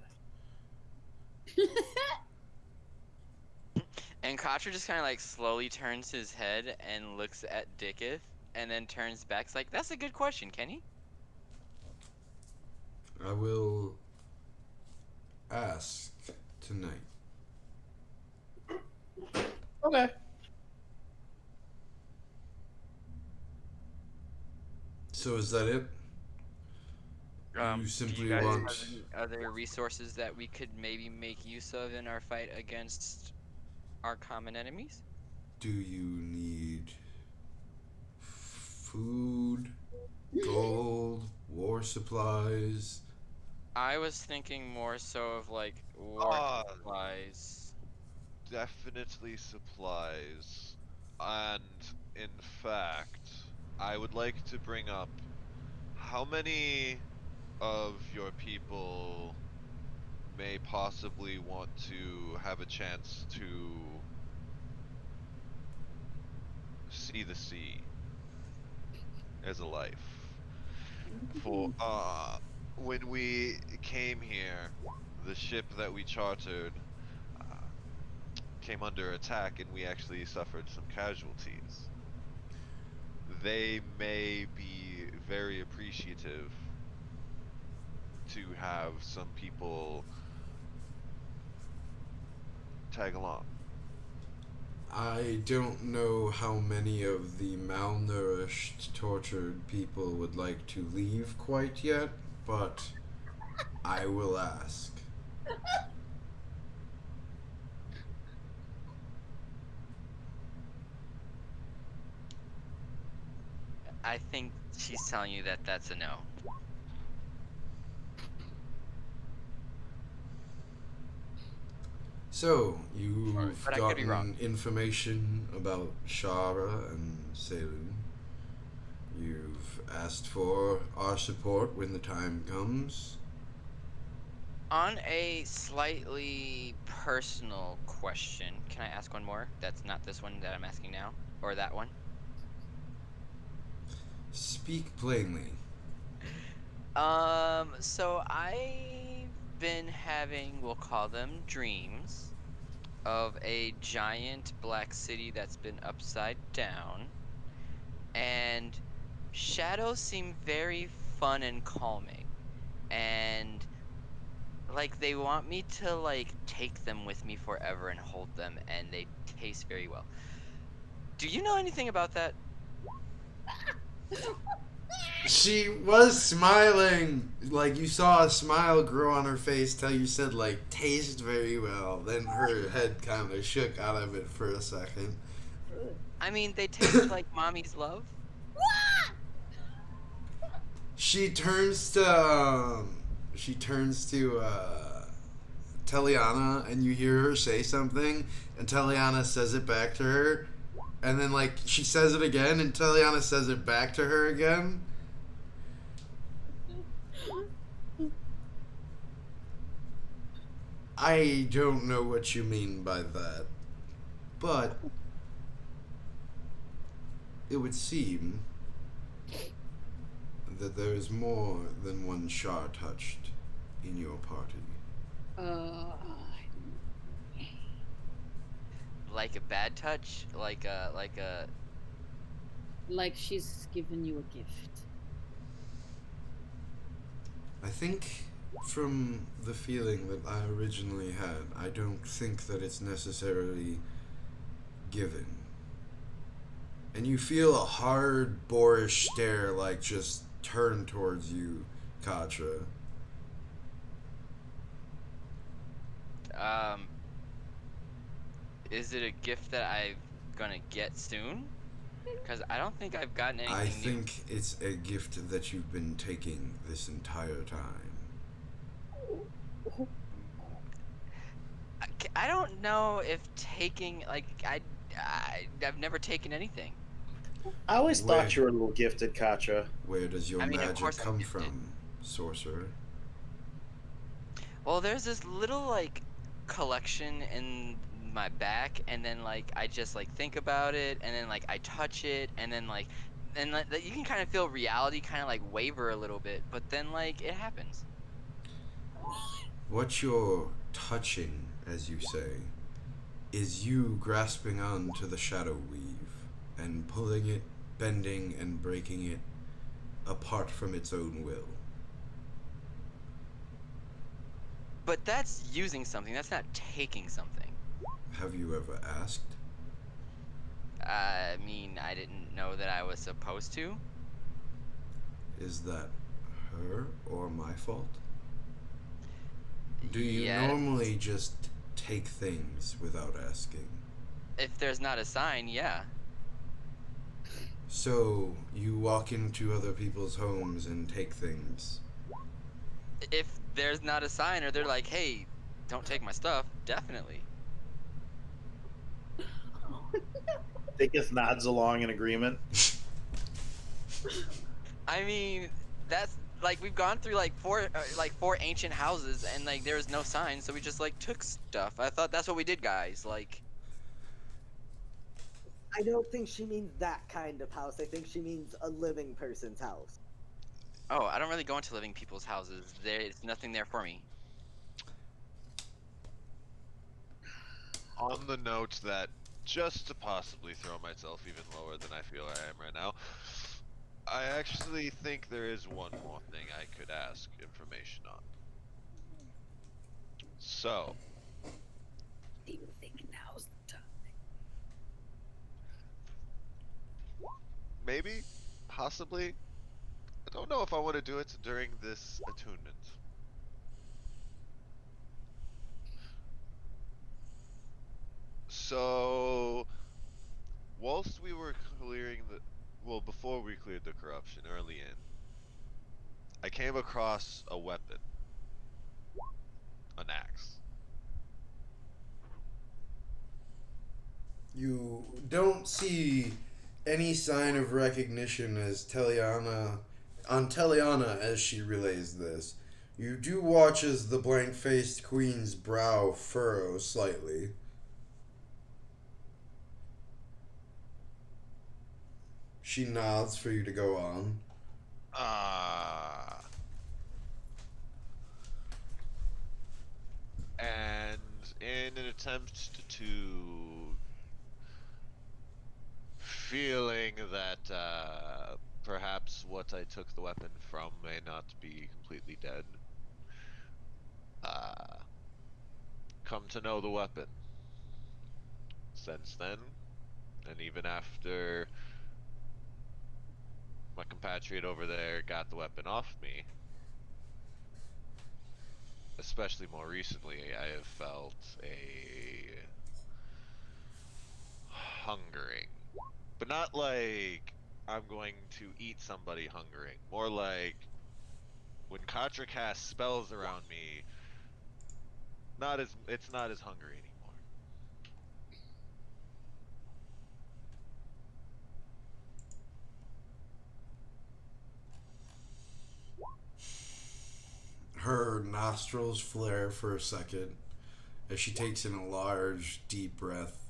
And Katra just kind of like slowly turns his head and looks at Dikuth, and then turns back. It's like, that's a good question, can he? I will ask tonight. Okay. So is that it? You Do simply you guys want- have any other resources that we could maybe make use of in our fight against our common enemies? Do you need food, gold, war supplies? I was thinking more so of like war supplies. Definitely supplies. And in fact, I would like to bring up how many of your people may possibly want to have a chance to see the sea as a life. For when we came here, the ship that we chartered came under attack, and we actually suffered some casualties. They may be very appreciative to have some people tag along. I don't know how many of the malnourished, tortured people would like to leave quite yet, but I will ask. I think she's telling you that that's a no. So, you've But I could be wrong. gotten information about Shara and Saloon. You've asked for our support when the time comes. On a slightly personal question, can I ask one more? That's not this one that I'm asking now, or that one. Speak plainly. So I've been having, we'll call them dreams, of a giant black city that's been upside down, and shadows seem very fun and calming, and like they want me to like take them with me forever and hold them, and they taste very well. Do you know anything about that? She was smiling. Like, you saw a smile grow on her face till you said, like, taste very well. Then her head kind of shook out of it for a second. I mean, they taste like mommy's love. She turns to Teliana, and you hear her say something, and Teliana says it back to her, and then like she says it again, and Teliana says it back to her again. I don't know what you mean by that, but it would seem that there is more than one Shar touched in your party. Like a bad touch, like a Like she's given you a gift. I think from the feeling that I originally had, I don't think that it's necessarily given. And you feel a hard, boorish stare, like, just turn towards you, Katra. Is it a gift that I'm gonna get soon? Because I don't think I've gotten anything I new. think it's a gift that you've been taking this entire time. I don't know if taking I've never taken anything. I always Where, thought you were a little gifted, Katra. where does your I mean, of magic course I'm come gifted. from, sorcerer? Well, there's this little like collection in my back, and then like I just like think about it, and then like I touch it, and then like you can kind of feel reality kind of like waver a little bit, but then like it happens. What you're touching, as you say, is you grasping on to the shadow weave and pulling it, bending and breaking it apart from its own will. But that's using something. That's not taking something. Have you ever asked? I mean, I didn't know that I was supposed to. Is that her or my fault? Do you Yeah, normally just take things without asking? if there's not a sign, yeah. So, you walk into other people's homes and take things. If there's not a sign, or they're like, "Hey, don't take my stuff," definitely. Dickus nods along in agreement. I mean, that's like we've gone through like four ancient houses, and like there was no sign, so we just like took stuff. I thought that's what we did, guys. Like, I don't think she means that kind of house. I think she means a living person's house. oh, I don't really go into living people's houses. There's nothing there for me. On the note that, just to possibly throw myself even lower than I feel I am right now, I actually think there is one more thing I could ask information on. So, Do you think now's the time? maybe, possibly, I don't know if I want to do it during this attunement. So, whilst we were clearing well, before we cleared the corruption early in, I came across a weapon, an axe. You don't see any sign of recognition as Teliana as she relays this. You do watch as the blank-faced queen's brow furrow slightly. She nods for you to go on. Ah. And in an attempt to feeling that perhaps what I took the weapon from may not be completely dead, uh, come to know the weapon. Since then, and even after my compatriot over there got the weapon off me, especially more recently, I have felt a hungering. But not like I'm going to eat somebody hungering. More like when Katra casts spells around me, it's not as hungry anymore. Her nostrils flare for a second as she takes in a large, deep breath.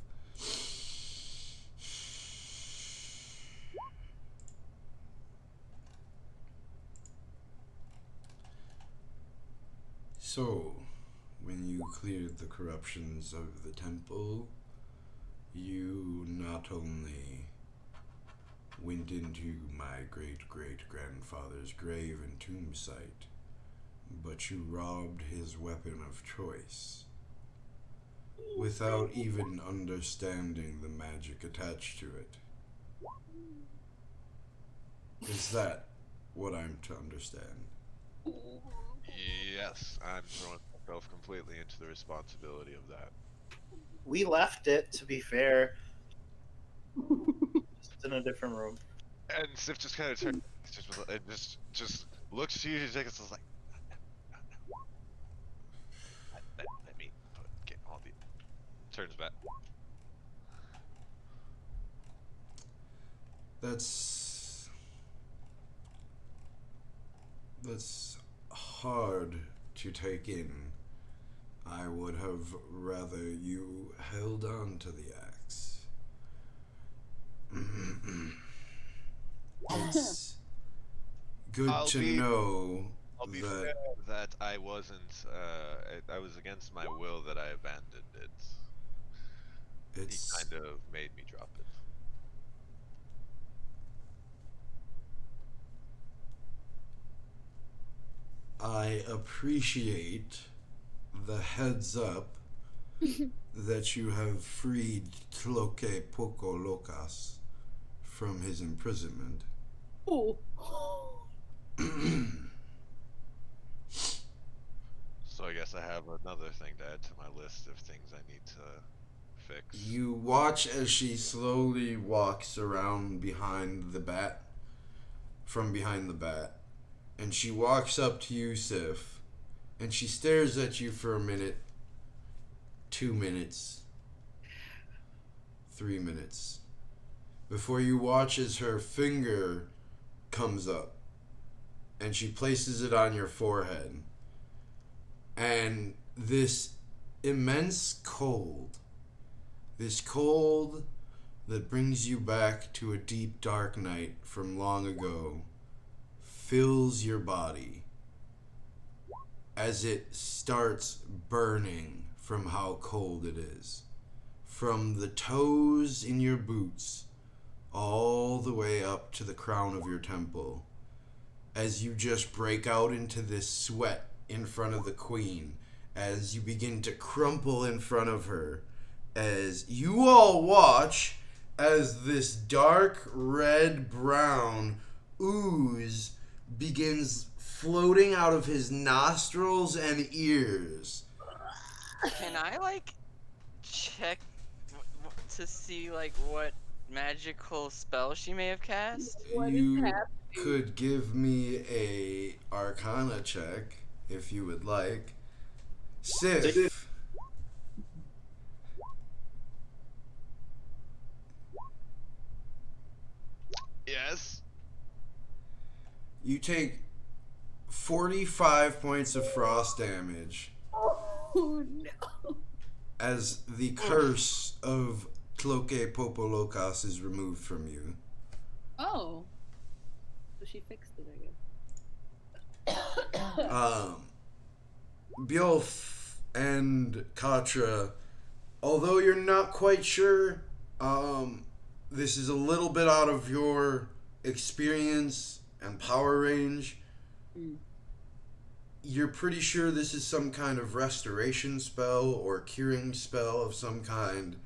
So, when you cleared the corruptions of the temple, you not only went into my great-great-grandfather's grave and tomb site, but you robbed his weapon of choice without even understanding the magic attached to it. Is that what I'm to understand? Yes, I'm throwing myself completely into the responsibility of that. We left it, to be fair. Just in a different room. And Sif just kind of turns, just looks at you and takes us like, let me get all the. turns back. That's hard to take in. I would have rather you held on to the axe. It's good I'll to be- know I'll be that fair that I wasn't. I was against my will that I abandoned it. He it's kind of made me drop it. I appreciate the heads up that you have freed Tloque Poco Locas from his imprisonment. Oh. So I guess I have another thing to add to my list of things I need to fix. You watch as she slowly walks around behind the bat, from behind the bat, and she walks up to you, Sif, and she stares at you for a minute, 2 minutes, 3 minutes, before you watch as her finger comes up, and she places it on your forehead, and this immense cold, this cold that brings you back to a deep dark night from long ago, fills your body as it starts burning from how cold it is. From the toes in your boots all the way up to the crown of your temple, as you just break out into this sweat in front of the queen, as you begin to crumple in front of her, as you all watch as this dark red brown ooze begins floating out of his nostrils and ears. Can I like check to see like what magical spell she may have cast? What is You happening? could give me a Arcana check if you would like. Sif, Yes. you take 45 points of frost damage Oh no. as the curse of Tloque Popolocas is removed from you. Oh. So she fixed it, I guess. Bjolf and Katra, although you're not quite sure, this is a little bit out of your experience and power range. Mm. You're pretty sure this is some kind of restoration spell or curing spell of some kind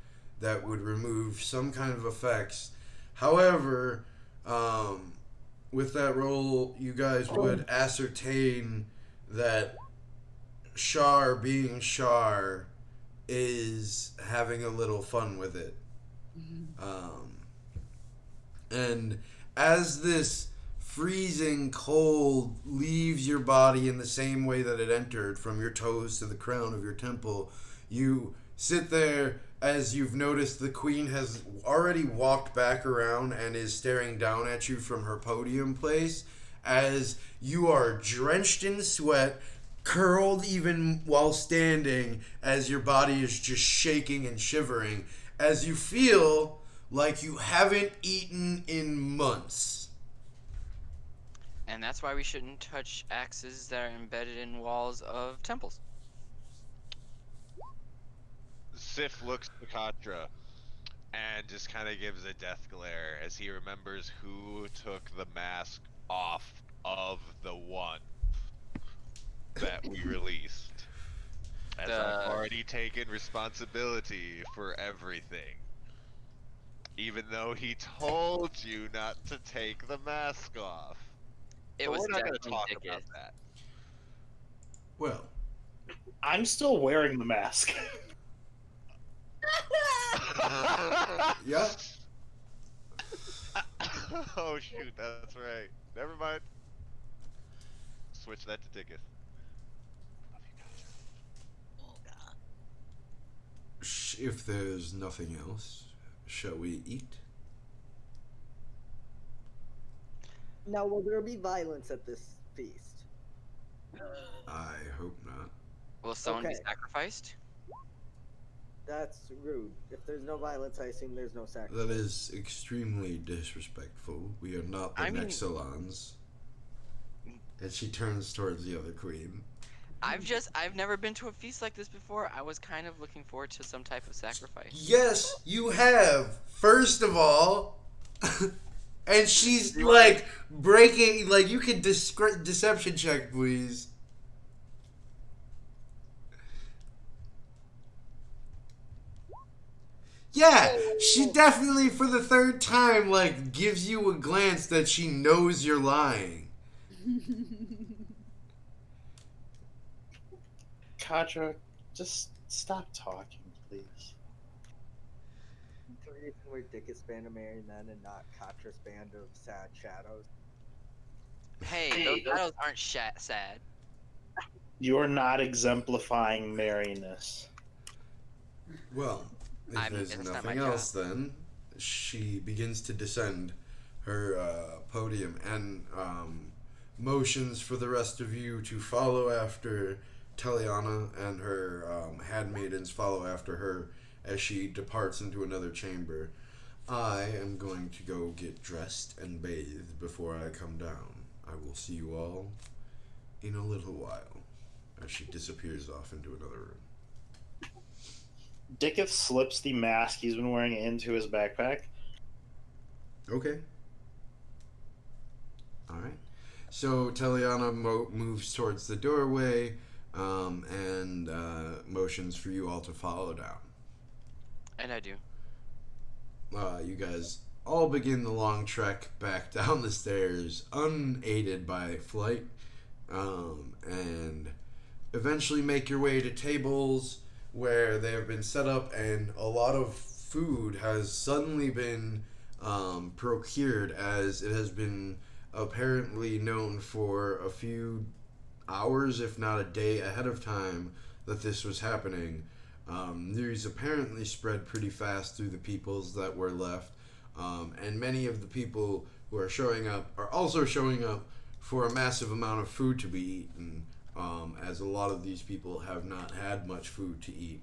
that would remove some kind of effects. However, with that roll, you guys would ascertain that Shar, being Shar, is having a little fun with it. And as this freezing cold leaves your body in the same way that it entered, from your toes to the crown of your temple, you sit there as you've noticed the queen has already walked back around and is staring down at you from her podium place, as you are drenched in sweat, curled even while standing, as your body is just shaking and shivering, as you feel like you haven't eaten in months. And that's why we shouldn't touch axes that are embedded in walls of temples. Sif looks to Katra and just kind of gives a death glare as he remembers who took the mask off of the one that we released. As I've already taken responsibility for everything. Even though he told you not to take the mask off. It But was we're not going to definitely talk Dikuth. about that. Well, I'm still wearing the mask. yeah. Oh shoot, that's right. Never mind. Switch that to Dikuth. Oh god. if there's nothing else, shall we eat? Now, will there be violence at this feast? I hope not. Will someone be Okay. sacrificed? That's rude. If there's no violence, I assume there's no sacrifice. That is extremely disrespectful. We are not the I mean- Nexolons. And she turns towards the other queen. I've never been to a feast like this before. I was kind of looking forward to some type of sacrifice. Yes, you have. First of all, and she's You like breaking. Like you can deception check, please. Yeah, she definitely for the third time like gives you a glance that she knows you're lying. Katra, just stop talking, please. The reason we're Dickus Band of Merry Men and not Katra's Band of Sad Shadows. Hey, those shadows aren't sad. You're not exemplifying merriness. Well, if I mean, there's it's not nothing my else, then she begins to descend her podium and motions for the rest of you to follow after Teliana, and her handmaidens follow after her as she departs into another chamber. I am going to go get dressed and bathed before I come down. I will see you all in a little while as she disappears off into another room. Dikuth slips the mask he's been wearing into his backpack. Okay. Alright. So Teliana moves towards the doorway and motions for you all to follow down. And I do. You guys all begin the long trek back down the stairs, unaided by flight, and eventually make your way to tables where they have been set up, and a lot of food has suddenly been procured, as it has been apparently known for a few hours, if not a day ahead of time, that this was happening. News apparently spread pretty fast through the peoples that were left, and many of the people who are showing up are also showing up for a massive amount of food to be eaten, as a lot of these people have not had much food to eat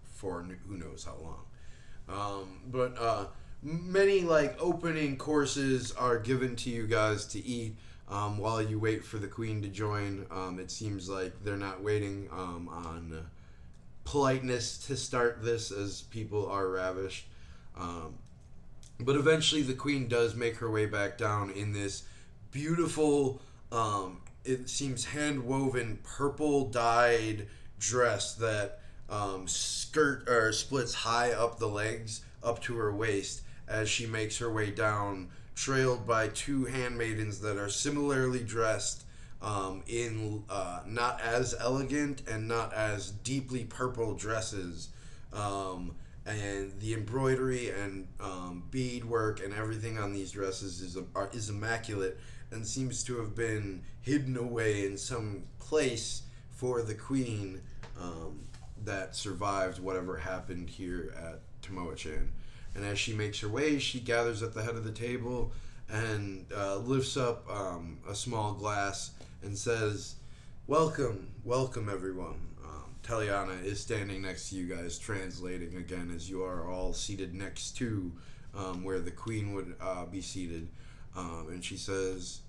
for who knows how long. But many like opening courses are given to you guys to eat while you wait for the queen to join. It seems like they're not waiting on politeness to start this, as people are ravished. But eventually the queen does make her way back down in this beautiful, it seems hand-woven, purple-dyed dress that splits high up the legs up to her waist as she makes her way down, trailed by two handmaidens that are similarly dressed in not as elegant and not as deeply purple dresses, and the embroidery and beadwork and everything on these dresses is immaculate and seems to have been hidden away in some place for the queen that survived whatever happened here at Tomoa-chan. And as she makes her way, she gathers at the head of the table and lifts up a small glass and says, welcome everyone. Teliana is standing next to you guys, translating again, as you are all seated next to where the queen would be seated. And she says,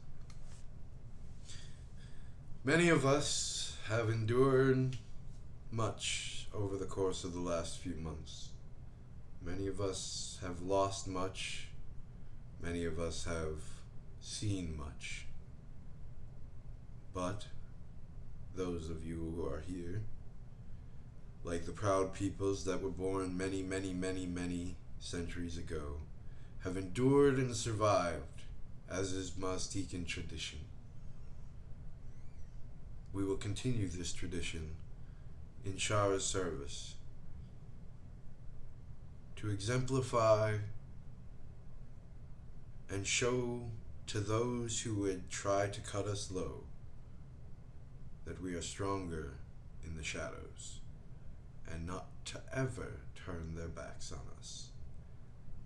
many of us have endured much over the course of the last few months. Many of us have lost much. Many of us have seen much. But those of you who are here, like the proud peoples that were born many, many, many, many centuries ago, have endured and survived, as is Maztecan tradition. We will continue this tradition in Shara's service to exemplify and show to those who would try to cut us low that we are stronger in the shadows, and not to ever turn their backs on us.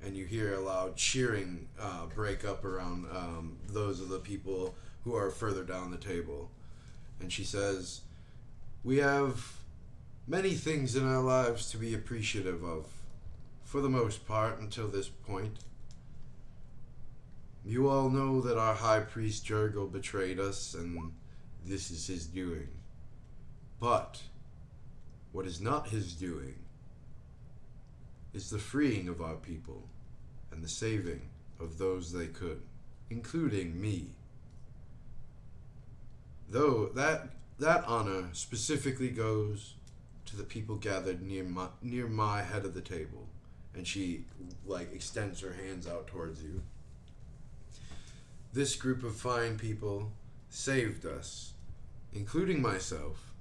And you hear a loud cheering break up around those of the people who are further down the table. And she says, "We have many things in our lives to be appreciative of, for the most part, until this point. You all know that our high priest Jurgil betrayed us, and this is his doing. But what is not his doing is the freeing of our people and the saving of those they could, including me. Though that honor specifically goes to the people gathered near my head of the table." And she extends her hands out towards you. "This group of fine people saved us, including myself,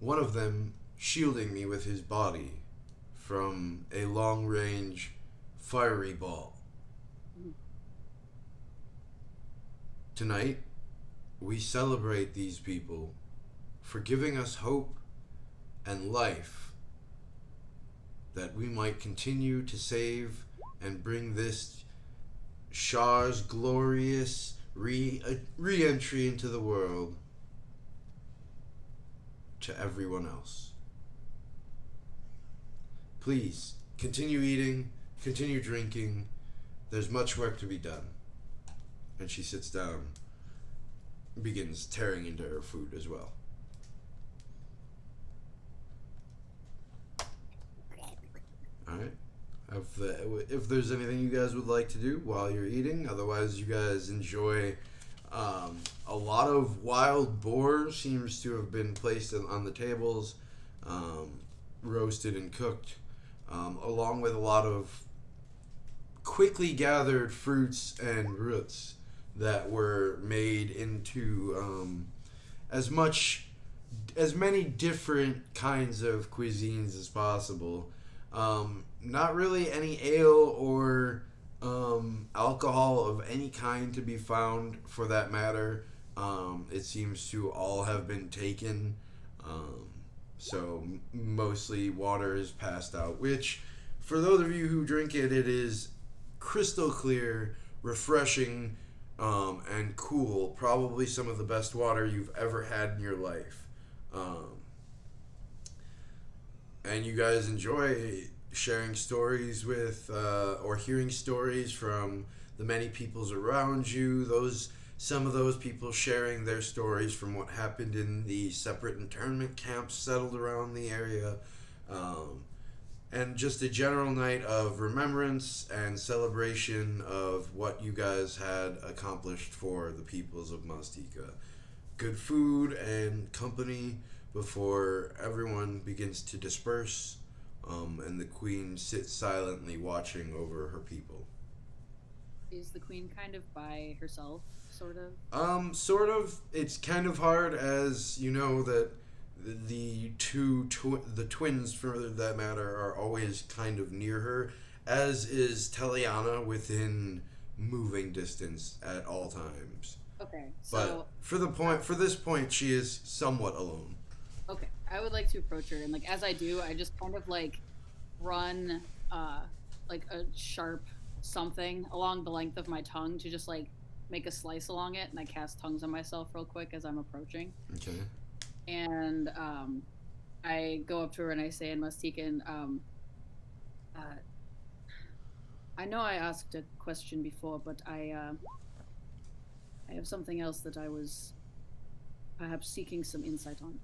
one of them shielding me with his body from a long-range fiery ball. Tonight, we celebrate these people for giving us hope and life, that we might continue to save and bring this Shar's glorious re-entry into the world to everyone else. Please, continue eating, continue drinking. There's much work to be done." And she sits down, begins tearing into her food as well. Alright. If there's anything you guys would like to do while you're eating, otherwise you guys enjoy a lot of wild boar seems to have been placed on the tables, roasted and cooked, along with a lot of quickly gathered fruits and roots that were made into as many different kinds of cuisines as possible. Not really any ale or alcohol of any kind to be found, for that matter. It seems to all have been taken. So mostly water is passed out, which, for those of you who drink it, it is crystal clear, refreshing, and cool. Probably some of the best water you've ever had in your life. And you guys enjoy sharing stories with, or hearing stories from the many peoples around you. Some of those people sharing their stories from what happened in the separate internment camps settled around the area. And just a general night of remembrance and celebration of what you guys had accomplished for the peoples of Maztica. Good food and company before everyone begins to disperse, and the queen sits silently watching over her people. Is the queen kind of by herself, sort of? Sort of. It's kind of hard, as you know that the the twins, for that matter, are always kind of near her, as is Teliana, within moving distance at all times. Okay, But for this point, she is somewhat alone. okay, I would like to approach her, and as I do, I just kind of run a sharp something along the length of my tongue to just make a slice along it, and I cast tongues on myself real quick as I'm approaching. Okay. And I go up to her and I say in Mustican, I know I asked a question before, but I have something else that I was perhaps seeking some insight on.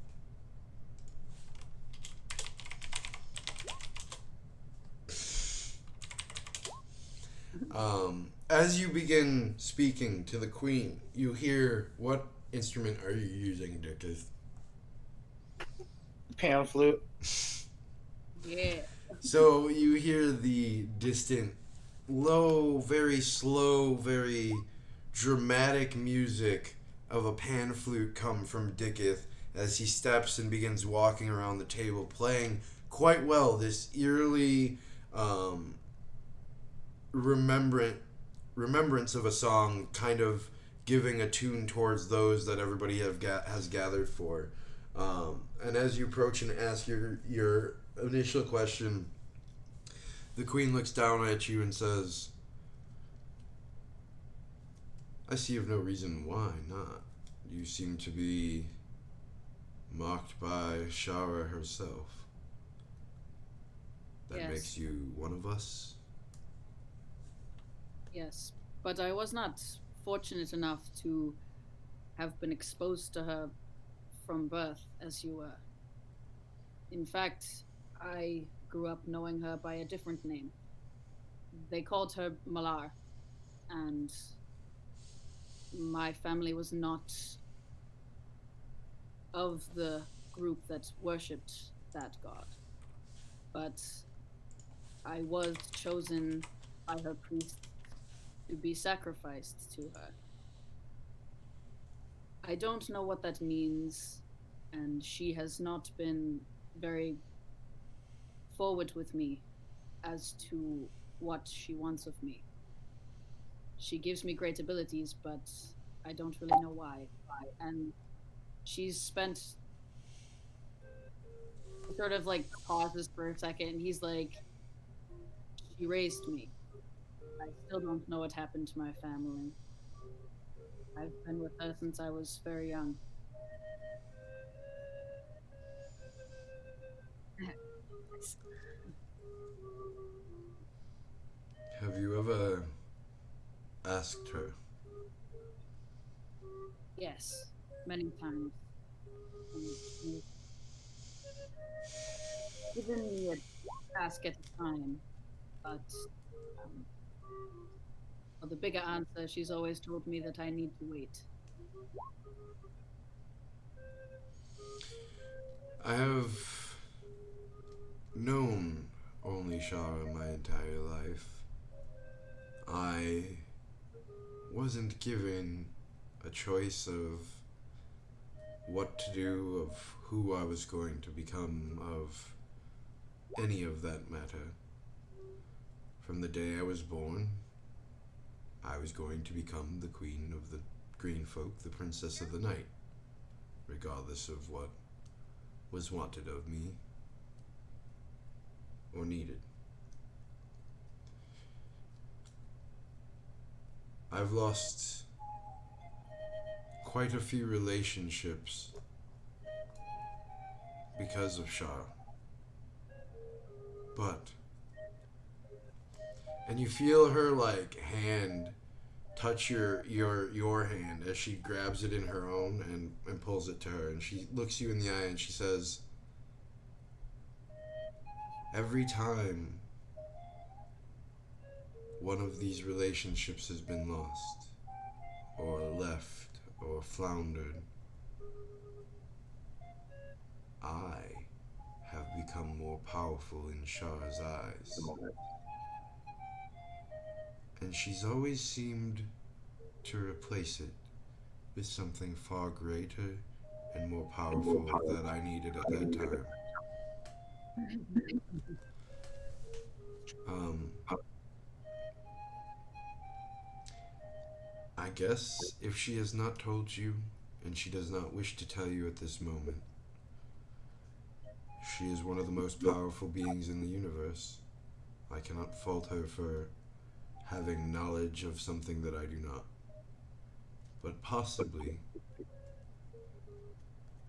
As you begin speaking to the queen, you hear, what instrument are you using, Dikuth? Pan flute. Yeah. So you hear the distant, low, very slow, very dramatic music of a pan flute come from Dikuth as he steps and begins walking around the table, playing quite well this eerily remembrance of a song, kind of giving a tune towards those that everybody has gathered for. And as you approach and ask your initial question, The queen looks down at you and says, I see of no reason why not. You seem to be marked by Shara herself. That Yes. makes you one of us? Yes, but I was not fortunate enough to have been exposed to her from birth as you were. In fact, I grew up knowing her by a different name. They called her Malar, and my family was not of the group that worshipped that god. But I was chosen by her priest to be sacrificed to her. I don't know what that means, and she has not been very forward with me as to what she wants of me. She gives me great abilities, but I don't really know why. And she's spent sort of like pauses for a second, and he's like, she raised me. I still don't know what happened to my family. I've been with her since I was very young. Have you ever asked her? Yes, many times. And she's given me a task at a time, but um, for the bigger answer, she's always told me that I need to wait. I have known only Shara my entire life. I wasn't given a choice of what to do, of who I was going to become, of any of that matter. From the day I was born, I was going to become the queen of the green folk, the princess of the night, regardless of what was wanted of me or needed. I've lost quite a few relationships because of Shara. But, and you feel her like hand touch your hand as she grabs it in her own and pulls it to her, and she looks you in the eye and she says, every time one of these relationships has been lost or left or floundered, I have become more powerful in Shah's eyes. And she's always seemed to replace it with something far greater and more powerful that I needed at that time. Um, I guess if she has not told you, and she does not wish to tell you at this moment, she is one of the most powerful beings in the universe. I cannot fault her for having knowledge of something that I do not. But possibly,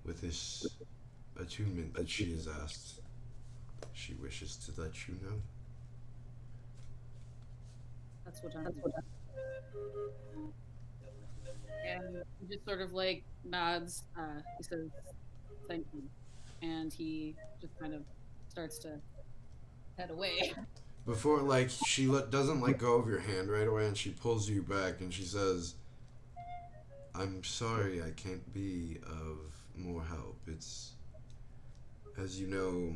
with this attunement that she has asked, she wishes to let you know. That's what I'm doing. And he just sort of like nods. He says, "Thank you," and he just kind of starts to head away. Before, like, she doesn't let go of your hand right away, and she pulls you back, and she says, I'm sorry I can't be of more help. It's, as you know,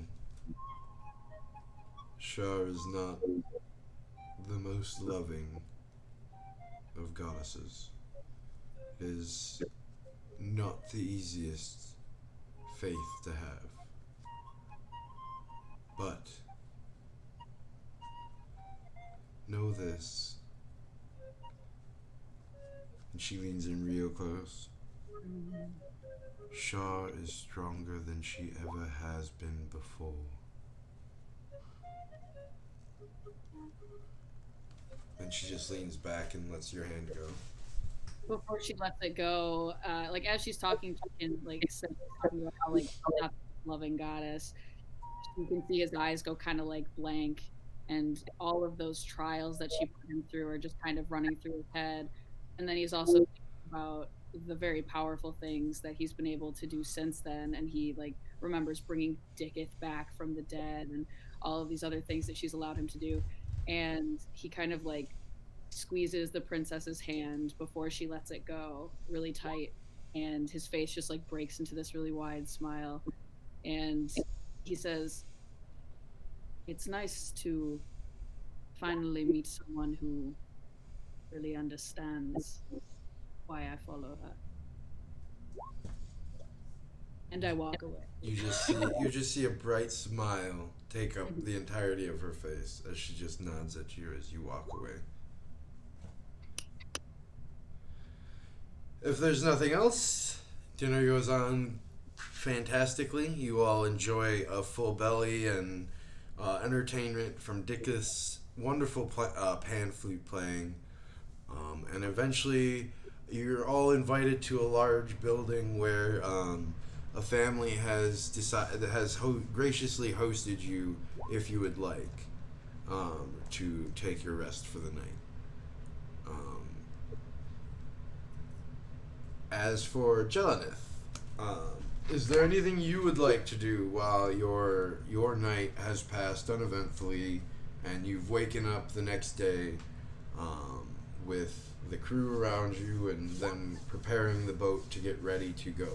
Shar is not the most loving of goddesses. It is not the easiest faith to have. But know this. And she leans in real close. Shar is stronger than she ever has been before. And she just leans back and lets your hand go. Before she lets it go, like as she's talking, she can like say talking about how like not loving goddess. You can see his eyes go kind of like blank, and all of those trials that she put him through are just kind of running through his head. And then he's also thinking about the very powerful things that he's been able to do since then, and he like remembers bringing Dikuth back from the dead and all of these other things that she's allowed him to do. And he kind of like squeezes the princess's hand before she lets it go really tight, and his face just like breaks into this really wide smile, and he says, "It's nice to finally meet someone who really understands why I follow her." And I walk away. You just see a bright smile take up the entirety of her face as she just nods at you as you walk away. If there's nothing else, dinner goes on fantastically. You all enjoy a full belly and entertainment from Dikuth's wonderful pan flute playing. And eventually, you're all invited to a large building where a family has graciously hosted you, if you would like, to take your rest for the night. Um, as for Jelenith, is there anything you would like to do while your night has passed uneventfully, and you've waken up the next day with the crew around you, and then preparing the boat to get ready to go?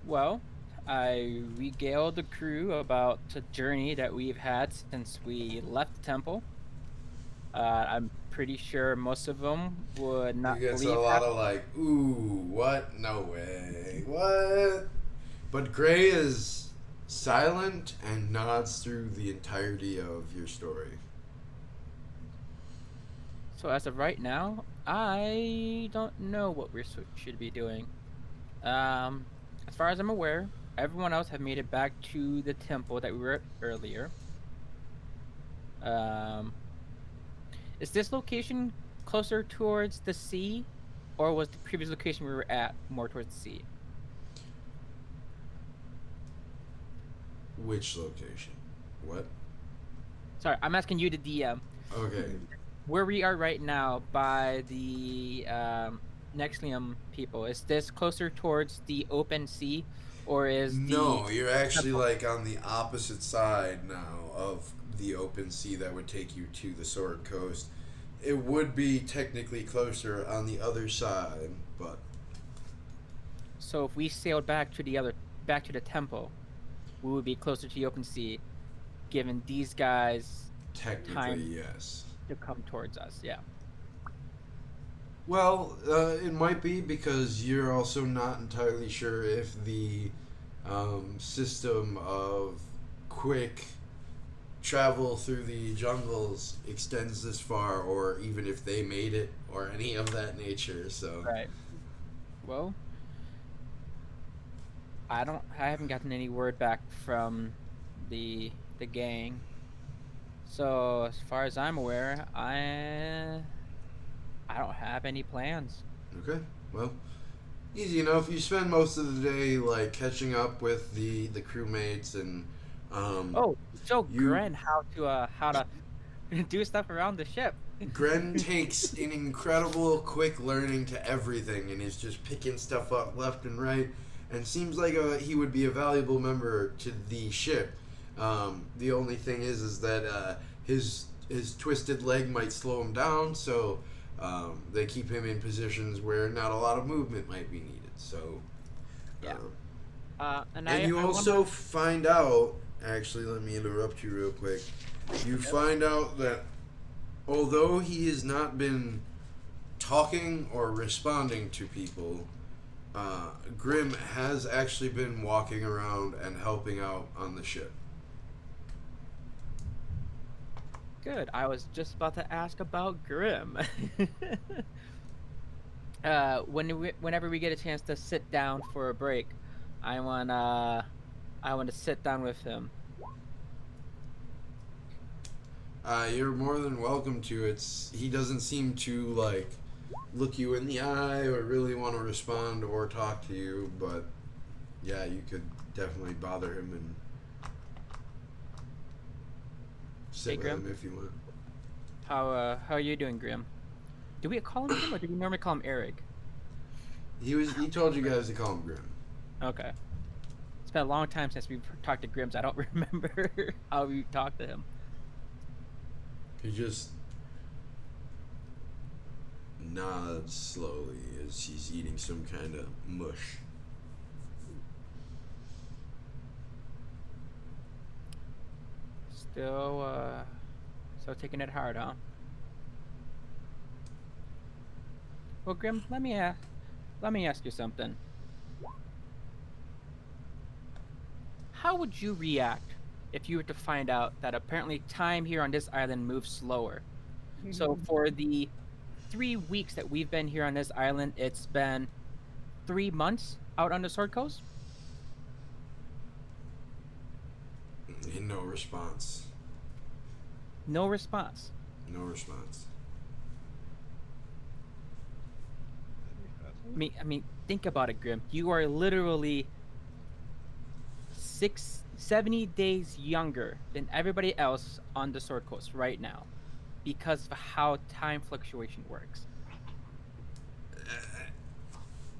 Well, I regaled the crew about the journey that we've had since we left the temple. I'm pretty sure most of them would not You get believe a lot of like, ooh, what? No way. What? But Gray is silent and nods through the entirety of your story. So as of right now, I don't know what we should be doing. As far as I'm aware, everyone else have made it back to the temple that we were at earlier. Um, is this location closer towards the sea, or was the previous location we were at more towards the sea? Which location? What? Sorry, I'm asking you, the DM. Okay. Where we are right now by the Nexium people, is this closer towards the open sea, or is No, you're actually like on the opposite side now of the open sea that would take you to the Sword Coast. It would be technically closer on the other side, but So if we sailed back to the temple, we would be closer to the open sea, given these guys technically, time yes. to come towards us. Yeah. Well, it might be because you're also not entirely sure if the system of quick travel through the jungles extends this far, or even if they made it, or any of that nature. So, Right. Well, I haven't gotten any word back from the gang. So as far as I'm aware, I don't have any plans. okay, well, easy enough. You spend most of the day like catching up with the crewmates and. So you- Gren how to do stuff around the ship. Gren takes an incredible quick learning to everything and is just picking stuff up left and right, and seems like he would be a valuable member to the ship. The only thing is that his twisted leg might slow him down, so they keep him in positions where not a lot of movement might be needed. So, Yeah. And you I also wonder- find out. Actually, let me interrupt you real quick. You find out that although he has not been talking or responding to people, Grim has actually been walking around and helping out on the ship. Good. I was just about to ask about Grim. Whenever we get a chance to sit down for a break, I want to sit down with him You're more than welcome to. He doesn't seem to like look you in the eye or really want to respond or talk to you, but yeah, you could definitely bother him and sit Hey, with Grim. him if you want. How are you doing, Grim? Do we call him Grim or do we normally call him Eric? He told you guys to call him Grim. Okay. It's been a long time since we've talked to Grims. I don't remember how we talked to him. He just nods slowly as he's eating some kind of mush. Still taking it hard, huh? Well, Grim, let me ask you something. How would you react if you were to find out that apparently time here on this island moves slower? So for the 3 weeks that we've been here on this island, it's been 3 months out on the Sword Coast? No response. No response. No response. I mean, think about it, Grim. You are literally 70 days younger than everybody else on the Sword Coast right now because of how time fluctuation works.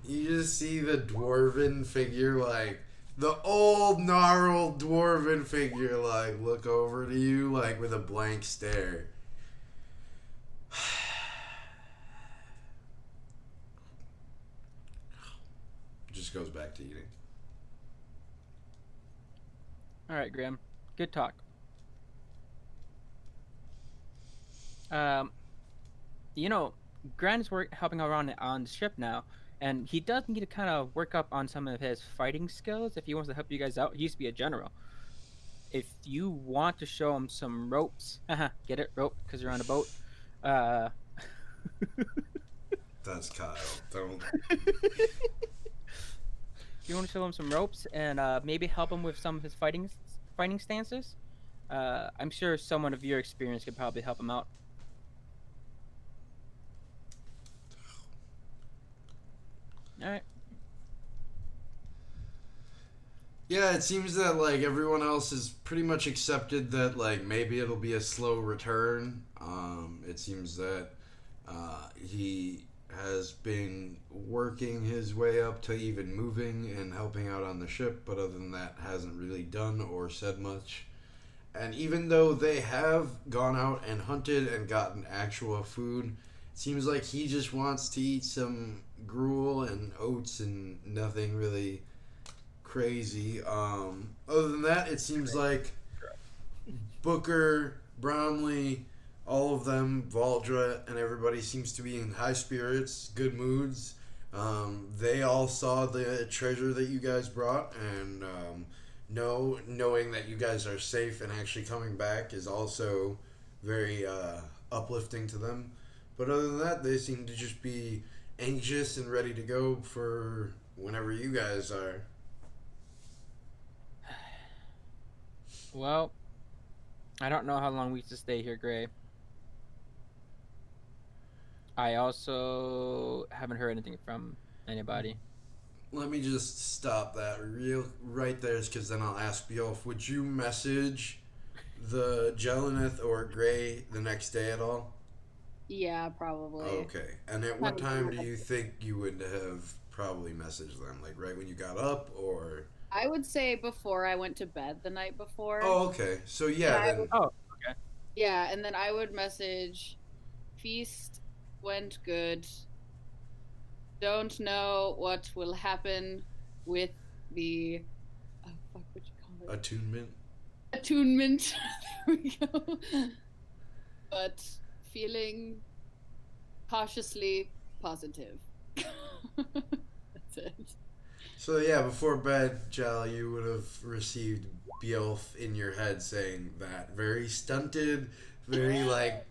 You just see the dwarven figure, like the old gnarled dwarven figure, like look over to you, like with a blank stare. Just goes back to eating. All right, Grim. Good talk. You know, Grant's helping around on the ship now, and he does need to kind of work up on some of his fighting skills if he wants to help you guys out. He used to be a general. If you want to show him some ropes, get it, rope, because you're on a boat. That's Kyle. Don't. You want to show him some ropes and maybe help him with some of his fighting stances? I'm sure someone of your experience could probably help him out. All right. Yeah, it seems that like everyone else has pretty much accepted that like maybe it'll be a slow return. It seems that he has been working his way up to even moving and helping out on the ship, but other than that, hasn't really done or said much. And even though they have gone out and hunted and gotten actual food, it seems like he just wants to eat some gruel and oats and nothing really crazy. Other than that, it seems like Booker, Bromley, all of them, Valdra, and everybody seems to be in high spirits, good moods. They all saw the treasure that you guys brought, and knowing that you guys are safe and actually coming back is also very uplifting to them. But other than that, they seem to just be anxious and ready to go for whenever you guys are. Well, I don't know how long we have to stay here, Gray. I also haven't heard anything from anybody. Let me just stop that real right there, because then I'll ask Bjolf, would you message the Jelenith or Gray the next day at all? Yeah, probably. Okay. And at what time do you think you would have probably messaged them? Like right when you got up, or? I would say before I went to bed the night before. Oh, okay. So yeah, then. Okay. Yeah, and then I would message, feast went good. Don't know what will happen with the what you call it? Attunement. Attunement. There we go. But feeling cautiously positive. That's it. So yeah, before bed, Jal, you would have received Bjolf in your head saying that very stunted, very like.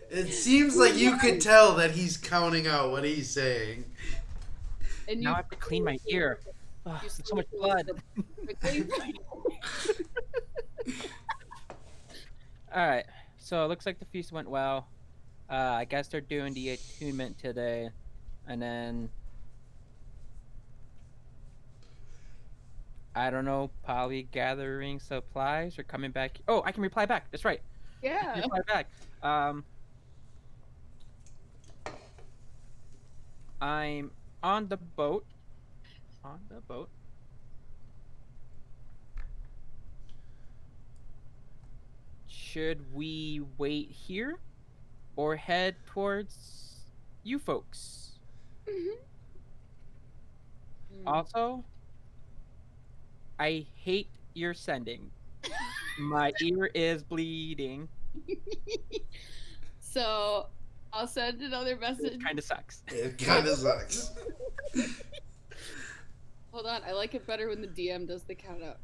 It seems like you could tell that he's counting out what he's saying. And Now I have to clean my ear. Ugh, so much blood. All right. So it looks like the feast went well. I guess they're doing the attunement today, and then I don't know, probably gathering supplies or coming back. Oh, I can reply back. That's right. I can Yeah. reply back. Um, I'm on the boat. On the boat. Should we wait here or head towards you folks? Mm. Also, I hate your sending. My ear is bleeding. So I'll send another It message. kind of sucks. It kind of sucks. Hold on, I like it better when the DM does the count out.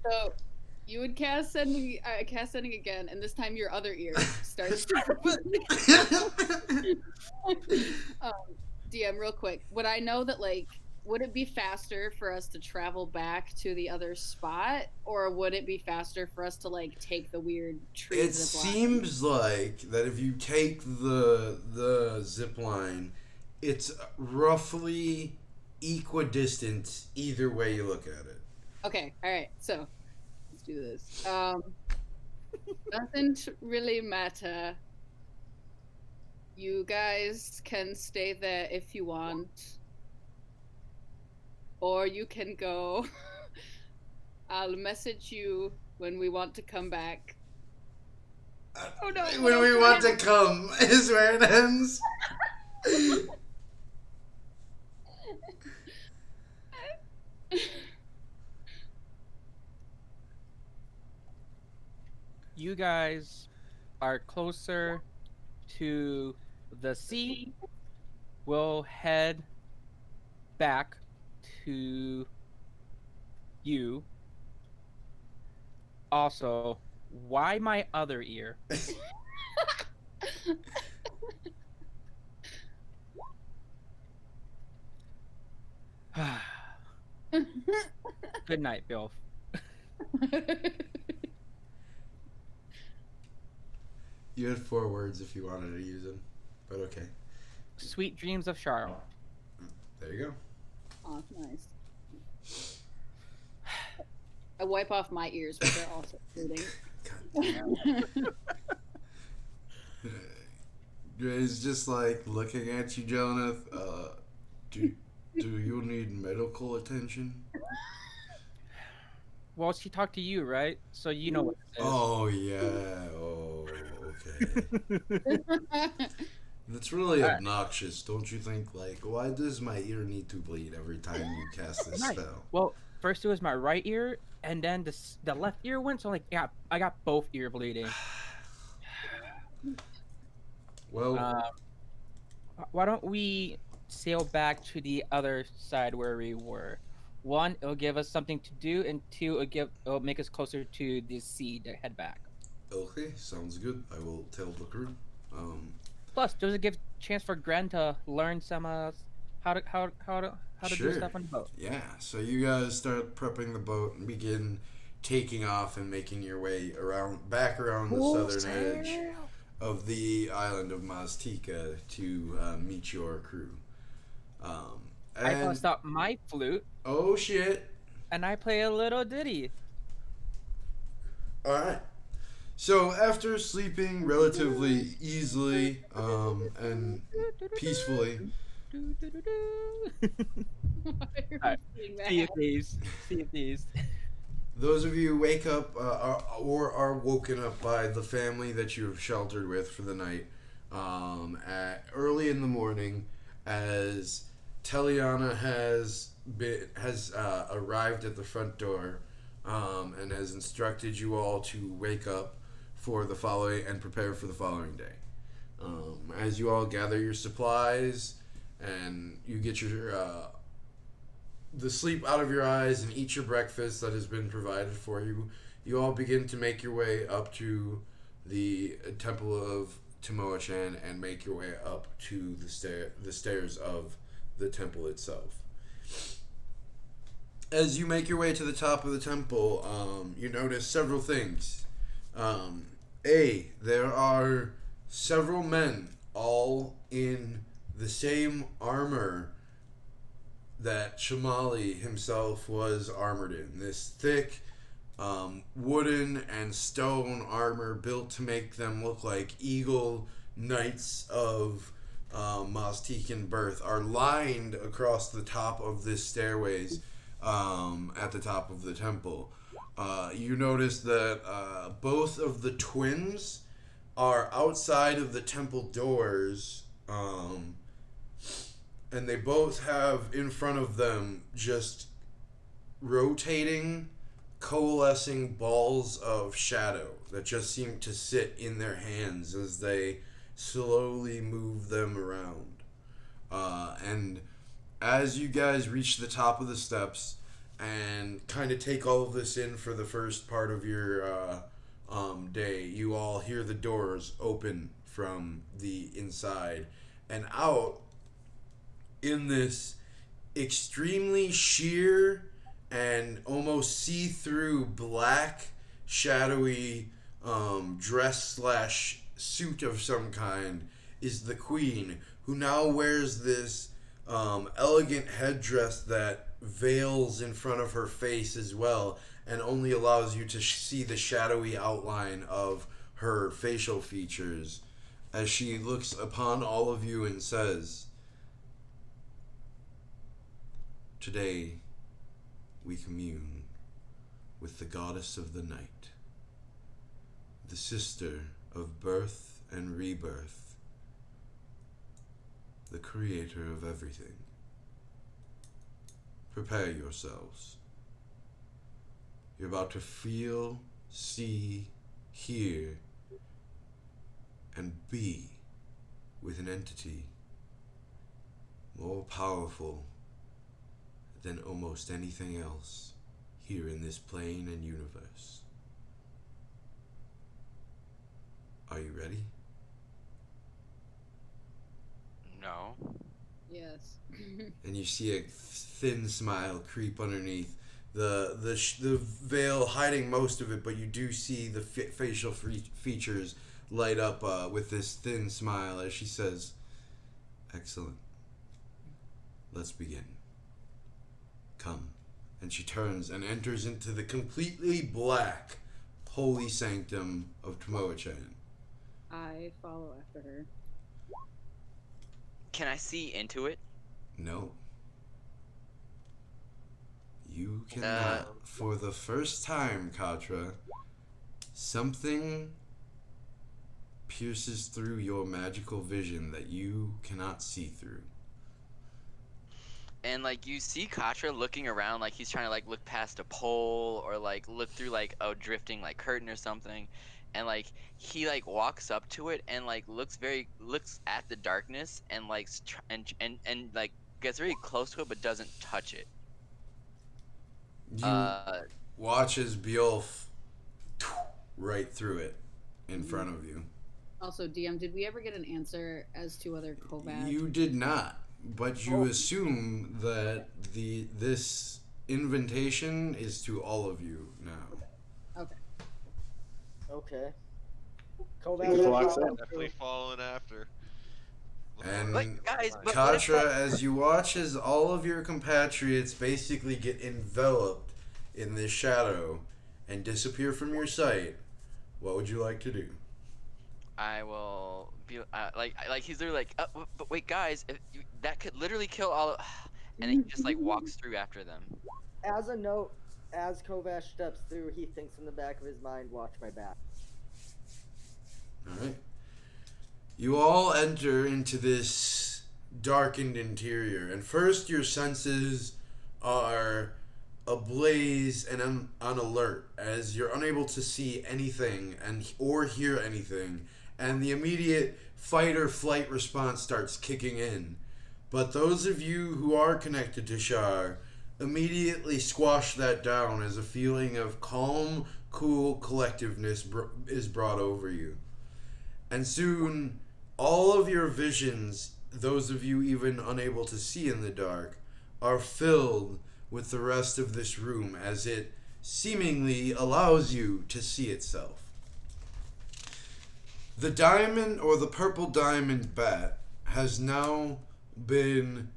So you would cast sending again, and this time your other ear starts. DM, real quick, would I know that would it be faster for us to travel back to the other spot, or would it be faster for us to take the weird tree? It zip line? seems like that if you take the zip line, it's roughly equidistant either way you look at it. Okay, all right, so let's do this. Doesn't really matter. You guys can stay there if you want, or you can go. I'll message you when we want to come back. Oh no! When we want to come is where it ends. You guys are closer to the sea. We'll head back to you. Also, why my other ear? Good night, Bill. You had 4 words if you wanted to use them, but okay. Sweet dreams of Charles. There you go. Oh, nice. I wipe off my ears, but they're also bleeding. It's just like looking at you, Jonathan. Do you need medical attention? Well, she talked to you, right? So you know what it is. Oh yeah. Oh, okay. That's really obnoxious, don't you think? Like, why does my ear need to bleed every time you cast this Right. spell? Well, first it was my right ear, and then the left ear went. So I got both ear bleeding. Well, Why don't we sail back to the other side where we were? One, it'll give us something to do, and two, it'll make us closer to the sea to head back. okay, sounds good. I will tell the crew. Plus, does it give chance for Gren to learn some how to Sure. do stuff on the boat? Yeah, so you guys start prepping the boat and begin taking off and making your way back around the southern edge of the island of Maztica to meet your crew. I bust out my flute Oh shit! and I play a little ditty. All right. So after sleeping relatively easily and peacefully, Alright. See if these. those of you who wake up or are woken up by the family that you have sheltered with for the night early in the morning, as Teliana has arrived at the front door and has instructed you all to wake up for the following and prepare for the following day. As you all gather your supplies and you get your the sleep out of your eyes and eat your breakfast that has been provided for you, you all begin to make your way up to the Temple of Timoachan and make your way up to the stairs of the temple itself. As you make your way to the top of the temple, you notice several things. Um, there are several men all in the same armor that Shamali himself was armored in. This thick wooden and stone armor built to make them look like eagle knights of Maztecan birth are lined across the top of this stairways at the top of the temple. You notice that both of the twins are outside of the temple doors, and they both have in front of them just rotating, coalescing balls of shadow that just seem to sit in their hands as they slowly move them around. And as you guys reach the top of the steps and kind of take all of this in for the first part of your day, you all hear the doors open from the inside, and out in this extremely sheer and almost see-through black shadowy dress slash suit of some kind is the queen, who now wears this elegant headdress that veils in front of her face as well and only allows you to see the shadowy outline of her facial features as she looks upon all of you and says, "Today we commune with the goddess of the night, the sister of birth and rebirth, the creator of everything. Prepare yourselves. You're about to feel, see, hear, and be with an entity more powerful than almost anything else here in this plane and universe. Are you ready?" No. Yes. And you see a thin smile creep underneath the veil, hiding most of it, but you do see the facial features light up with this thin smile as she says, "Excellent. Let's begin. Come." And she turns and enters into the completely black holy sanctum of Tomoe-chan. I follow after her. Can I see into it? No. You cannot. For the first time, Katra, something pierces through your magical vision that you cannot see through. And like you see Katra looking around like he's trying to like look past a pole or like look through like a drifting like curtain or something, and like he like walks up to it and like looks at the darkness and like and like gets very close to it but doesn't touch it. You watch as Bjolf right through it in front of you. Also, DM, did we ever get an answer as to whether Kovac... You did not, but you assume that this invitation is to all of you now. Okay. Okay. Dikuth walks in. Definitely following after. And But guys, but what if Katra, as you watch as all of your compatriots basically get enveloped in this shadow and disappear from your sight, what would you like to do? I will be like he's literally like, but wait, guys, that could literally kill all. And then he just like walks through after them. As a note, as Kovac steps through, he thinks in the back of his mind, "Watch my back." All right. You all enter into this darkened interior, and first your senses are ablaze and on alert as you're unable to see anything or hear anything, and the immediate fight or flight response starts kicking in. But those of you who are connected to Shar immediately squash that down as a feeling of calm, cool collectiveness is brought over you. And soon, all of your visions, those of you even unable to see in the dark, are filled with the rest of this room as it seemingly allows you to see itself. The diamond or the purple diamond bat has now been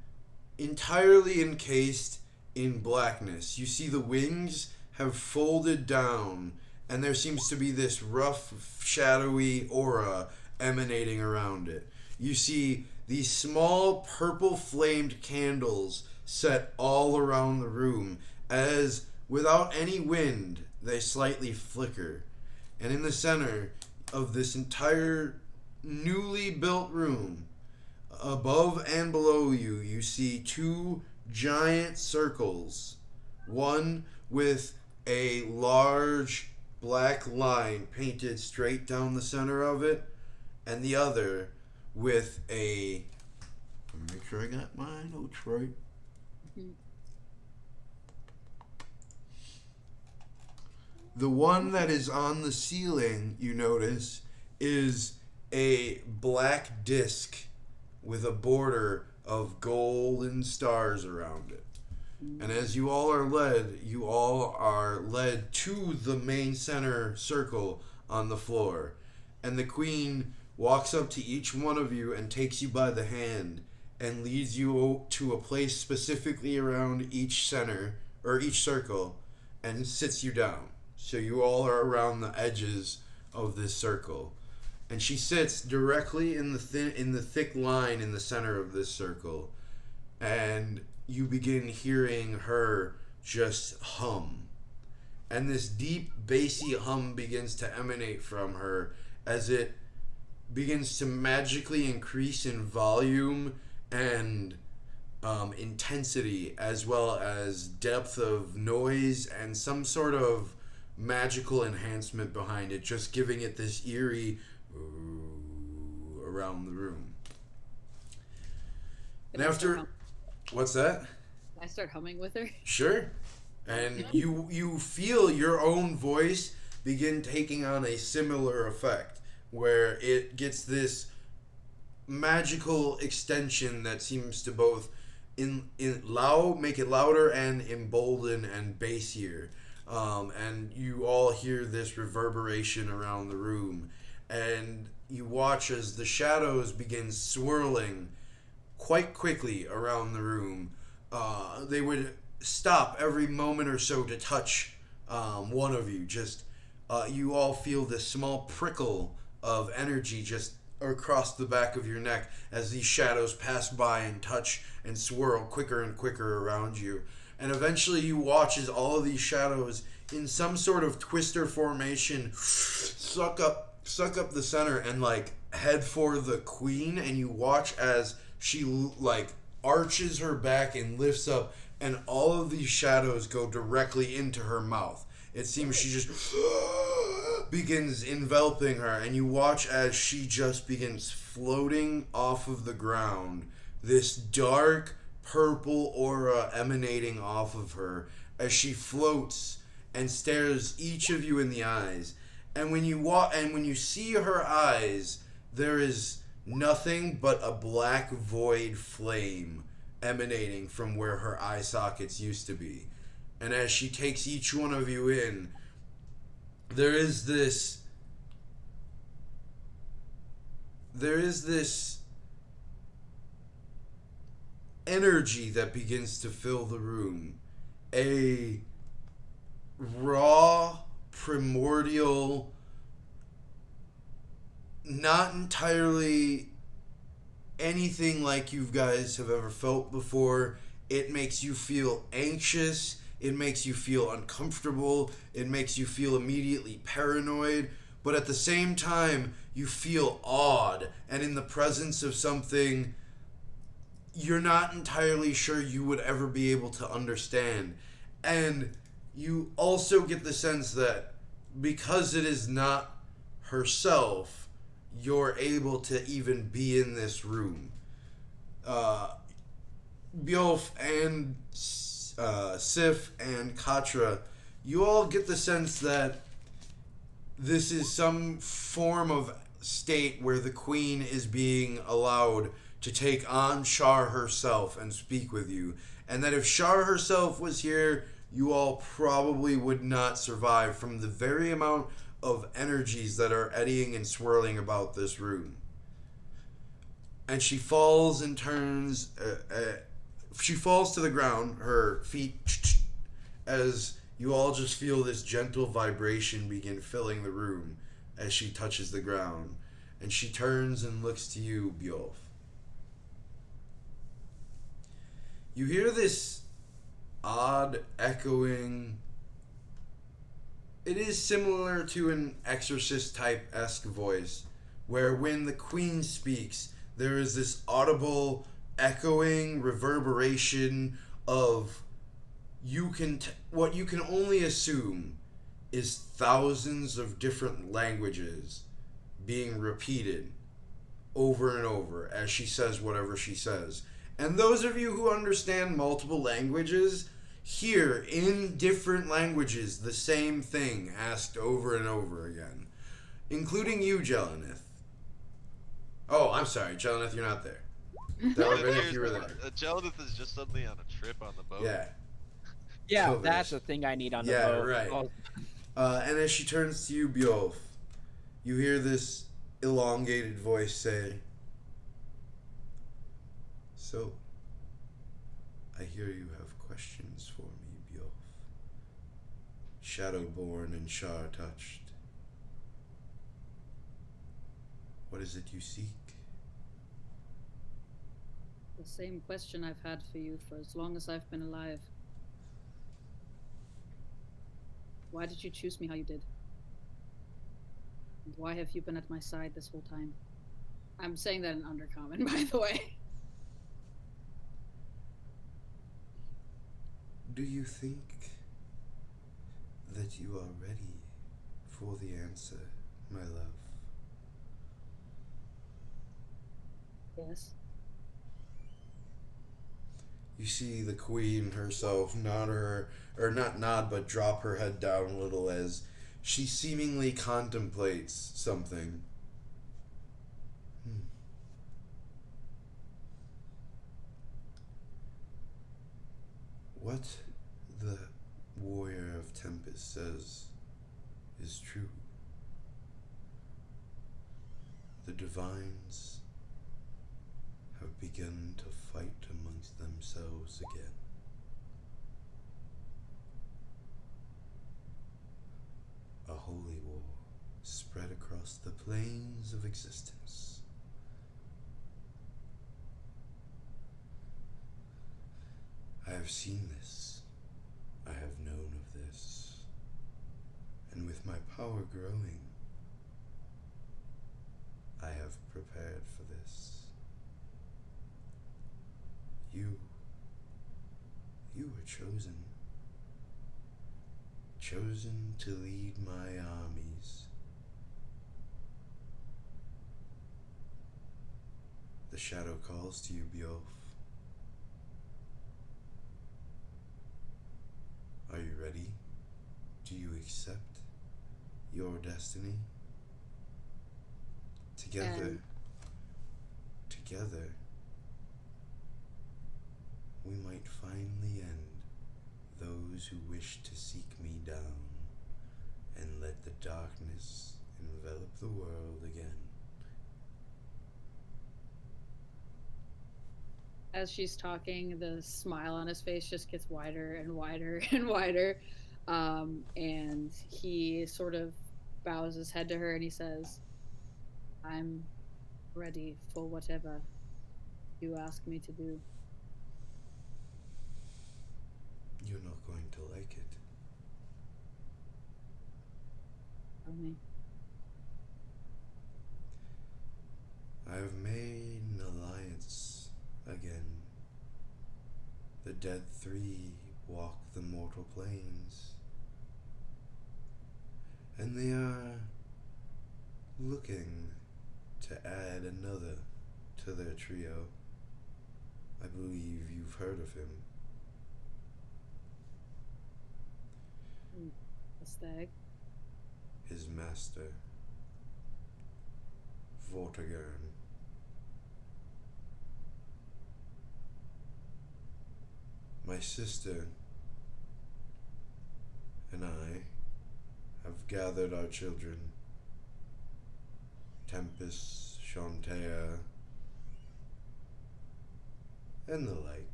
entirely encased in blackness. You see the wings have folded down, and there seems to be this rough, shadowy aura emanating around it. You see these small purple flamed candles set all around the room as, without any wind, they slightly flicker. And in the center of this entire newly built room, above and below you, you see two giant circles. One with a large black line painted straight down the center of it, and the other with a... Let me make sure I got my notes right. The one that is on the ceiling, you notice, is a black disc with a border of golden stars around it. And as you all are led to the main center circle on the floor. And the queen walks up to each one of you and takes you by the hand and leads you to a place specifically around each center, or each circle, and sits you down. So you all are around the edges of this circle. And she sits directly in the thick line in the center of this circle. And you begin hearing her just hum. And this deep, bassy hum begins to emanate from her as it begins to magically increase in volume and intensity, as well as depth of noise and some sort of magical enhancement behind it, just giving it this eerie around the room. And after... What's that? I start humming with her. Sure. And you feel your own voice begin taking on a similar effect, where it gets this magical extension that seems to both make it louder and embolden and bassier. And you all hear this reverberation around the room, and you watch as the shadows begin swirling quite quickly around the room. They would stop every moment or so to touch one of you. You all feel this small prickle of energy just across the back of your neck as these shadows pass by and touch and swirl quicker and quicker around you. And eventually you watch as all of these shadows, in some sort of twister formation, suck up the center and head for the queen. And you watch as she arches her back and lifts up, and all of these shadows go directly into her mouth. It seems she just begins enveloping her, and you watch as she just begins floating off of the ground. This dark purple aura emanating off of her as she floats and stares each of you in the eyes. And when you see her eyes, there is nothing but a black void flame emanating from where her eye sockets used to be. And as she takes each one of you in, there is this energy that begins to fill the room. A raw, primordial, not entirely anything like you guys have ever felt before. It makes you feel anxious. It makes you feel uncomfortable. It makes you feel immediately paranoid. But at the same time, you feel awed and in the presence of something you're not entirely sure you would ever be able to understand. And you also get the sense that because it is not herself, you're able to even be in this room. Bjolf and Sif and Katra, you all get the sense that this is some form of state where the queen is being allowed to take on Shar herself and speak with you. And that if Shar herself was here, you all probably would not survive from the very amount of energies that are eddying and swirling about this room. And she falls and turns. She falls to the ground, her feet, as you all just feel this gentle vibration begin filling the room as she touches the ground. And she turns and looks to you, Bjolf. You hear this odd, echoing. It is similar to an exorcist type-esque voice, where when the queen speaks, there is this audible, echoing reverberation of what you can only assume is thousands of different languages being repeated over and over as she says whatever she says. And those of you who understand multiple languages hear in different languages the same thing asked over and over again, including you, Jelenith. Oh, I'm sorry, Jelenith, you're not there. That would have been if you were there. Jelenith is just suddenly on a trip on the boat. Yeah. Yeah, So that's there's- the thing I need on the Yeah, boat. right. Oh, And as she turns to you, Bjolf, you hear this elongated voice say, "So, I hear you have questions for me, Bjolf. Shadowborn and Shar-touched. What is it you seek?" The same question I've had for you for as long as I've been alive. Why did you choose me how you did? And why have you been at my side this whole time? I'm saying that in undercommon, by the way. Do you think that you are ready for the answer, my love? Yes. You see the queen herself drop her head down a little as she seemingly contemplates something. What the warrior of Tempest says is true. The divines have begun to fight amongst themselves again. A holy war spread across the planes of existence. I have seen this. I have known of this. And with my power growing, I have prepared for this. You were chosen. Chosen to lead my armies. The shadow calls to you, Bjolf. Are you ready? Do you accept your destiny? Together, we might finally end those who wish to seek me down and let the darkness envelop the world again. As she's talking, the smile on his face just gets wider and wider and wider. And he sort of bows his head to her and he says, I'm ready for whatever you ask me to do. You're not going to like it. Tell me. I have made an alliance again. The dead three walk the mortal planes, and they are looking to add another to their trio. I believe you've heard of him. A stag? His master, Vortigern. My sister and I have gathered our children, Tempest, Shantea, and the like.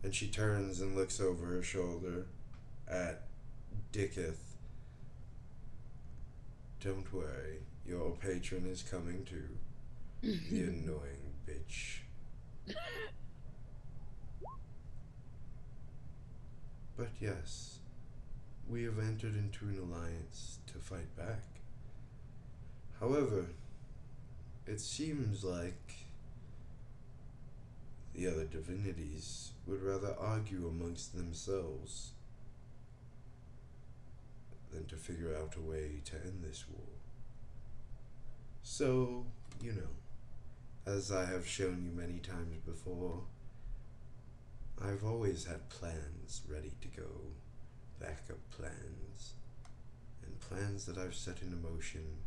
And she turns and looks over her shoulder at Dikuth. Don't worry, your patron is coming too. The annoying bitch. But yes, we have entered into an alliance to fight back. However, it seems like the other divinities would rather argue amongst themselves than to figure out a way to end this war. So, as I have shown you many times before, I've always had plans ready to go, backup plans, and plans that I've set in motion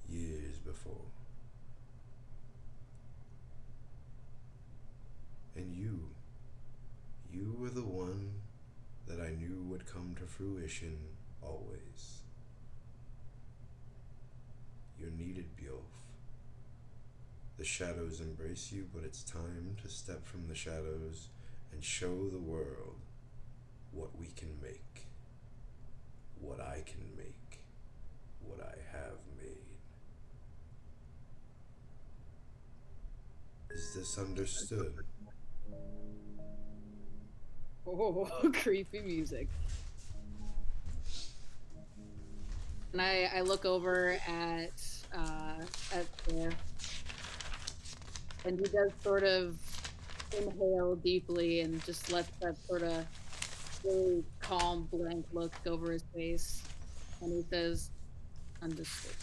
years before. And you were the one that I knew would come to fruition always. You're needed, Bjolf. The shadows embrace you, but it's time to step from the shadows and show the world what we can make, what I can make, what I have made. Is this understood? Oh, creepy music. And I look over at the, and he does sort of inhale deeply and just lets that sort of really calm, blank look go over his face, and he says, "Understood."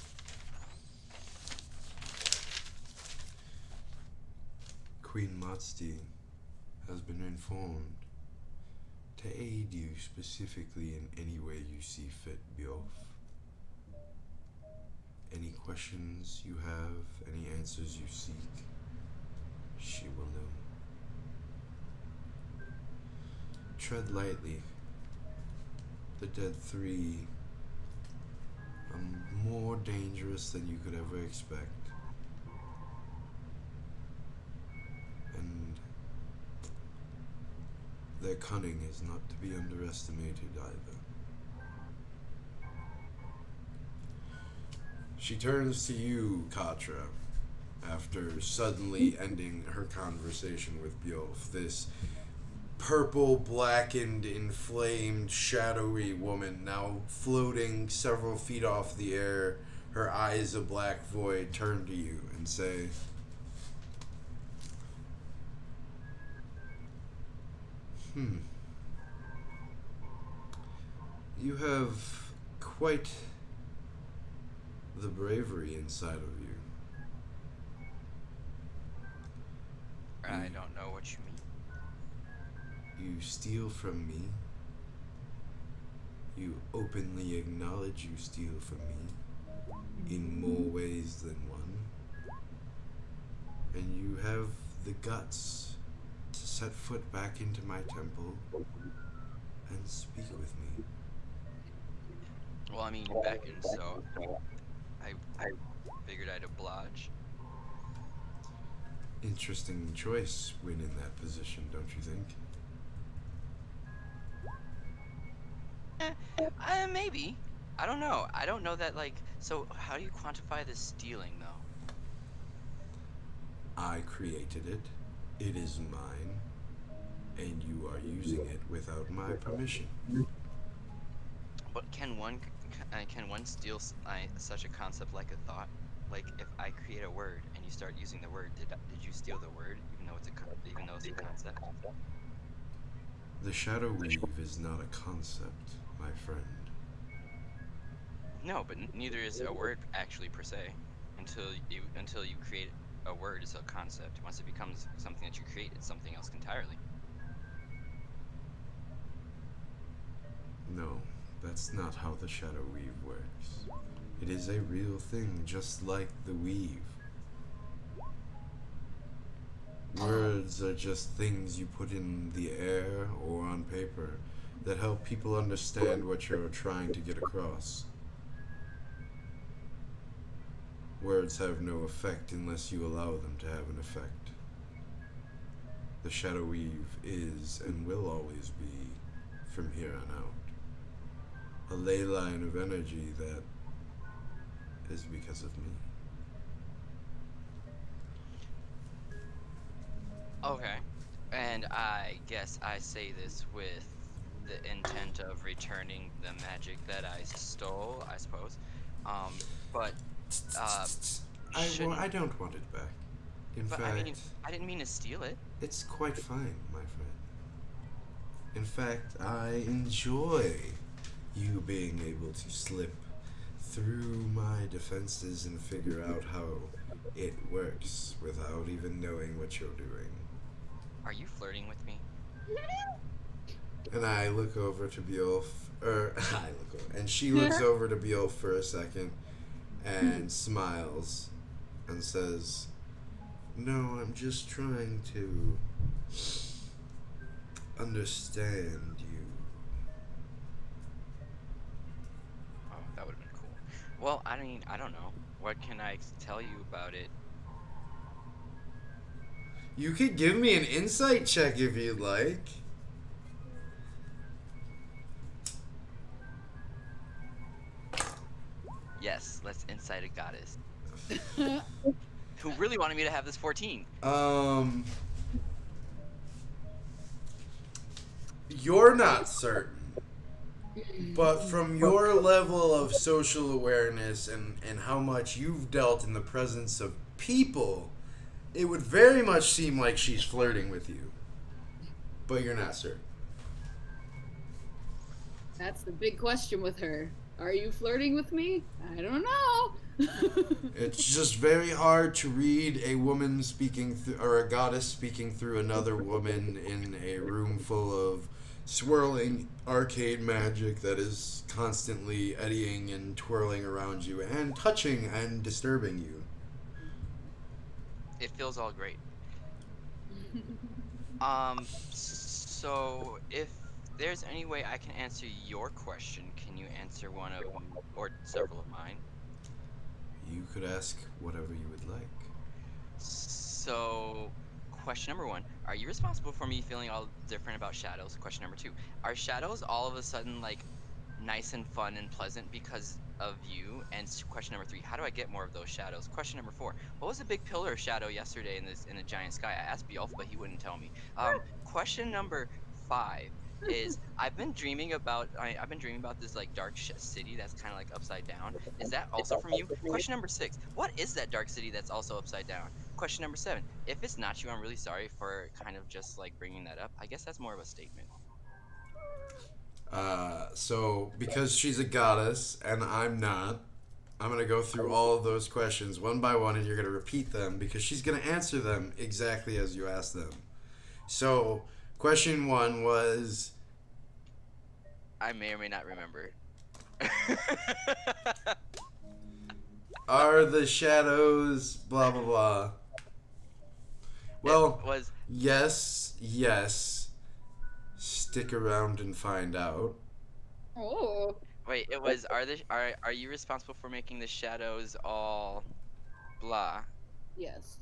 Queen Matsti has been informed to aid you specifically in any way you see fit, Bjolf. Any questions you have, any answers you seek, she will know. Tread lightly. The Dead Three are more dangerous than you could ever expect. And their cunning is not to be underestimated either. She turns to you, Katra, after suddenly ending her conversation with Bjolf. This purple, blackened, inflamed, shadowy woman now floating several feet off the air, her eyes a black void, turn to you and say, You have quite the bravery inside of you. I don't know what you mean. You steal from me. You openly acknowledge you steal from me in more ways than one. And you have the guts to set foot back into my temple and speak with me. Well, I mean, you beckoned, so I figured I'd oblige. Interesting choice when in that position, don't you think? Maybe. I don't know. I don't know that, like, so how do you quantify the stealing, though? I created it. It is mine. And you are using it without my permission. But can one steal such a concept like a thought? Like, if I create a word and you start using the word, did you steal the word, even though it's a concept? The shadow weave is not a concept, my friend. No, but neither is a word actually per se. Until you create a word, it's a concept. Once it becomes something that you create, it's something else entirely. No, that's not how the shadow weave works. It is a real thing, just like the weave. Words are just things you put in the air or on paper that help people understand what you're trying to get across. Words have no effect unless you allow them to have an effect. The Shadow Weave is and will always be, from here on out, a ley line of energy that is because of me. Okay. And I guess I say this with the intent of returning the magic that I stole, I suppose. But shouldn't. I don't want it back. In But I mean, fact, I didn't mean to steal it. it's quite fine, my friend. In fact, I enjoy you being able to slip through my defenses and figure out how it works without even knowing what you're doing. Are you flirting with me? And I look over to Beowulf, and she looks over to Beowulf for a second and smiles and says, "No, I'm just trying to understand you." Oh, that would have been cool. Well, I mean, I don't know. What can I tell you about it? You could give me an insight check if you'd like. Yes, let's incite a goddess. Who really wanted me to have this 14. You're not certain. But from your level of social awareness and how much you've dealt in the presence of people, it would very much seem like she's flirting with you. But you're not certain. That's the big question with her. Are you flirting with me? I don't know. It's just very hard to read a woman speaking or a goddess speaking through another woman in a room full of swirling arcade magic that is constantly eddying and twirling around you and touching and disturbing you. It feels all great. So if there's any way I can answer your question, can you answer one of or several of mine? You could ask whatever you would like. So, question number one: are you responsible for me feeling all different about shadows? Question number two: are shadows all of a sudden like nice and fun and pleasant because of you? And question number three: how do I get more of those shadows? Question number four: what was the big pillar shadow yesterday in the giant sky? I asked Beowulf, but he wouldn't tell me. Question number five is I've been dreaming about this like dark city that's kind of like upside down. Is that also from you? Question number six: what is that dark city that's also upside down? Question number seven: if it's not you, I'm really sorry for kind of just like bringing that up. I guess that's more of a statement. So because she's a goddess and I'm not, I'm gonna go through all of those questions one by one, and you're gonna repeat them because she's gonna answer them exactly as you asked them. So, question one was, I may or may not remember. "Are the shadows blah blah blah?" Well, It was yes, yes. Stick around and find out. Oh. wait. It was are you responsible for making the shadows all blah? Yes.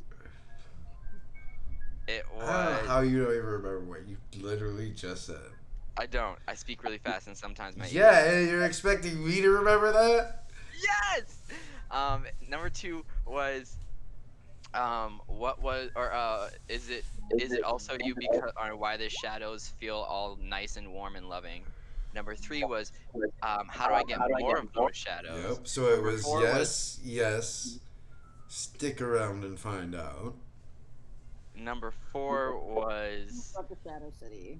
It I don't know was. how you don't even remember what you literally just said. I don't. I speak really fast, and sometimes my Yeah, ears. and you're expecting me to remember that? Yes. Number two was what was or is it also you because or why the shadows feel all nice and warm and loving? Number three was how do I get more of those shadows? Yep. So it Number was four was yes, yes. Stick around and find out. number four was About the Shadow City.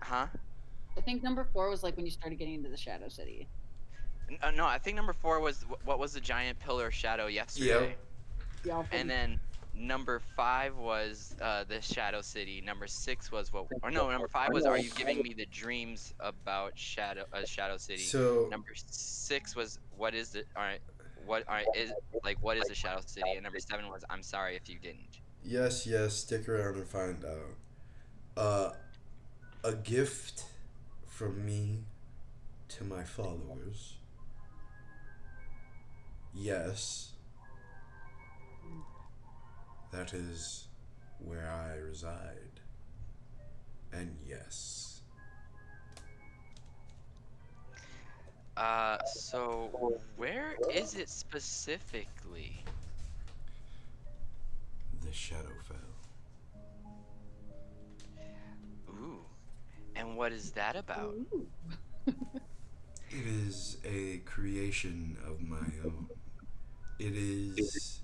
huh? I think number 4 was like when you started getting into the Shadow City. No, I think number four was what was the giant pillar shadow yesterday? Yep. Yeah. And then number five was the Shadow City. Number six was what? Or no, number five was are you giving me the dreams about Shadow City? So Number six was what is the all right? What all right is like what is the Shadow City? And number seven was I'm sorry if you didn't. yes, yes. Stick around and find out. Uh, a gift from me to my followers. Yes, that is where I reside. And yes, So where is it specifically? the Shadowfell. Ooh, and what is that about? Ooh. It is a creation of my own. It is.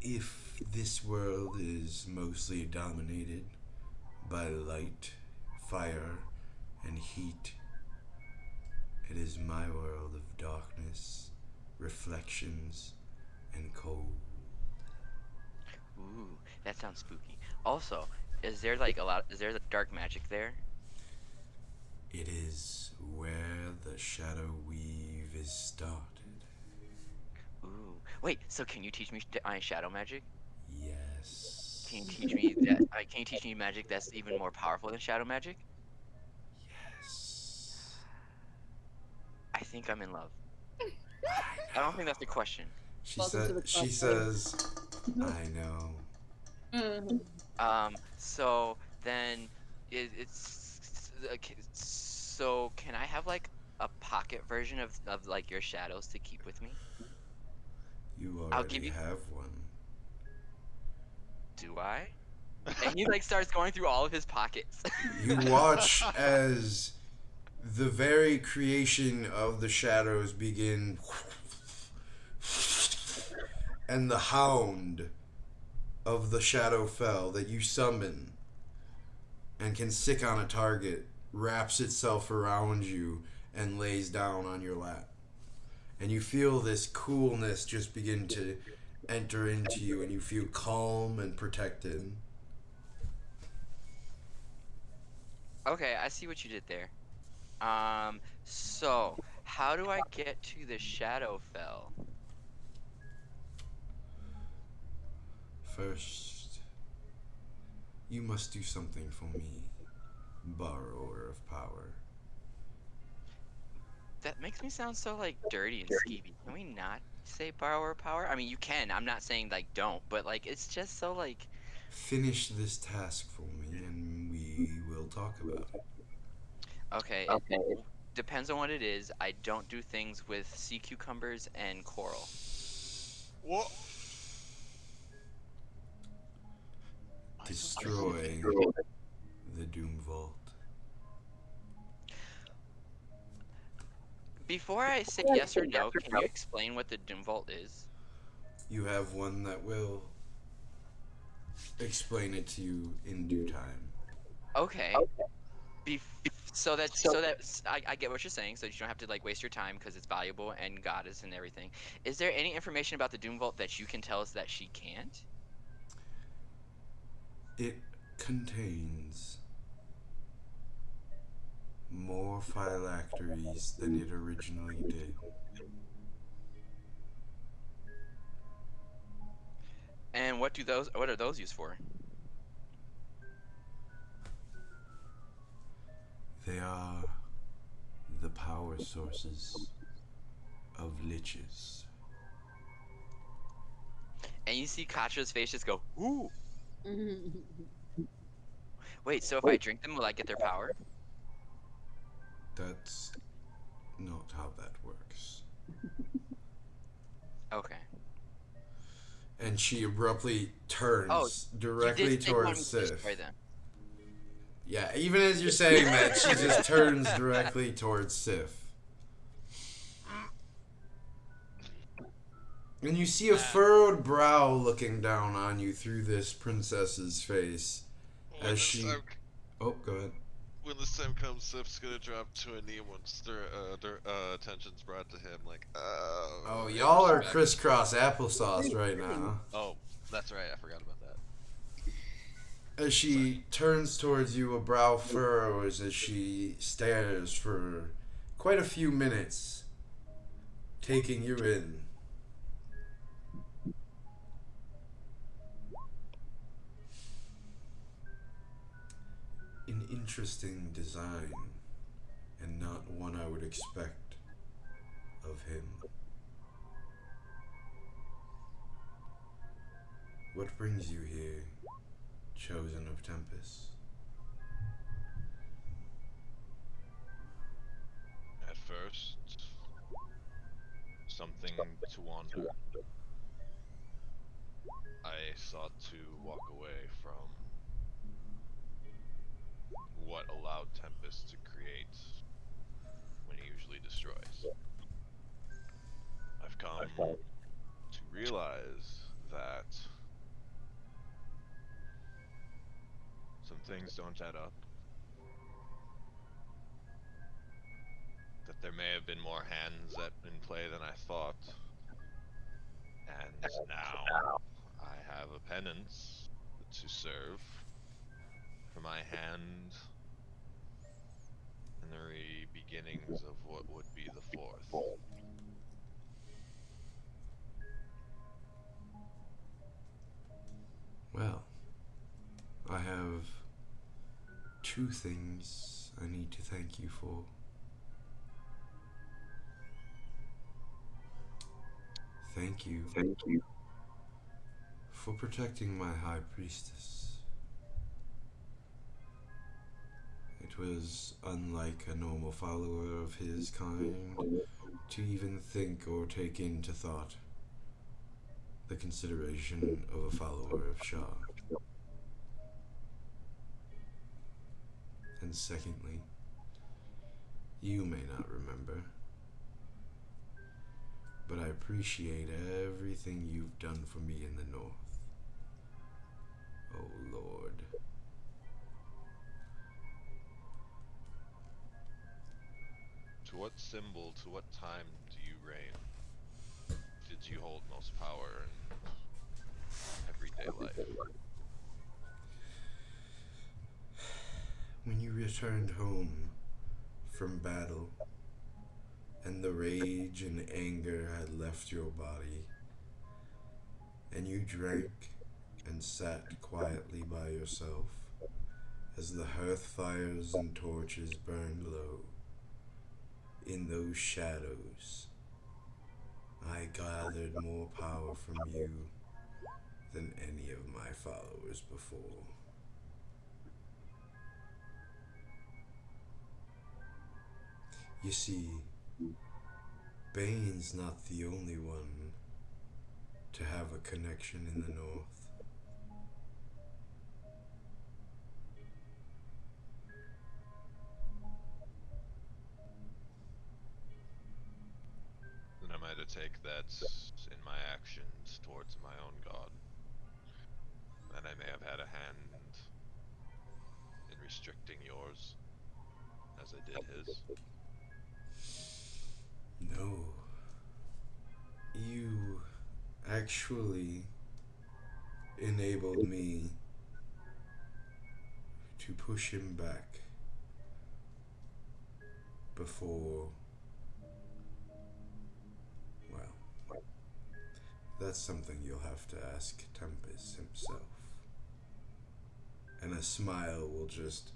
If this world is mostly dominated by light, fire, and heat, it is my world of darkness, reflections, and cold. Ooh, that sounds spooky. Also, is there like a lot? Is there dark magic there? It is where the shadow weave is started. Ooh, wait. So can you teach me shadow magic? Can you Yes. teach me that? Can you teach me magic that's even more powerful than shadow magic? Yes. I think I'm in love. I I don't know. think that's the question. Welcome to the She club. says, I know. So then it's okay, so can I have like a pocket version of like your shadows to keep with me? You I'll give already you. have one. Do I? And he like starts going through all of his pockets. You watch as the very creation of the shadows begin, and the hound of the Shadowfell that you summon and can stick on a target wraps itself around you and lays down on your lap. And you feel this coolness just begin to enter into you, and you feel calm and protected. Okay, I see what you did there. So how do I get to the Shadowfell? First, you must do something for me, borrower of power. That makes me sound so like dirty and skeevy. Can we not say borrower power? I mean, you can. I'm not saying like don't, but like it's just so like Finish this task for me, and we will talk about it. okay, it depends on what it is. I don't do things with sea cucumbers and coral. What? Destroy the Doom Vault. Before I say yes or no, can you explain what the Doom Vault is? You have one that will explain it to you in due time. Okay. Bef- I get what you're saying, so you don't have to like waste your time because it's valuable and goddess and everything. Is there any information about the Doom Vault that you can tell us that she can't? It contains more phylacteries than it originally did. And what are those used for? They are the power sources of liches. And you see Katra's face just go, ooh. Wait, so if I drink them, will I get their power? That's not how that works. Okay. And she abruptly turns Oh, you directly did say you wanted towards me to destroy Sif. them. Yeah, even as you're saying that, she just turns directly towards Sif. And you see a furrowed brow looking down on you through this princess's face. When As this she... time, Oh, go ahead. when this time comes, Sif's gonna drop to a knee once their attention's brought to him. Like, Oh, in y'all are respect. crisscross applesauce right now. Oh, that's right. I forgot about that. As she turns towards you, a brow furrows as she stares for quite a few minutes, taking you in. An interesting design, and not one I would expect of him. What brings you here, chosen of Tempest? At first, something to wander. I sought to walk away from what allowed Tempest to create when he usually destroys. I've come to realize that some things don't add up. That there may have been more hands in play than I thought. And now I have a penance to serve for my hand in the beginnings of what would be the fourth. Well, I have two things I need to thank you for. Thank you for protecting my high priestess. It was unlike a normal follower of his kind to even think or take into thought the consideration of a follower of Shah. And secondly, you may not remember, but I appreciate everything you've done for me in the North. Oh Lord. To what symbol, to what time do you reign? Did you hold most power in everyday life? When you returned home from battle, and the rage and anger had left your body, and you drank and sat quietly by yourself as the hearth fires and torches burned low, in those shadows, I gathered more power from you than any of my followers before. You see, Bane's not the only one to have a connection in the North. Then am I to take that in my actions towards my own god? That I may have had a hand in restricting yours, as I did his? No. You actually enabled me to push him back before, well, that's something you'll have to ask Tempest himself. And a smile will just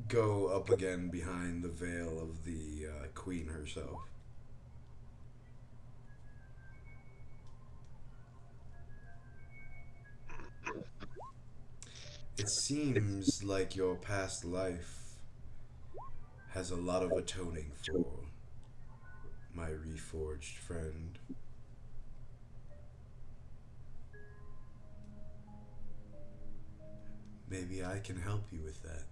go up again behind the veil of the queen herself. It seems like your past life has a lot of atoning for, my reforged friend. Maybe I can help you with that.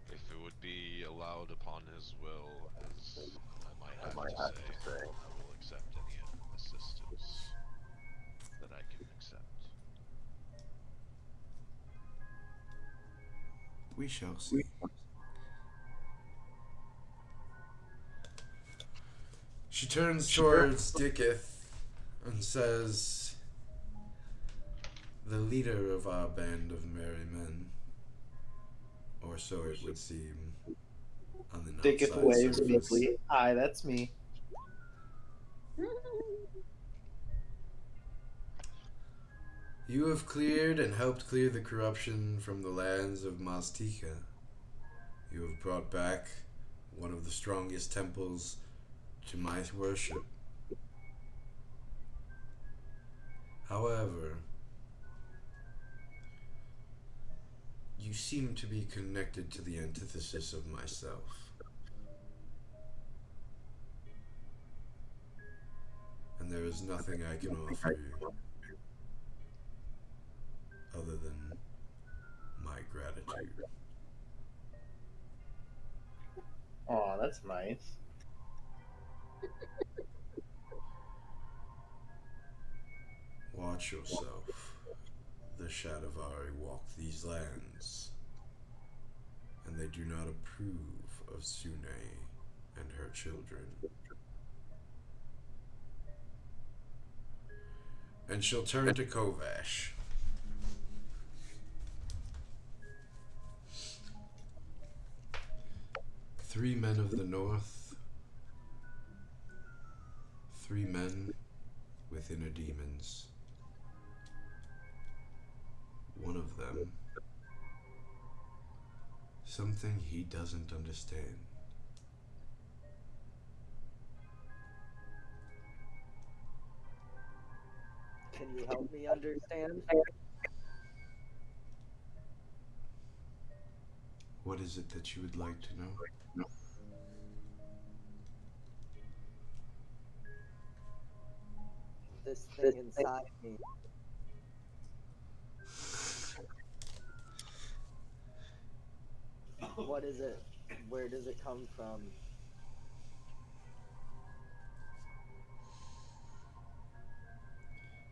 If it would be allowed upon his will, as I might have to say, I will accept any assistance that I can accept. We shall see. She turns towards Dikuth and says, "The leader of our band of merry men, or so it would seem, on the Dikuth outside waves surface. meekly. Hi, that's me. You have cleared and helped clear the corruption from the lands of Maztica. You have brought back one of the strongest temples to my worship. However, you seem to be connected to the antithesis of myself. And there is nothing I can offer you other than my gratitude. Oh, that's nice. Watch yourself. The Shadavari walk these lands, and they do not approve of Sune and her children. And she'll turn to Kovash. Three men of the north, three men with inner demons. One of them, something he doesn't understand. Can you help me understand? What is it that you would like to know? This thing inside me. What is it? Where does it come from?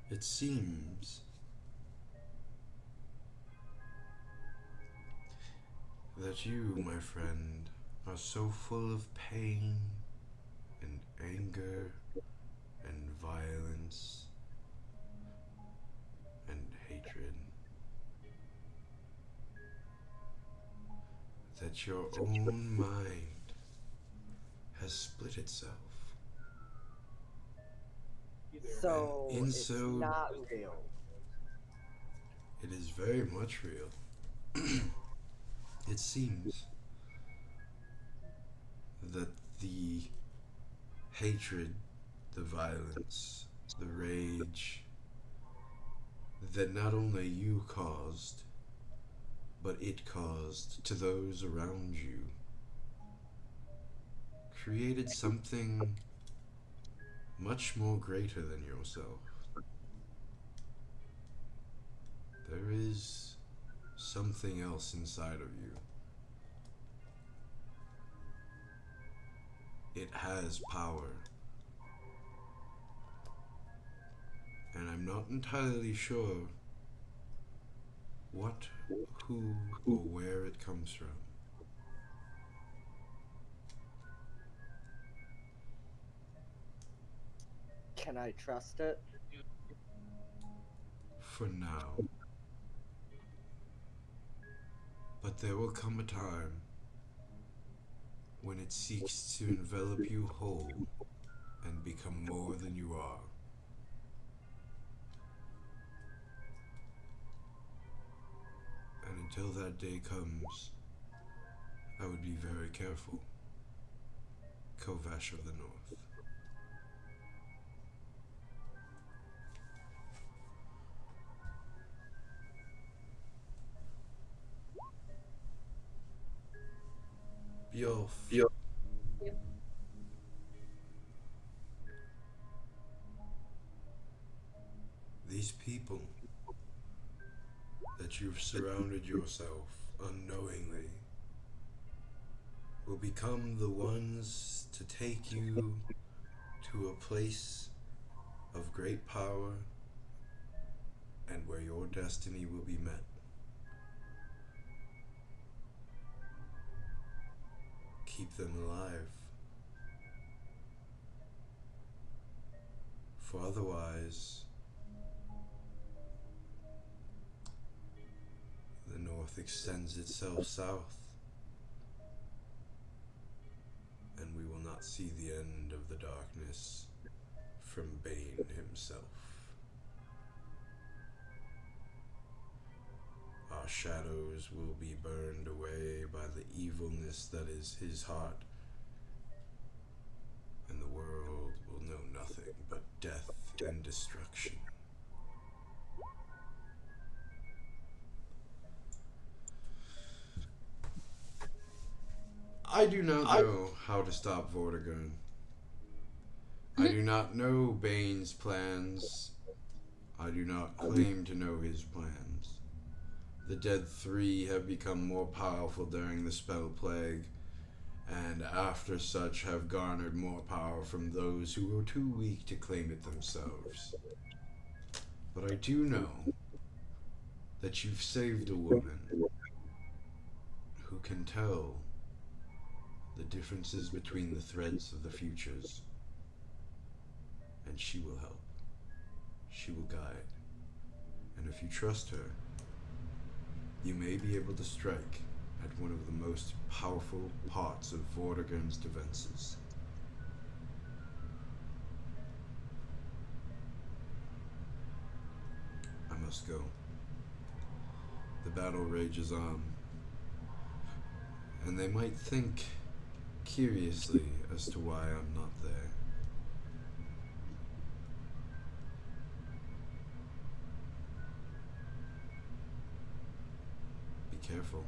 It seems that you, my friend, are so full of pain and anger and violence and hatred that your own mind has split itself. So And it's not real. It is very much real. It seems that the hatred, the violence, the rage that not only you caused, but it caused to those around you, created something much more greater than yourself. There is something else inside of you. It has power. And I'm not entirely sure what, who, or where it comes from. Can I trust it? For now. But there will come a time when it seeks to envelop you whole and become more than you are. And until that day comes, I would be very careful. Kovash of the North. Bjolf. These people that you've surrounded yourself unknowingly will become the ones to take you to a place of great power and where your destiny will be met. Keep them alive. For otherwise, the North extends itself south, and we will not see the end of the darkness from Bane himself. Our shadows will be burned away by the evilness that is his heart, and the world will know nothing but death and destruction. I do not know how to stop Vortigern. I do not know Bane's plans. I do not claim to know his plans. The Dead Three have become more powerful during the Spell Plague, and after such have garnered more power from those who were too weak to claim it themselves. But I do know that you've saved a woman who can tell the differences between the threads of the futures, and she will help. She will guide. And if you trust her, you may be able to strike at one of the most powerful parts of Vortigern's defenses. I must go. The battle rages on, and they might think curiously as to why I'm not there. Be careful.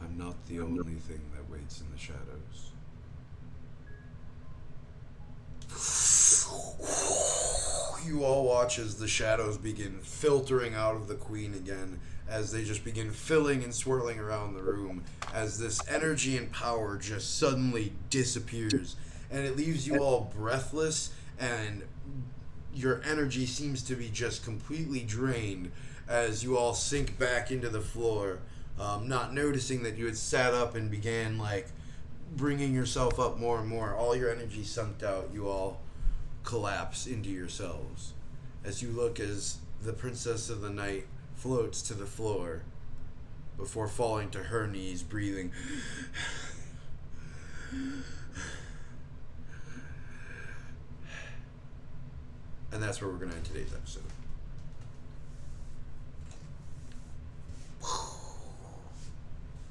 I'm not the only thing that waits in the shadows. You all watch as the shadows begin filtering out of the queen again, as they just begin filling and swirling around the room, as this energy and power just suddenly disappears, and it leaves you all breathless, and your energy seems to be just completely drained as you all sink back into the floor, not noticing that you had sat up and began like bringing yourself up more and more. All your energy sunk out. You all collapse into yourselves as you look as the Princess of the Night floats to the floor before falling to her knees, breathing. And that's where we're going to end today's episode.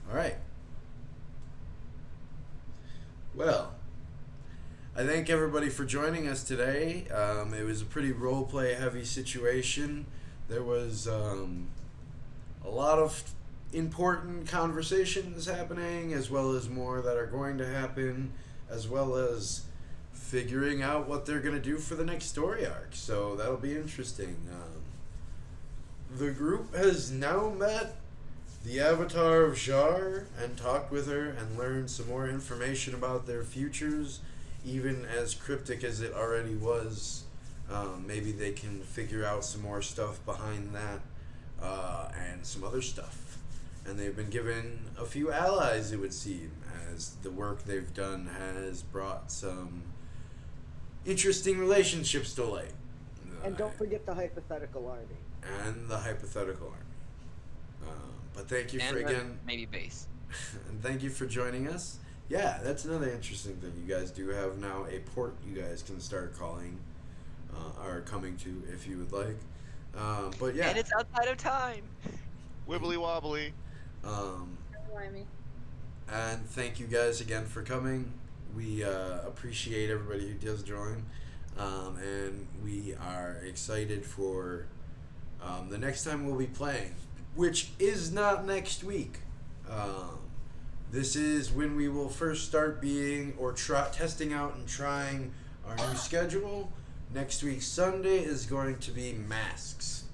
All right. Well, I thank everybody for joining us today. It was a pretty roleplay heavy situation. There was a lot of important conversations happening, as well as more that are going to happen, as well as figuring out what they're going to do for the next story arc. So that'll be interesting. The group has now met the Avatar of Zhar and talked with her and learned some more information about their futures, even as cryptic as it already was. Maybe they can figure out some more stuff behind that, and some other stuff. And they've been given a few allies, it would seem, as the work they've done has brought some interesting relationships to light. And don't forget the hypothetical army. And the hypothetical army. But thank you for, again... maybe base. And thank you for joining us. Yeah, that's another interesting thing. You guys do have now a port you guys can start calling, or coming to if you would like. But yeah. And it's outside of time. Wibbly wobbly. And thank you guys again for coming. We appreciate everybody who does join. And we are excited for the next time we'll be playing, which is not next week. This is when we will first start being or testing out and trying our new schedule. Next week Sunday is going to be masks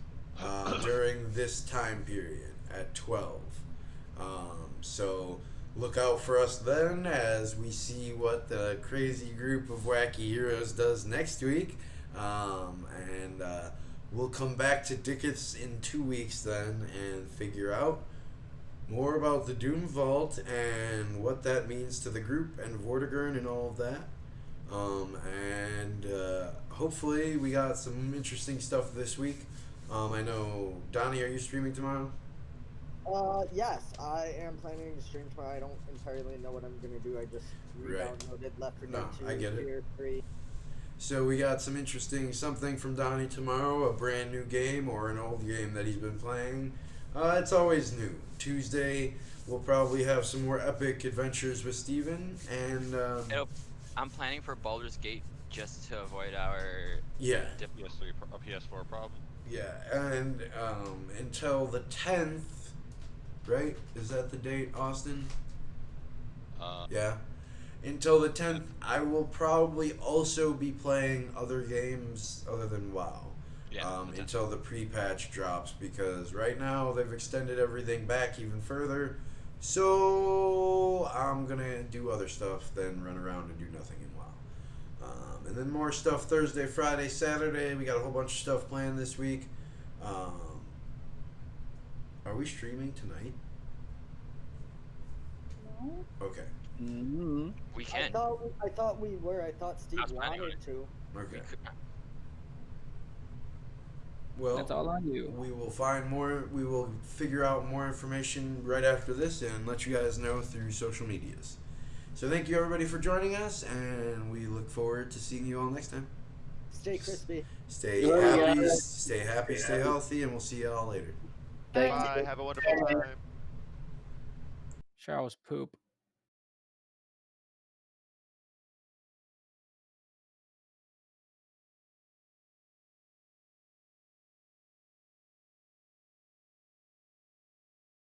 during this time period at 12. So look out for us then as we see what the crazy group of wacky heroes does next week. And we'll come back to Dikuth's in 2 weeks then and figure out more about the Doom Vault and what that means to the group and Vortigern and all of that. And hopefully we got some interesting stuff this week. I know, Donnie, are you streaming tomorrow? Yes, I am planning to stream tomorrow. I don't entirely know what I'm gonna do. I just Right. re-downloaded Left 4 No, Dead 2, I get it. Fear 3. So we got some interesting something from Donnie tomorrow, a brand new game or an old game that he's been playing. It's always new. Tuesday we'll probably have some more epic adventures with Steven and I'm planning for Baldur's Gate just to avoid our yeah, A PS4 problem. yeah, and until the 10th, right? Is that the date, Austin? Yeah. Until the 10th, I will probably also be playing other games other than WoW. Yeah, the 10th. Until the pre-patch drops, because right now they've extended everything back even further. So I'm gonna do other stuff than run around and do nothing in WoW. And then more stuff Thursday, Friday, Saturday. We got a whole bunch of stuff planned this week. Are we streaming tonight? No? Okay. Mm-hmm. We can. I thought we were. I thought Steve I was planning on wanted to. Okay. We could. Well, That's all on you. we will find more. We will figure out more information right after this and let you guys know through social medias. So thank you everybody for joining us, and we look forward to seeing you all next time. Stay crispy. Stay happy, stay healthy, and we'll see you all later. Thank Bye. Have a wonderful time. Charles poop.